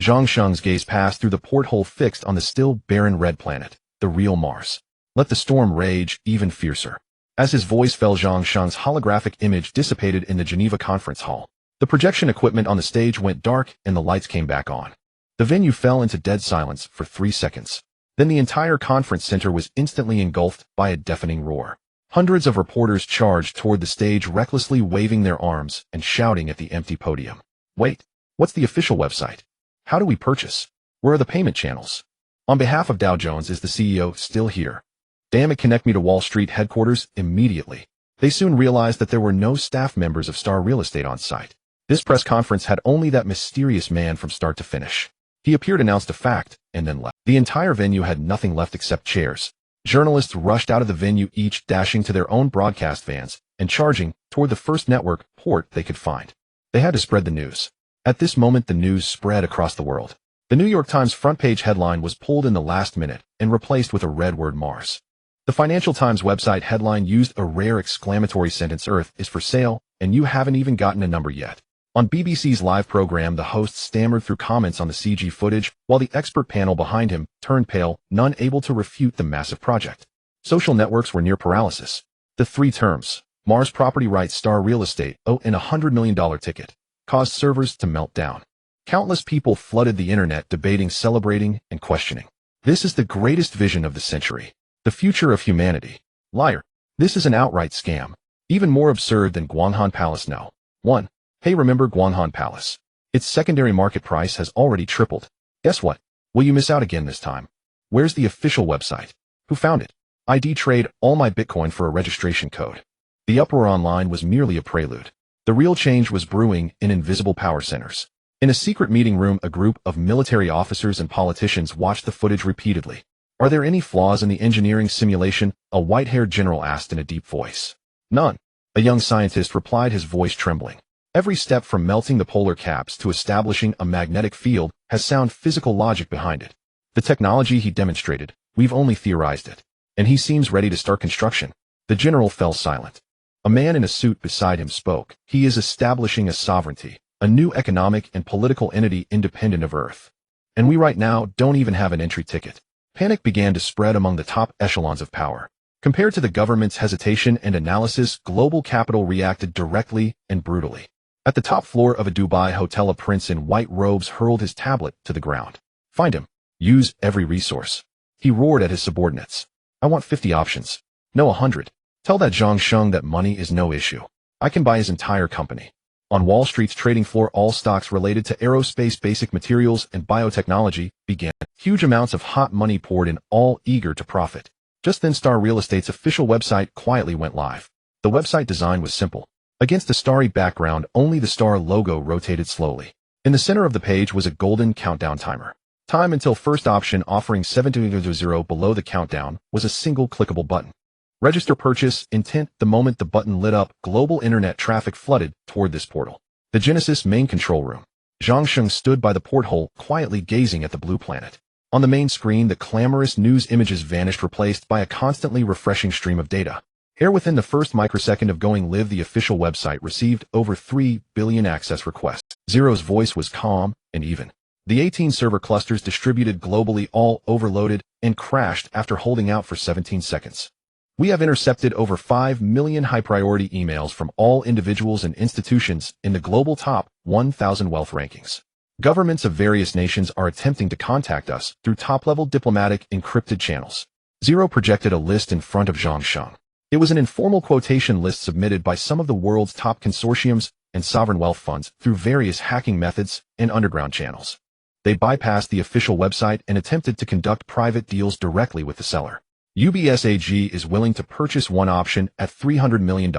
Zhangsheng's gaze passed through the porthole fixed on the still barren red planet, the real Mars. Let the storm rage even fiercer. As his voice fell, Zhangsheng's holographic image dissipated in the Geneva conference hall. The projection equipment on the stage went dark and the lights came back on. The venue fell into dead silence for 3 seconds. Then the entire conference center was instantly engulfed by a deafening roar. Hundreds of reporters charged toward the stage, recklessly waving their arms and shouting at the empty podium. Wait, what's the official website? How do we purchase? Where are the payment channels? On behalf of Dow Jones, is the CEO still here? Damn it, connect me to Wall Street headquarters immediately. They soon realized that there were no staff members of Starry Real Estate on site. This press conference had only that mysterious man from start to finish. He appeared, announced a fact, and then left. The entire venue had nothing left except chairs. Journalists rushed out of the venue, each dashing to their own broadcast vans and charging toward the first network port they could find. They had to spread the news. At this moment, the news spread across the world. The New York Times front page headline was pulled in the last minute and replaced with a red word, Mars. The Financial Times website headline used a rare exclamatory sentence, Earth is for sale, and you haven't even gotten a number yet. On BBC's live program, the host stammered through comments on the CG footage, while the expert panel behind him turned pale, none able to refute the massive project. Social networks were near paralysis. The three terms, Mars property rights, Starry Real Estate, and $100 million ticket, caused servers to melt down. Countless people flooded the internet, debating, celebrating, and questioning. This is the greatest vision of the century. The future of humanity. Liar. This is an outright scam. Even more absurd than Gwanghwan Palace. No. 1. Hey, remember Gwanghwan Palace? Its secondary market price has already tripled. Guess what? Will you miss out again this time? Where's the official website? Who found it? I'd trade all my Bitcoin for a registration code. The uproar online was merely a prelude. The real change was brewing in invisible power centers. In a secret meeting room, a group of military officers and politicians watched the footage repeatedly. Are there any flaws in the engineering simulation? A white-haired general asked in a deep voice. None. A young scientist replied, his voice trembling. Every step from melting the polar caps to establishing a magnetic field has sound physical logic behind it. The technology he demonstrated, we've only theorized it. And he seems ready to start construction. The general fell silent. A man in a suit beside him spoke. He is establishing a sovereignty, a new economic and political entity independent of Earth. And we right now don't even have an entry ticket. Panic began to spread among the top echelons of power. Compared to the government's hesitation and analysis, global capital reacted directly and brutally. At the top floor of a Dubai hotel, a prince in white robes hurled his tablet to the ground. Find him. Use every resource. He roared at his subordinates. I want 50 options. No, 100. Tell that Zhang Sheng that money is no issue. I can buy his entire company. On Wall Street's trading floor, all stocks related to aerospace, basic materials, and biotechnology began. Huge amounts of hot money poured in, all eager to profit. Just then, Starry Real Estate's official website quietly went live. The website design was simple. Against a starry background, only the star logo rotated slowly. In the center of the page was a golden countdown timer. Time until first option, offering 700. Below the countdown was a single clickable button. Register purchase intent. The moment the button lit up, global internet traffic flooded toward this portal. The Genesis main control room. Zhang Sheng stood by the porthole, quietly gazing at the blue planet. On the main screen, the clamorous news images vanished, replaced by a constantly refreshing stream of data. Here, within the first microsecond of going live, the official website received over 3 billion access requests. Zero's voice was calm and even. The 18 server clusters distributed globally all overloaded and crashed after holding out for 17 seconds. We have intercepted over 5 million high-priority emails from all individuals and institutions in the global top 1,000 wealth rankings. Governments of various nations are attempting to contact us through top-level diplomatic encrypted channels. Zero projected a list in front of Zhang Sheng. It was an informal quotation list submitted by some of the world's top consortiums and sovereign wealth funds through various hacking methods and underground channels. They bypassed the official website and attempted to conduct private deals directly with the seller. UBS AG is willing to purchase one option at $300 million.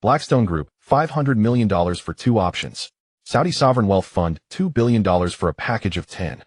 Blackstone Group, $500 million for 2 options. Saudi Sovereign Wealth Fund, $2 billion for a package of 10.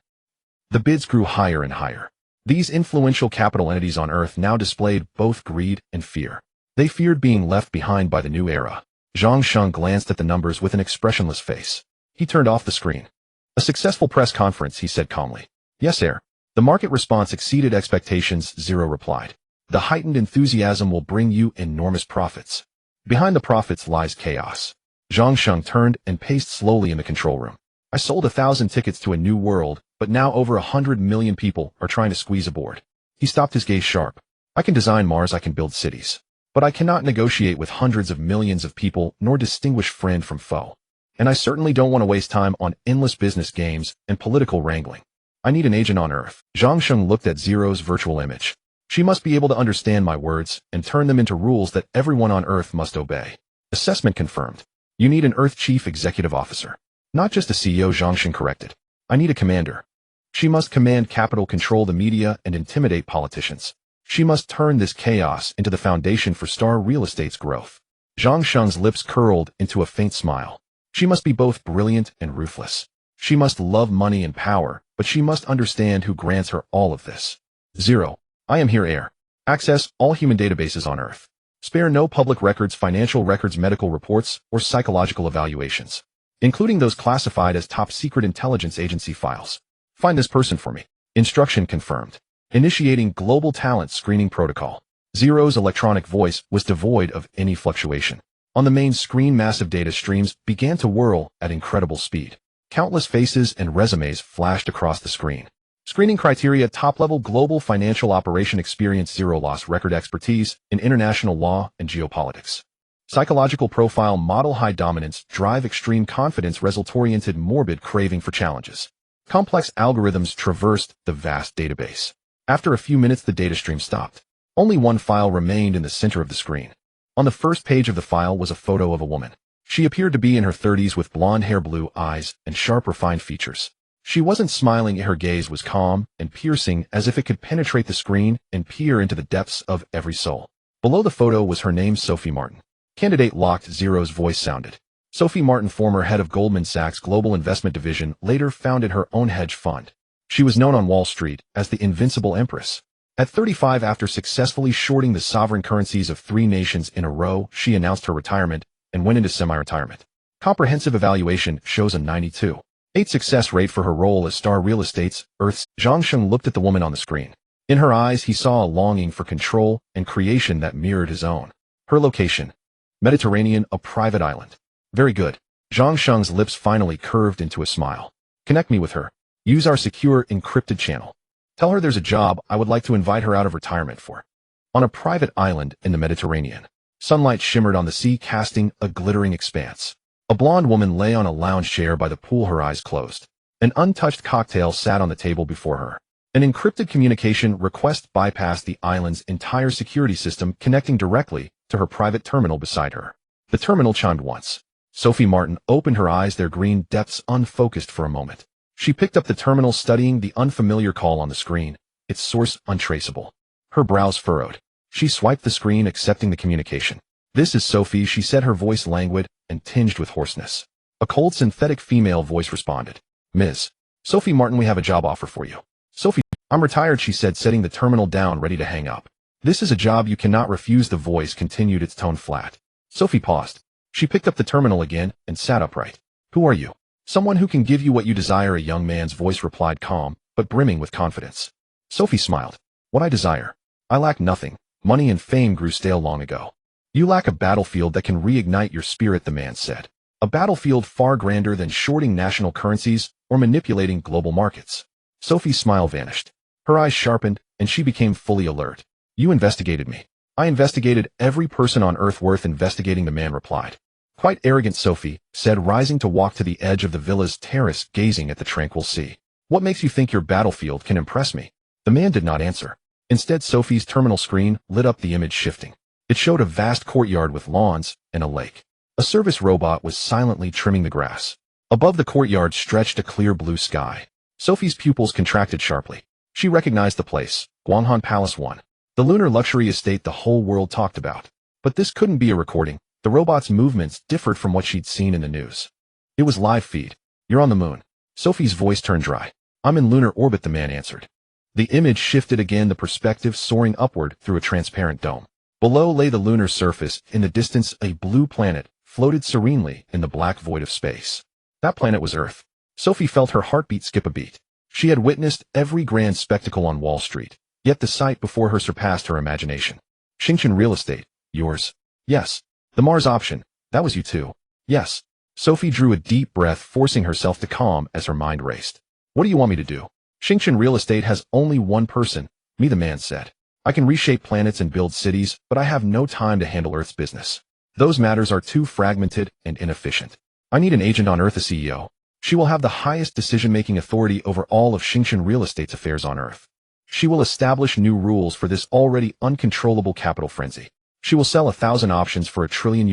The bids grew higher and higher. These influential capital entities on Earth now displayed both greed and fear. They feared being left behind by the new era. Zhang Sheng glanced at the numbers with an expressionless face. He turned off the screen. A successful press conference, he said calmly. Yes, sir. The market response exceeded expectations, Zero replied. The heightened enthusiasm will bring you enormous profits. Behind the profits lies chaos. Zhang Sheng turned and paced slowly in the control room. I sold 1,000 tickets to a new world, but now over 100 million people are trying to squeeze aboard. He stopped, his gaze sharp. I can design Mars, I can build cities. But I cannot negotiate with hundreds of millions of people nor distinguish friend from foe. And I certainly don't want to waste time on endless business games and political wrangling. I need an agent on Earth. Zhang Sheng looked at Zero's virtual image. She must be able to understand my words and turn them into rules that everyone on Earth must obey. Assessment confirmed. You need an Earth Chief Executive Officer. Not just a CEO, Zhang Sheng corrected. I need a commander. She must command capital, control the media, and intimidate politicians. She must turn this chaos into the foundation for Starry Real Estate's growth. Zhang Sheng's lips curled into a faint smile. She must be both brilliant and ruthless. She must love money and power, but she must understand who grants her all of this. 0. I am here heir. Access all human databases on Earth. Spare no public records, financial records, medical reports, or psychological evaluations, including those classified as top-secret intelligence agency files. Find this person for me. Instruction confirmed. Initiating global talent screening protocol. Zero's electronic voice was devoid of any fluctuation. On the main screen, massive data streams began to whirl at incredible speed. Countless faces and resumes flashed across the screen. Screening criteria: top-level global financial operation experience, zero loss record expertise in international law and geopolitics. Psychological profile: model high dominance, drive, extreme confidence, result-oriented, morbid craving for challenges. Complex algorithms traversed the vast database. After a few minutes, the data stream stopped. Only one file remained in the center of the screen. On the first page of the file was a photo of a woman. She appeared to be in her 30s with blonde hair, blue eyes, and sharp, refined features. She wasn't smiling, her gaze was calm and piercing, as if it could penetrate the screen and peer into the depths of every soul. Below the photo was her name, Sophie Martin. Candidate locked. Zero's voice sounded. Sophie Martin, former head of Goldman Sachs Global Investment Division, later founded her own hedge fund. She was known on Wall Street as the Invincible Empress. At 35, after successfully shorting the sovereign currencies of 3 nations in a row, she announced her retirement and went into semi-retirement. Comprehensive evaluation shows a 92.8% success rate for her role as Starry Real Estate's Earth's. Zhang Sheng looked at the woman on the screen. In her eyes, he saw a longing for control and creation that mirrored his own. Her location: Mediterranean, a private island. Very good. Zhang Sheng's lips finally curved into a smile. Connect me with her. Use our secure, encrypted channel. Tell her there's a job I would like to invite her out of retirement for. On a private island in the Mediterranean. Sunlight shimmered on the sea, casting a glittering expanse. A blonde woman lay on a lounge chair by the pool, her eyes closed. An untouched cocktail sat on the table before her. An encrypted communication request bypassed the island's entire security system, connecting directly to her private terminal beside her. The terminal chimed once. Sophie Martin opened her eyes, their green depths unfocused for a moment. She picked up the terminal, studying the unfamiliar call on the screen, its source untraceable. Her brows furrowed. She swiped the screen, accepting the communication. This is Sophie, she said, her voice languid and tinged with hoarseness. A cold, synthetic female voice responded. Ms. Sophie Martin, we have a job offer for you. Sophie, I'm retired, she said, setting the terminal down, ready to hang up. This is a job you cannot refuse, the voice continued, its tone flat. Sophie paused. She picked up the terminal again and sat upright. Who are you? Someone who can give you what you desire, a young man's voice replied, calm but brimming with confidence. Sophie smiled. What I desire? I lack nothing. Money and fame grew stale long ago. You lack a battlefield that can reignite your spirit, the man said. A battlefield far grander than shorting national currencies or manipulating global markets. Sophie's smile vanished. Her eyes sharpened, and she became fully alert. You investigated me. I investigated every person on Earth worth investigating, the man replied. Quite arrogant, Sophie said, rising to walk to the edge of the villa's terrace, gazing at the tranquil sea. What makes you think your battlefield can impress me? The man did not answer. Instead, Sophie's terminal screen lit up, the image shifting. It showed a vast courtyard with lawns and a lake. A service robot was silently trimming the grass. Above the courtyard stretched a clear blue sky. Sophie's pupils contracted sharply. She recognized the place, Guanghan Palace 1. The lunar luxury estate the whole world talked about. But this couldn't be a recording. The robot's movements differed from what she'd seen in the news. It was live feed. You're on the moon. Sophie's voice turned dry. I'm in lunar orbit, the man answered. The image shifted again, the perspective soaring upward through a transparent dome. Below lay the lunar surface. In the distance, a blue planet floated serenely in the black void of space. That planet was Earth. Sophie felt her heartbeat skip a beat. She had witnessed every grand spectacle on Wall Street, yet the sight before her surpassed her imagination. Tycoon Real Estate. Yours? Yes. The Mars option. That was you too. Yes. Sophie drew a deep breath, forcing herself to calm as her mind raced. What do you want me to do? Tycoon Real Estate has only one person, me, the man said. I can reshape planets and build cities, but I have no time to handle Earth's business. Those matters are too fragmented and inefficient. I need an agent on Earth, a CEO. She will have the highest decision-making authority over all of Tycoon Real Estate's affairs on Earth. She will establish new rules for this already uncontrollable capital frenzy. She will sell 1,000 options for $1 trillion.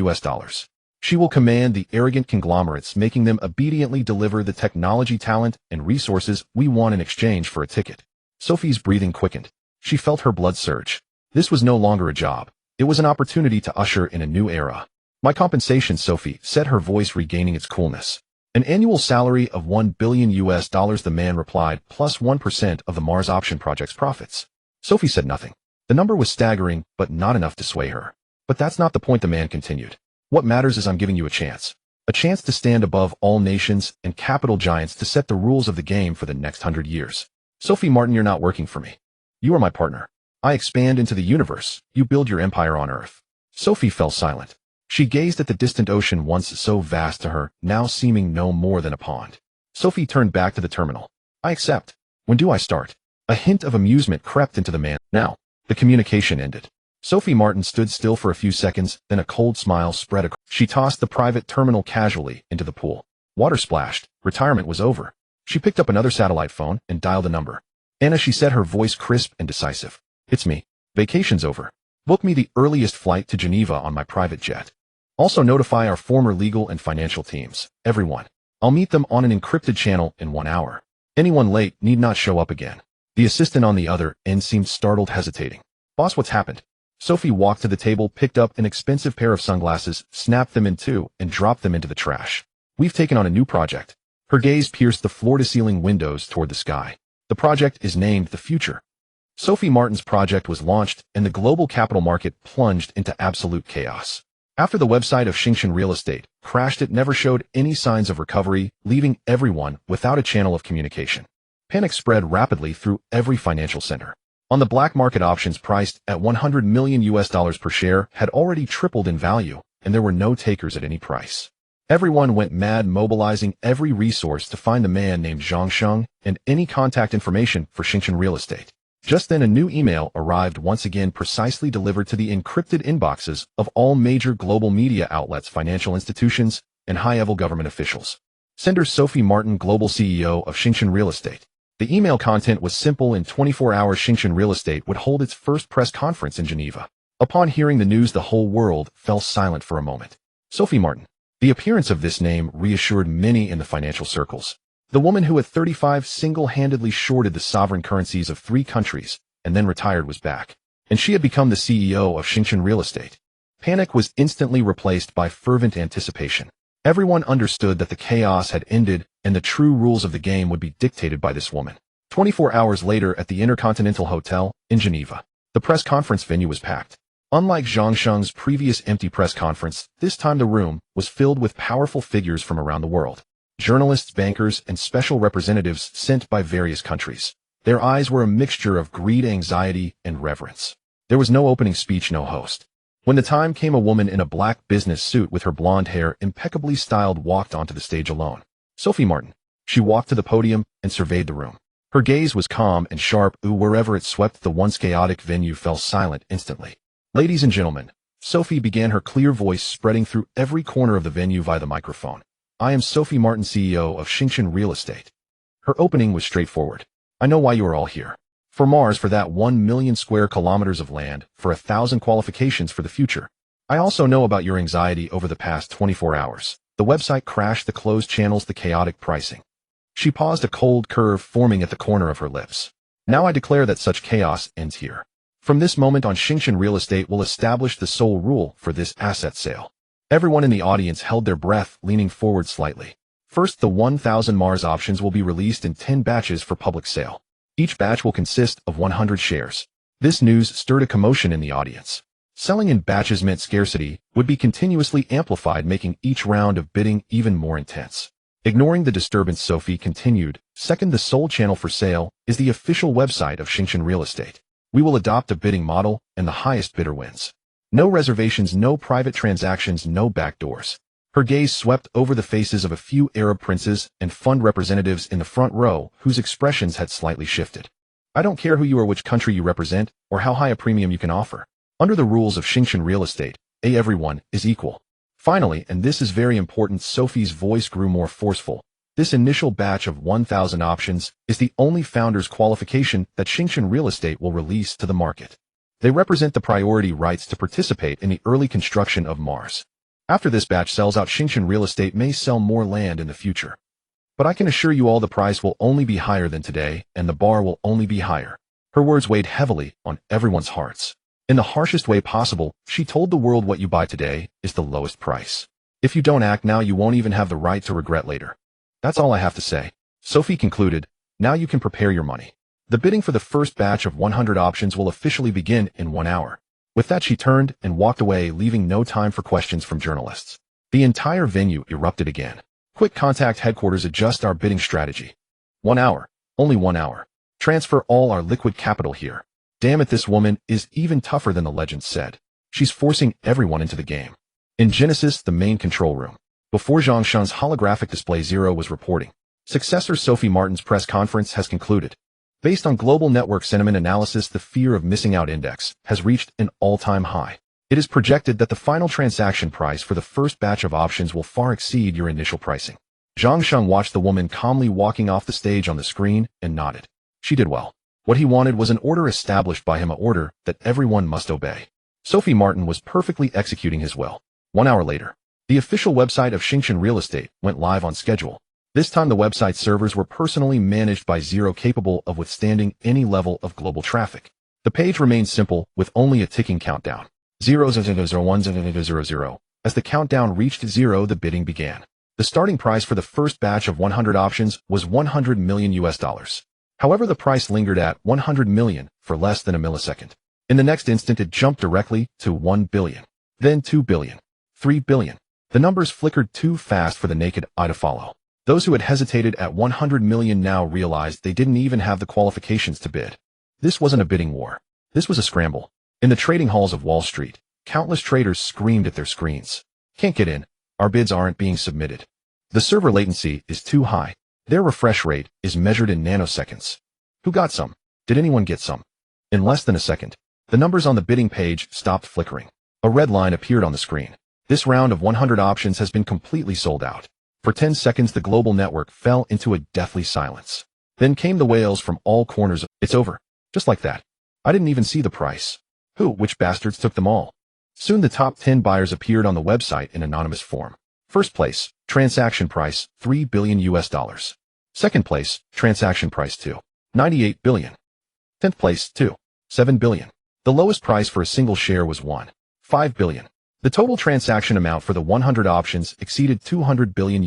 She will command the arrogant conglomerates, making them obediently deliver the technology, talent, and resources we want in exchange for a ticket. Sophie's breathing quickened. She felt her blood surge. This was no longer a job. It was an opportunity to usher in a new era. My compensation, Sophie said, her voice regaining its coolness. An annual salary of $1 billion US, the man replied, plus 1% of the Mars option project's profits. Sophie said nothing. The number was staggering, but not enough to sway her. But that's not the point, the man continued. What matters is I'm giving you a chance. A chance to stand above all nations and capital giants to set the rules of the game for the next 100 years. Sophie Martin, you're not working for me. You are my partner. I expand into the universe. You build your empire on Earth. Sophie fell silent. She gazed at the distant ocean, once so vast to her, now seeming no more than a pond. Sophie turned back to the terminal. I accept. When do I start? A hint of amusement crept into the man. Now. The communication ended. Sophie Martin stood still for a few seconds, then a cold smile spread across. She tossed the private terminal casually into the pool. Water splashed. Retirement was over. She picked up another satellite phone and dialed a number. Anna, she said, her voice crisp and decisive. It's me. Vacation's over. Book me the earliest flight to Geneva on my private jet. Also notify our former legal and financial teams. Everyone. I'll meet them on an encrypted channel in 1 hour. Anyone late need not show up again. The assistant on the other end seemed startled, hesitating. Boss, what's happened? Sophie walked to the table, picked up an expensive pair of sunglasses, snapped them in two, and dropped them into the trash. We've taken on a new project. Her gaze pierced the floor-to-ceiling windows toward the sky. The project is named The Future. Sophie Martin's project was launched, and the global capital market plunged into absolute chaos. After the website of Tycoon Real Estate crashed, it never showed any signs of recovery, leaving everyone without a channel of communication. Panic spread rapidly through every financial center. On the black market, options priced at $100 million per share had already tripled in value, and there were no takers at any price. Everyone went mad, mobilizing every resource to find the man named Zhang Sheng and any contact information for Tycoon Real Estate. Just then, a new email arrived, once again precisely delivered to the encrypted inboxes of all major global media outlets, financial institutions, and high-level government officials. Sender Sophie Martin, global CEO of Tycoon Real Estate. The email content was simple. In 24 hours, Tycoon Real Estate would hold its first press conference in Geneva. Upon hearing the news, the whole world fell silent for a moment. Sophie Martin. The appearance of this name reassured many in the financial circles. The woman who at 35 single-handedly shorted the sovereign currencies of 3 countries and then retired was back, and she had become the CEO of Tycoon Real Estate. Panic was instantly replaced by fervent anticipation. Everyone understood that the chaos had ended and the true rules of the game would be dictated by this woman. 24 hours later, at the Intercontinental Hotel in Geneva, the press conference venue was packed. Unlike Zhang Sheng's previous empty press conference, this time the room was filled with powerful figures from around the world. Journalists, bankers, and special representatives sent by various countries. Their eyes were a mixture of greed, anxiety, and reverence. There was no opening speech, no host. When the time came, a woman in a black business suit with her blonde hair impeccably styled walked onto the stage alone. Sophie Martin. She walked to the podium and surveyed the room. Her gaze was calm and sharp. Wherever it swept, the once chaotic venue fell silent instantly. Ladies and gentlemen, Sophie began, her clear voice spreading through every corner of the venue via the microphone. I am Sophie Martin, CEO of Tycoon Real Estate. Her opening was straightforward. I know why you are all here. For Mars, for that 1 million square kilometers of land, for 1,000 qualifications for the future. I also know about your anxiety over the past 24 hours. The website crashed, the closed channels, the chaotic pricing. She paused, a cold curve forming at the corner of her lips. Now I declare that such chaos ends here. From this moment on, Tycoon Real Estate will establish the sole rule for this asset sale. Everyone in the audience held their breath, leaning forward slightly. First, the 1,000 Mars options will be released in 10 batches for public sale. Each batch will consist of 100 shares. This news stirred a commotion in the audience. Selling in batches meant scarcity would be continuously amplified, making each round of bidding even more intense. Ignoring the disturbance, Sophie continued, second, the sole channel for sale is the official website of Tycoon Real Estate. We will adopt a bidding model, and the highest bidder wins. No reservations, no private transactions, no backdoors. Her gaze swept over the faces of a few Arab princes and fund representatives in the front row, whose expressions had slightly shifted. I don't care who you are, which country you represent, or how high a premium you can offer. Under the rules of Tycoon Real Estate, everyone is equal. Finally, and this is very important, Sophie's voice grew more forceful. This initial batch of 1,000 options is the only founder's qualification that Tycoon Real Estate will release to the market. They represent the priority rights to participate in the early construction of Mars. After this batch sells out, Tycoon Real Estate may sell more land in the future. But I can assure you all, the price will only be higher than today, and the bar will only be higher. Her words weighed heavily on everyone's hearts. In the harshest way possible, she told the world, what you buy today is the lowest price. If you don't act now, you won't even have the right to regret later. That's all I have to say. Sophie concluded. Now you can prepare your money. The bidding for the first batch of 100 options will officially begin in 1 hour. With that, she turned and walked away, leaving no time for questions from journalists. The entire venue erupted again. Quick, contact headquarters, adjust our bidding strategy. 1 hour. Only 1 hour. Transfer all our liquid capital here. Damn it, this woman is even tougher than the legends said. She's forcing everyone into the game. In Genesis, the main control room. Before Zhang Sheng's holographic display, Zero was reporting. Successor Sophie Martin's press conference has concluded. Based on global network sentiment analysis, the fear of missing out index has reached an all-time high. It is projected that the final transaction price for the first batch of options will far exceed your initial pricing. Zhang Sheng watched the woman calmly walking off the stage on the screen and nodded. She did well. What he wanted was an order established by him, an order that everyone must obey. Sophie Martin was perfectly executing his will. 1 hour later, the official website of Starry Real Estate went live on schedule. This time the website servers were personally managed by Zero, capable of withstanding any level of global traffic. The page remained simple, with only a ticking countdown. 0000100. As the countdown reached 0, the bidding began. The starting price for the first batch of 100 options was $100 million. However, the price lingered at 100 million for less than a millisecond. In the next instant, it jumped directly to 1 billion. Then 2 billion. 3 billion. The numbers flickered too fast for the naked eye to follow. Those who had hesitated at 100 million now realized they didn't even have the qualifications to bid. This wasn't a bidding war. This was a scramble. In the trading halls of Wall Street, countless traders screamed at their screens. Can't get in. Our bids aren't being submitted. The server latency is too high. Their refresh rate is measured in nanoseconds. Who got some? Did anyone get some? In less than a second, the numbers on the bidding page stopped flickering. A red line appeared on the screen. This round of 100 options has been completely sold out. For 10 seconds, the global network fell into a deathly silence. Then came the wails from all corners. It's over. Just like that. I didn't even see the price. Which bastards took them all? Soon the top 10 buyers appeared on the website in anonymous form. First place, transaction price, $3 billion. Second place, transaction price, $2.98 billion. 10th place, $2.7 billion. The lowest price for a single share was $1.5 billion. The total transaction amount for the 100 options exceeded $200 billion.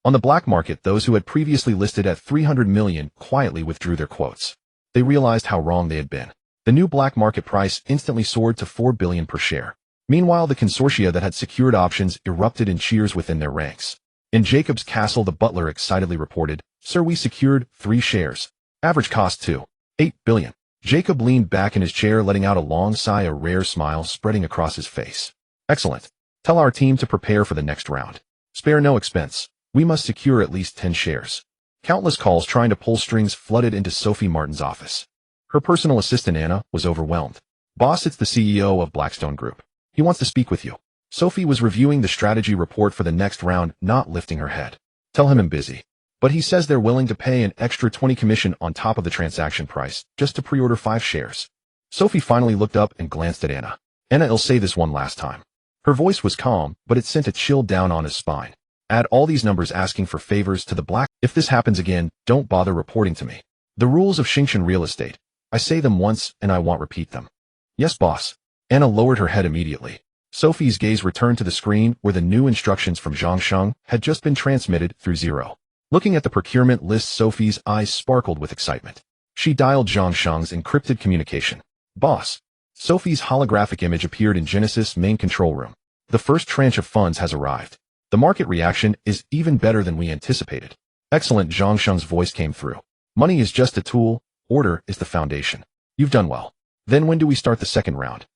On the black market, those who had previously listed at 300 million quietly withdrew their quotes. They realized how wrong they had been. The new black market price instantly soared to 4 billion per share. Meanwhile, the consortia that had secured options erupted in cheers within their ranks. In Jacob's Castle, the butler excitedly reported, "Sir, we secured 3 shares. Average cost $2.8 billion. Jacob leaned back in his chair, letting out a long sigh, a rare smile spreading across his face. Excellent. Tell our team to prepare for the next round. Spare no expense. We must secure at least 10 shares. Countless calls trying to pull strings flooded into Sophie Martin's office. Her personal assistant, Anna, was overwhelmed. Boss, it's the CEO of Blackstone Group. He wants to speak with you. Sophie was reviewing the strategy report for the next round, not lifting her head. Tell him I'm busy. But he says they're willing to pay an extra 20 commission on top of the transaction price, just to pre-order 5 shares. Sophie finally looked up and glanced at Anna. Anna, I'll say this one last time. Her voice was calm, but it sent a chill down on his spine. Add all these numbers asking for favors to the black. If this happens again, don't bother reporting to me. The rules of Starry Real Estate. I say them once, and I won't repeat them. Yes, boss. Anna lowered her head immediately. Sophie's gaze returned to the screen where the new instructions from Zhang Sheng had just been transmitted through Zero. Looking at the procurement list, Sophie's eyes sparkled with excitement. She dialed Zhang Sheng's encrypted communication. Boss. Sophie's holographic image appeared in Genesis' main control room. The first tranche of funds has arrived. The market reaction is even better than we anticipated. Excellent, Zhang Sheng's voice came through. Money is just a tool. Order is the foundation. You've done well. Then when do we start the second round?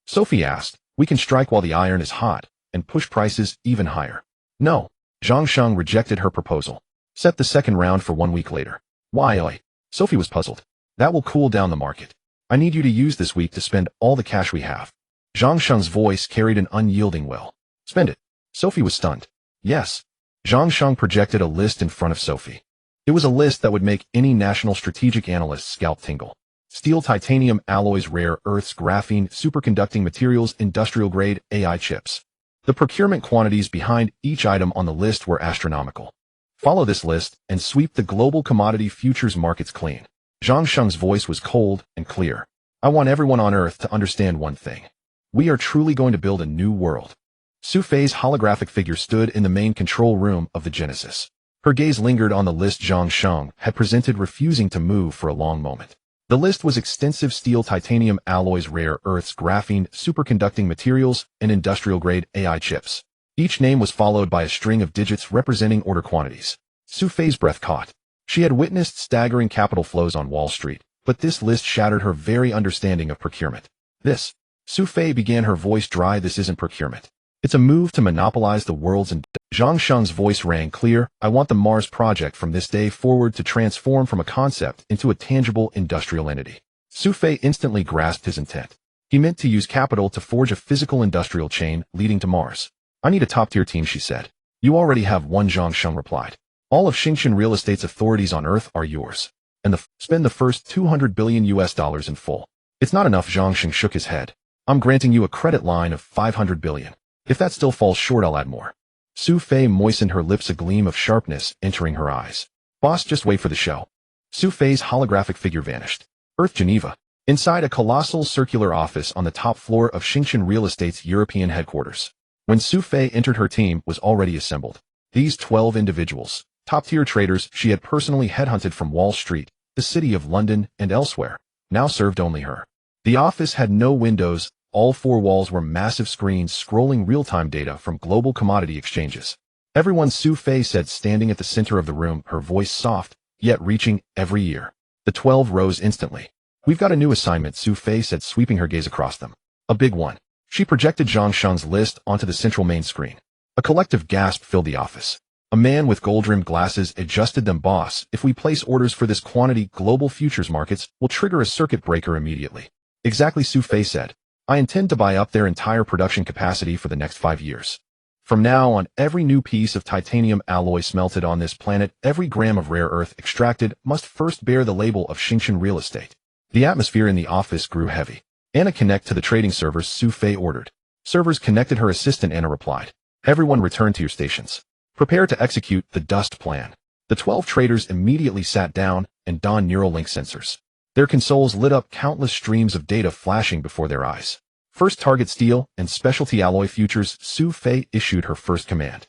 Sophie asked. We can strike while the iron is hot and push prices even higher. No. Zhang Sheng rejected her proposal. Set the second round for 1 week later. Why? Sophie was puzzled. That will cool down the market. I need you to use this week to spend all the cash we have. Zhang Sheng's voice carried an unyielding will. Spend it. Sophie was stunned. Yes. Zhang Sheng projected a list in front of Sophie. It was a list that would make any national strategic analyst's scalp tingle. Steel, titanium, alloys, rare earths, graphene, superconducting materials, industrial-grade AI chips. The procurement quantities behind each item on the list were astronomical. Follow this list and sweep the global commodity futures markets clean. Zhang Sheng's voice was cold and clear. I want everyone on Earth to understand one thing. We are truly going to build a new world. Su Fei's holographic figure stood in the main control room of the Genesis. Her gaze lingered on the list Zhang Sheng had presented, refusing to move for a long moment. The list was extensive: steel, titanium, alloys, rare earths, graphene, superconducting materials, and industrial-grade AI chips. Each name was followed by a string of digits representing order quantities. Su Fei's breath caught. She had witnessed staggering capital flows on Wall Street, but this list shattered her very understanding of procurement. This, Su Fei began, her voice dry, this isn't procurement. It's a move to monopolize the world's Zhang Sheng's voice rang clear. I want the Mars project from this day forward to transform from a concept into a tangible industrial entity. Su Fei instantly grasped his intent. He meant to use capital to forge a physical industrial chain leading to Mars. I need a top-tier team, she said. You already have one, Zhang Sheng replied. All of Xingqian Real Estate's authorities on Earth are yours. And spend the first $200 billion in full. It's not enough, Zhang Sheng shook his head. I'm granting you a credit line of $500 billion. If that still falls short, I'll add more. Su Fei moistened her lips, a gleam of sharpness entering her eyes. Boss, just wait for the show. Su Fei's holographic figure vanished. Earth, Geneva. Inside a colossal circular office on the top floor of Xingqian Real Estate's European headquarters. When Su Fei entered, her team was already assembled. These 12 individuals, top-tier traders she had personally headhunted from Wall Street, the city of London, and elsewhere, now served only her. The office had no windows. All four walls were massive screens scrolling real-time data from global commodity exchanges. Everyone, Su Fei said, standing at the center of the room, her voice soft, yet reaching every ear. The 12 rose instantly. We've got a new assignment, Su Fei said, sweeping her gaze across them. A big one. She projected Zhang Sheng's list onto the central main screen. A collective gasp filled the office. A man with gold-rimmed glasses adjusted them. Boss, if we place orders for this quantity, global futures markets will trigger a circuit breaker immediately. Exactly, Su Fei said. I intend to buy up their entire production capacity for the next 5 years. From now on, every new piece of titanium alloy smelted on this planet, every gram of rare earth extracted, must first bear the label of Xingqian Real Estate. The atmosphere in the office grew heavy. Anna, connect to the trading servers, Su Fei ordered. Servers connected. Her assistant Anna replied. Everyone return to your stations. Prepare to execute the dust plan. The 12 traders immediately sat down and donned neural link sensors. Their consoles lit up, countless streams of data flashing before their eyes. First target steel and specialty alloy futures. Su Fei issued her first command.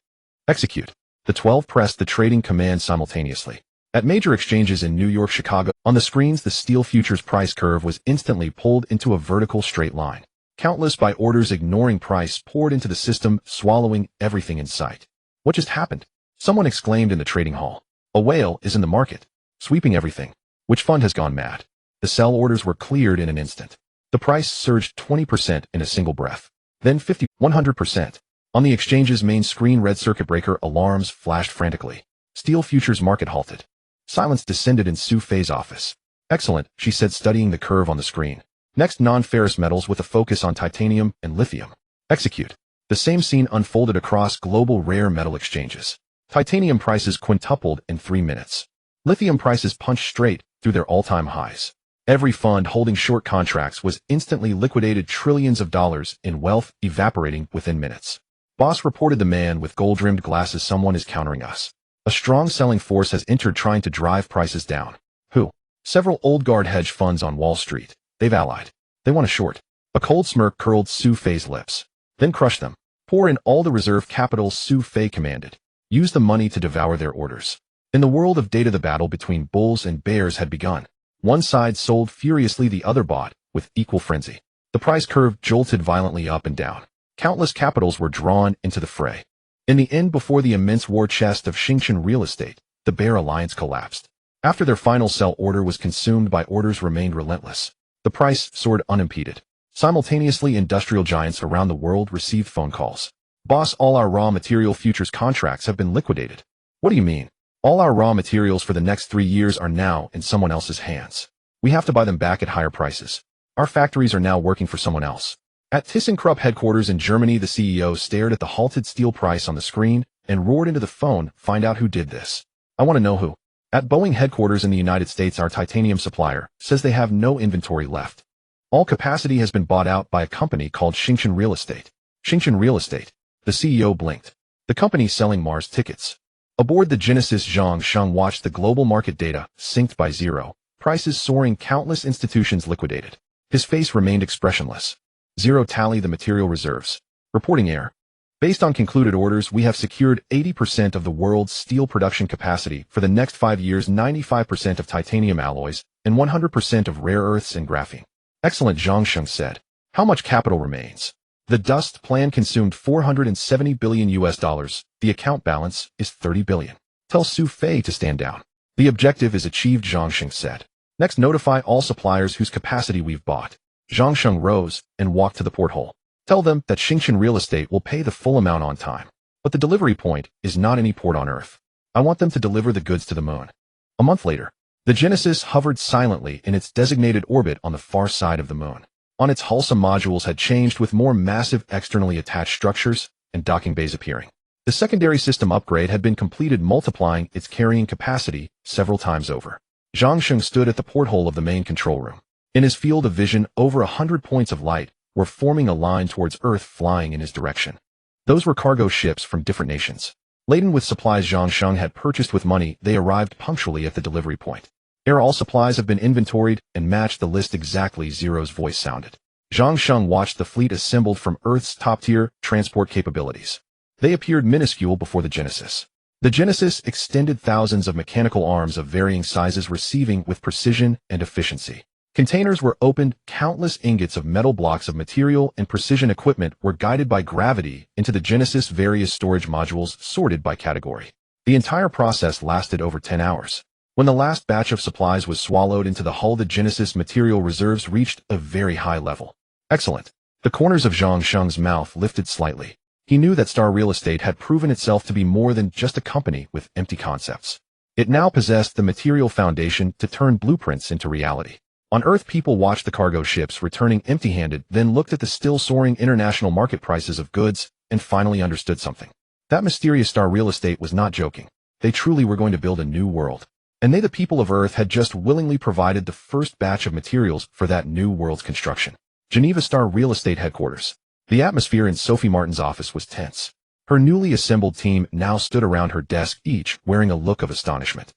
Execute. The 12 pressed the trading command simultaneously. At major exchanges in New York, Chicago, on the screens the steel futures price curve was instantly pulled into a vertical straight line. Countless buy orders ignoring price poured into the system, swallowing everything in sight. What just happened? Someone exclaimed in the trading hall. A whale is in the market, sweeping everything. Which fund has gone mad? The sell orders were cleared in an instant. The price surged 20% in a single breath. Then 50, 100%. On the exchange's main screen, red circuit breaker alarms flashed frantically. Steel futures market halted. Silence descended in Su Fei's office. Excellent, she said, studying the curve on the screen. Next, non-ferrous metals with a focus on titanium and lithium. Execute. The same scene unfolded across global rare metal exchanges. Titanium prices quintupled in 3 minutes. Lithium prices punched straight through their all-time highs. Every fund holding short contracts was instantly liquidated, trillions of dollars in wealth evaporating within minutes. Boss, reported the man with gold-rimmed glasses, someone is countering us. A strong selling force has entered, trying to drive prices down. Who? Several old guard hedge funds on Wall Street. They've allied. They want a short. A cold smirk curled Su Fei's lips. Then crush them. Pour in all the reserve capital, Su Fei commanded. Use the money to devour their orders. In the world of data, the battle between bulls and bears had begun. One side sold furiously, the other bought with equal frenzy. The price curve jolted violently up and down. Countless capitals were drawn into the fray. In the end, before the immense war chest of Xingqian Real Estate, the Bear Alliance collapsed. After their final sell order was consumed by orders remained relentless. The price soared unimpeded. Simultaneously, industrial giants around the world received phone calls. Boss, all our raw material futures contracts have been liquidated. What do you mean? All our raw materials for the next 3 years are now in someone else's hands. We have to buy them back at higher prices. Our factories are now working for someone else. At ThyssenKrupp headquarters in Germany, the CEO stared at the halted steel price on the screen and roared into the phone, find out who did this. I want to know who. At Boeing headquarters in the United States, our titanium supplier says they have no inventory left. All capacity has been bought out by a company called Xingqian Real Estate. Xingqian Real Estate. The CEO blinked. The company selling Mars tickets. Aboard the Genesis, Zhang Sheng watched the global market data synced by zero, prices soaring, countless institutions liquidated. His face remained expressionless. Zero tally the material reserves. Reporting error. Based on concluded orders, we have secured 80% of the world's steel production capacity for the next 5 years, 95% of titanium alloys, and 100% of rare earths and graphene. Excellent, Zhang Sheng said. How much capital remains? The dust plan consumed $470 billion US. The account balance is $30 billion. Tell Su Fei to stand down. The objective is achieved, Zhang Sheng said. Next, notify all suppliers whose capacity we've bought. Zhang Sheng rose and walked to the porthole. Tell them that Starry Real Estate will pay the full amount on time. But the delivery point is not any port on Earth. I want them to deliver the goods to the moon. A month later, the Genesis hovered silently in its designated orbit on the far side of the moon. On its hull, some modules had changed with more massive externally attached structures and docking bays appearing. The secondary system upgrade had been completed, multiplying its carrying capacity several times over. Zhang Sheng stood at the porthole of the main control room. In his field of vision, over 100 points of light were forming a line towards Earth, flying in his direction. Those were cargo ships from different nations. Laden with supplies Zhang Sheng had purchased with money, they arrived punctually at the delivery point. Here, all supplies have been inventoried and matched the list exactly, Zero's voice sounded. Zhang Sheng watched the fleet assembled from Earth's top-tier transport capabilities. They appeared minuscule before the Genesis. The Genesis extended thousands of mechanical arms of varying sizes, receiving with precision and efficiency. Containers were opened, countless ingots of metal, blocks of material, and precision equipment were guided by gravity into the Genesis, various storage modules sorted by category. The entire process lasted over 10 hours. When the last batch of supplies was swallowed into the hull, the Genesis material reserves reached a very high level. Excellent. The corners of Zhang Sheng's mouth lifted slightly. He knew that Starry Real Estate had proven itself to be more than just a company with empty concepts. It now possessed the material foundation to turn blueprints into reality. On Earth, people watched the cargo ships returning empty-handed, then looked at the still soaring international market prices of goods, and finally understood something. That mysterious Starry Real Estate was not joking. They truly were going to build a new world. And they, the people of Earth, had just willingly provided the first batch of materials for that new world's construction. Geneva Starry Real Estate headquarters. The atmosphere in Sophie Martin's office was tense. Her newly assembled team now stood around her desk, each wearing a look of astonishment.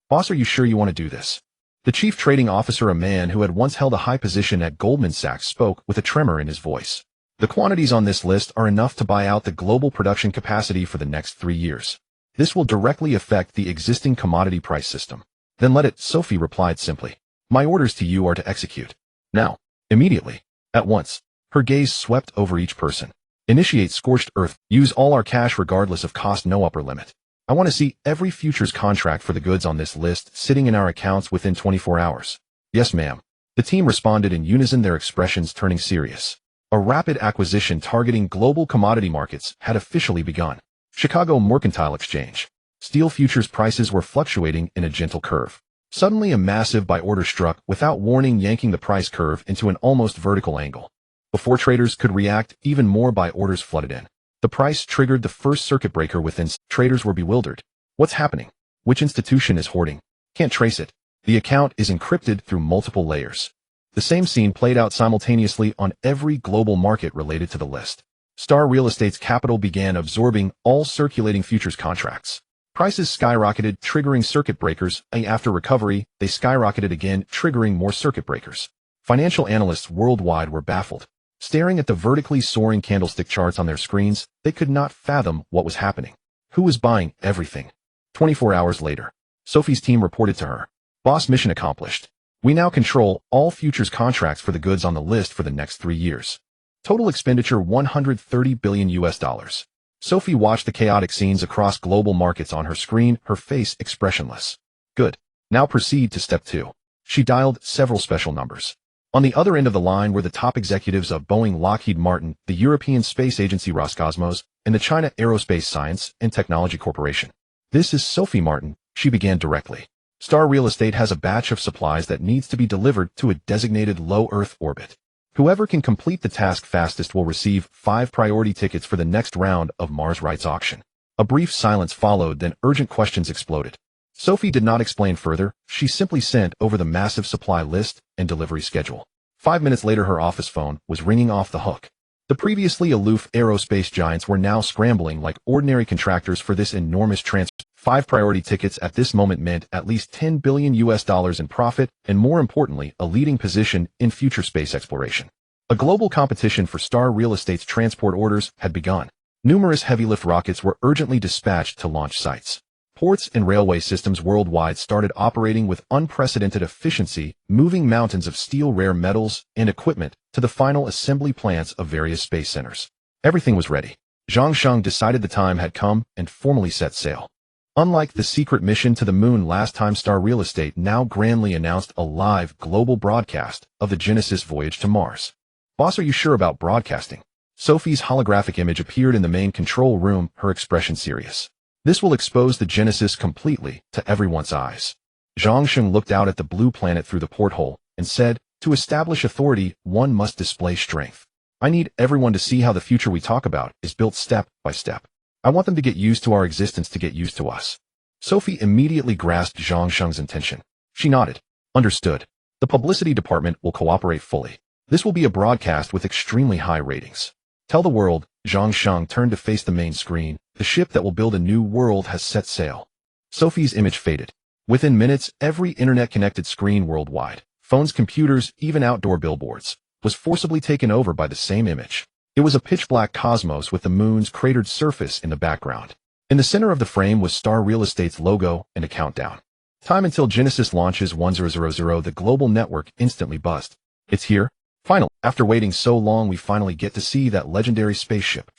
Boss, are you sure you want to do this? The chief trading officer, a man who had once held a high position at Goldman Sachs, spoke with a tremor in his voice. The quantities on this list are enough to buy out the global production capacity for the next 3 years. This will directly affect the existing commodity price system. Then let it, Sophie replied simply. My orders to you are to execute. Now. Immediately. At once. Her gaze swept over each person. Initiate scorched earth. Use all our cash regardless of cost, no upper limit. I want to see every futures contract for the goods on this list sitting in our accounts within 24 hours. Yes, ma'am. The team responded in unison, their expressions turning serious. A rapid acquisition targeting global commodity markets had officially begun. Chicago Mercantile Exchange. Steel futures prices were fluctuating in a gentle curve. Suddenly, a massive buy order struck without warning, yanking the price curve into an almost vertical angle. Before traders could react, even more buy orders flooded in. The price triggered the first circuit breaker within. Traders were bewildered. What's happening? Which institution is hoarding? Can't trace it. The account is encrypted through multiple layers. The same scene played out simultaneously on every global market related to the list. Starry Real Estate's capital began absorbing all circulating futures contracts. Prices skyrocketed, triggering circuit breakers, and after recovery, they skyrocketed again, triggering more circuit breakers. Financial analysts worldwide were baffled. Staring at the vertically soaring candlestick charts on their screens, they could not fathom what was happening. Who was buying everything? 24 hours later, Sophie's team reported to her. Boss, mission accomplished. We now control all futures contracts for the goods on the list for the next 3 years. Total expenditure $130 billion US. Sophie watched the chaotic scenes across global markets on her screen, her face expressionless. Good. Now proceed to step 2. She dialed several special numbers. On the other end of the line were the top executives of Boeing, Lockheed Martin, the European Space Agency Roscosmos, and the China Aerospace Science and Technology Corporation. This is Sophie Martin, she began directly. Starry Real Estate has a batch of supplies that needs to be delivered to a designated low Earth orbit. Whoever can complete the task fastest will receive 5 priority tickets for the next round of Mars rights auction. A brief silence followed, then urgent questions exploded. Sophie did not explain further. She simply sent over the massive supply list and delivery schedule. 5 minutes later, her office phone was ringing off the hook. The previously aloof aerospace giants were now scrambling like ordinary contractors for this enormous transfer. 5 priority tickets at this moment meant at least $10 billion US in profit, and more importantly, a leading position in future space exploration. A global competition for Starry Real Estate's transport orders had begun. Numerous heavy-lift rockets were urgently dispatched to launch sites. Ports and railway systems worldwide started operating with unprecedented efficiency, moving mountains of steel, rare metals, and equipment to the final assembly plants of various space centers. Everything was ready. Zhang Sheng decided the time had come and formally set sail. Unlike the secret mission to the moon last time, Starry Real Estate now grandly announced a live global broadcast of the Genesis voyage to Mars. "Boss, are you sure about broadcasting?" Sophie's holographic image appeared in the main control room, her expression serious. "This will expose the Genesis completely to everyone's eyes." Zhang Sheng looked out at the blue planet through the porthole and said, "To establish authority, one must display strength. I need everyone to see how the future we talk about is built step by step. I want them to get used to our existence, to get used to us." Sophie immediately grasped Zhang Sheng's intention. She nodded. "Understood. The publicity department will cooperate fully. This will be a broadcast with extremely high ratings. Tell the world." Zhang Sheng turned to face the main screen. "The ship that will build a new world has set sail." Sophie's image faded. Within minutes, every internet-connected screen worldwide, phones, computers, even outdoor billboards, was forcibly taken over by the same image. It was a pitch-black cosmos with the moon's cratered surface in the background. In the center of the frame was Starry Real Estate's logo and a countdown. Time until Genesis launches 1000. The global network instantly buzzed. "It's here. Finally, after waiting so long, we finally get to see that legendary spaceship."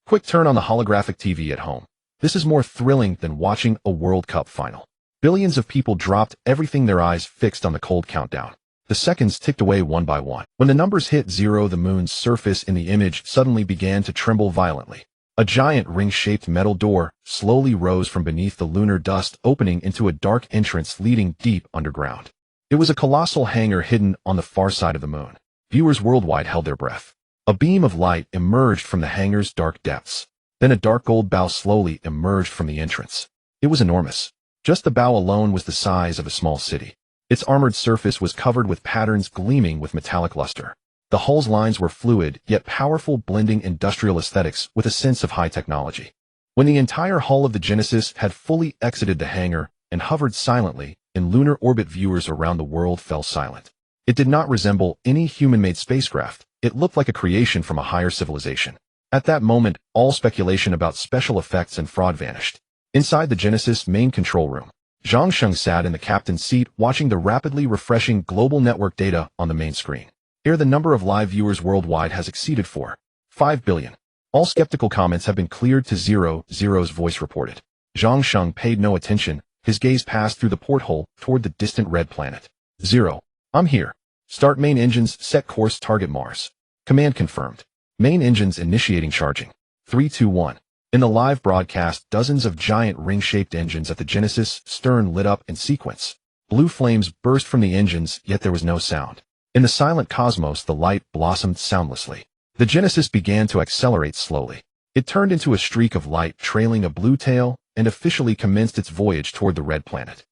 Quick turn on the holographic TV at home. This is more thrilling than watching a World Cup final. Billions of people dropped everything, their eyes fixed on the cold countdown. The seconds ticked away one by one. When the numbers hit 0, the moon's surface in the image suddenly began to tremble violently. A giant ring-shaped metal door slowly rose from beneath the lunar dust, opening into a dark entrance leading deep underground. It was a colossal hangar hidden on the far side of the moon. Viewers worldwide held their breath. A beam of light emerged from the hangar's dark depths. Then a dark gold bow slowly emerged from the entrance. It was enormous. Just the bow alone was the size of a small city. Its armored surface was covered with patterns gleaming with metallic luster. The hull's lines were fluid, yet powerful, blending industrial aesthetics with a sense of high technology. When the entire hull of the Genesis had fully exited the hangar and hovered silently in lunar orbit, viewers around the world fell silent. It did not resemble any human-made spacecraft. It looked like a creation from a higher civilization. At that moment, all speculation about special effects and fraud vanished. Inside the Genesis main control room, Zhang Sheng sat in the captain's seat, watching the rapidly refreshing global network data on the main screen. Here, the number of live viewers worldwide has exceeded 4.5 billion. All skeptical comments have been cleared to zero. Zero's voice reported. Zhang Sheng paid no attention. His gaze passed through the porthole toward the distant red planet. "Zero. I'm here. Start main engines, set course, target Mars." Command confirmed. Main engines initiating charging. 3, 2, 1. In the live broadcast, dozens of giant ring-shaped engines at the Genesis stern lit up in sequence. Blue flames burst from the engines, yet there was no sound. In the silent cosmos, the light blossomed soundlessly. The Genesis began to accelerate slowly. It turned into a streak of light trailing a blue tail and officially commenced its voyage toward the red planet.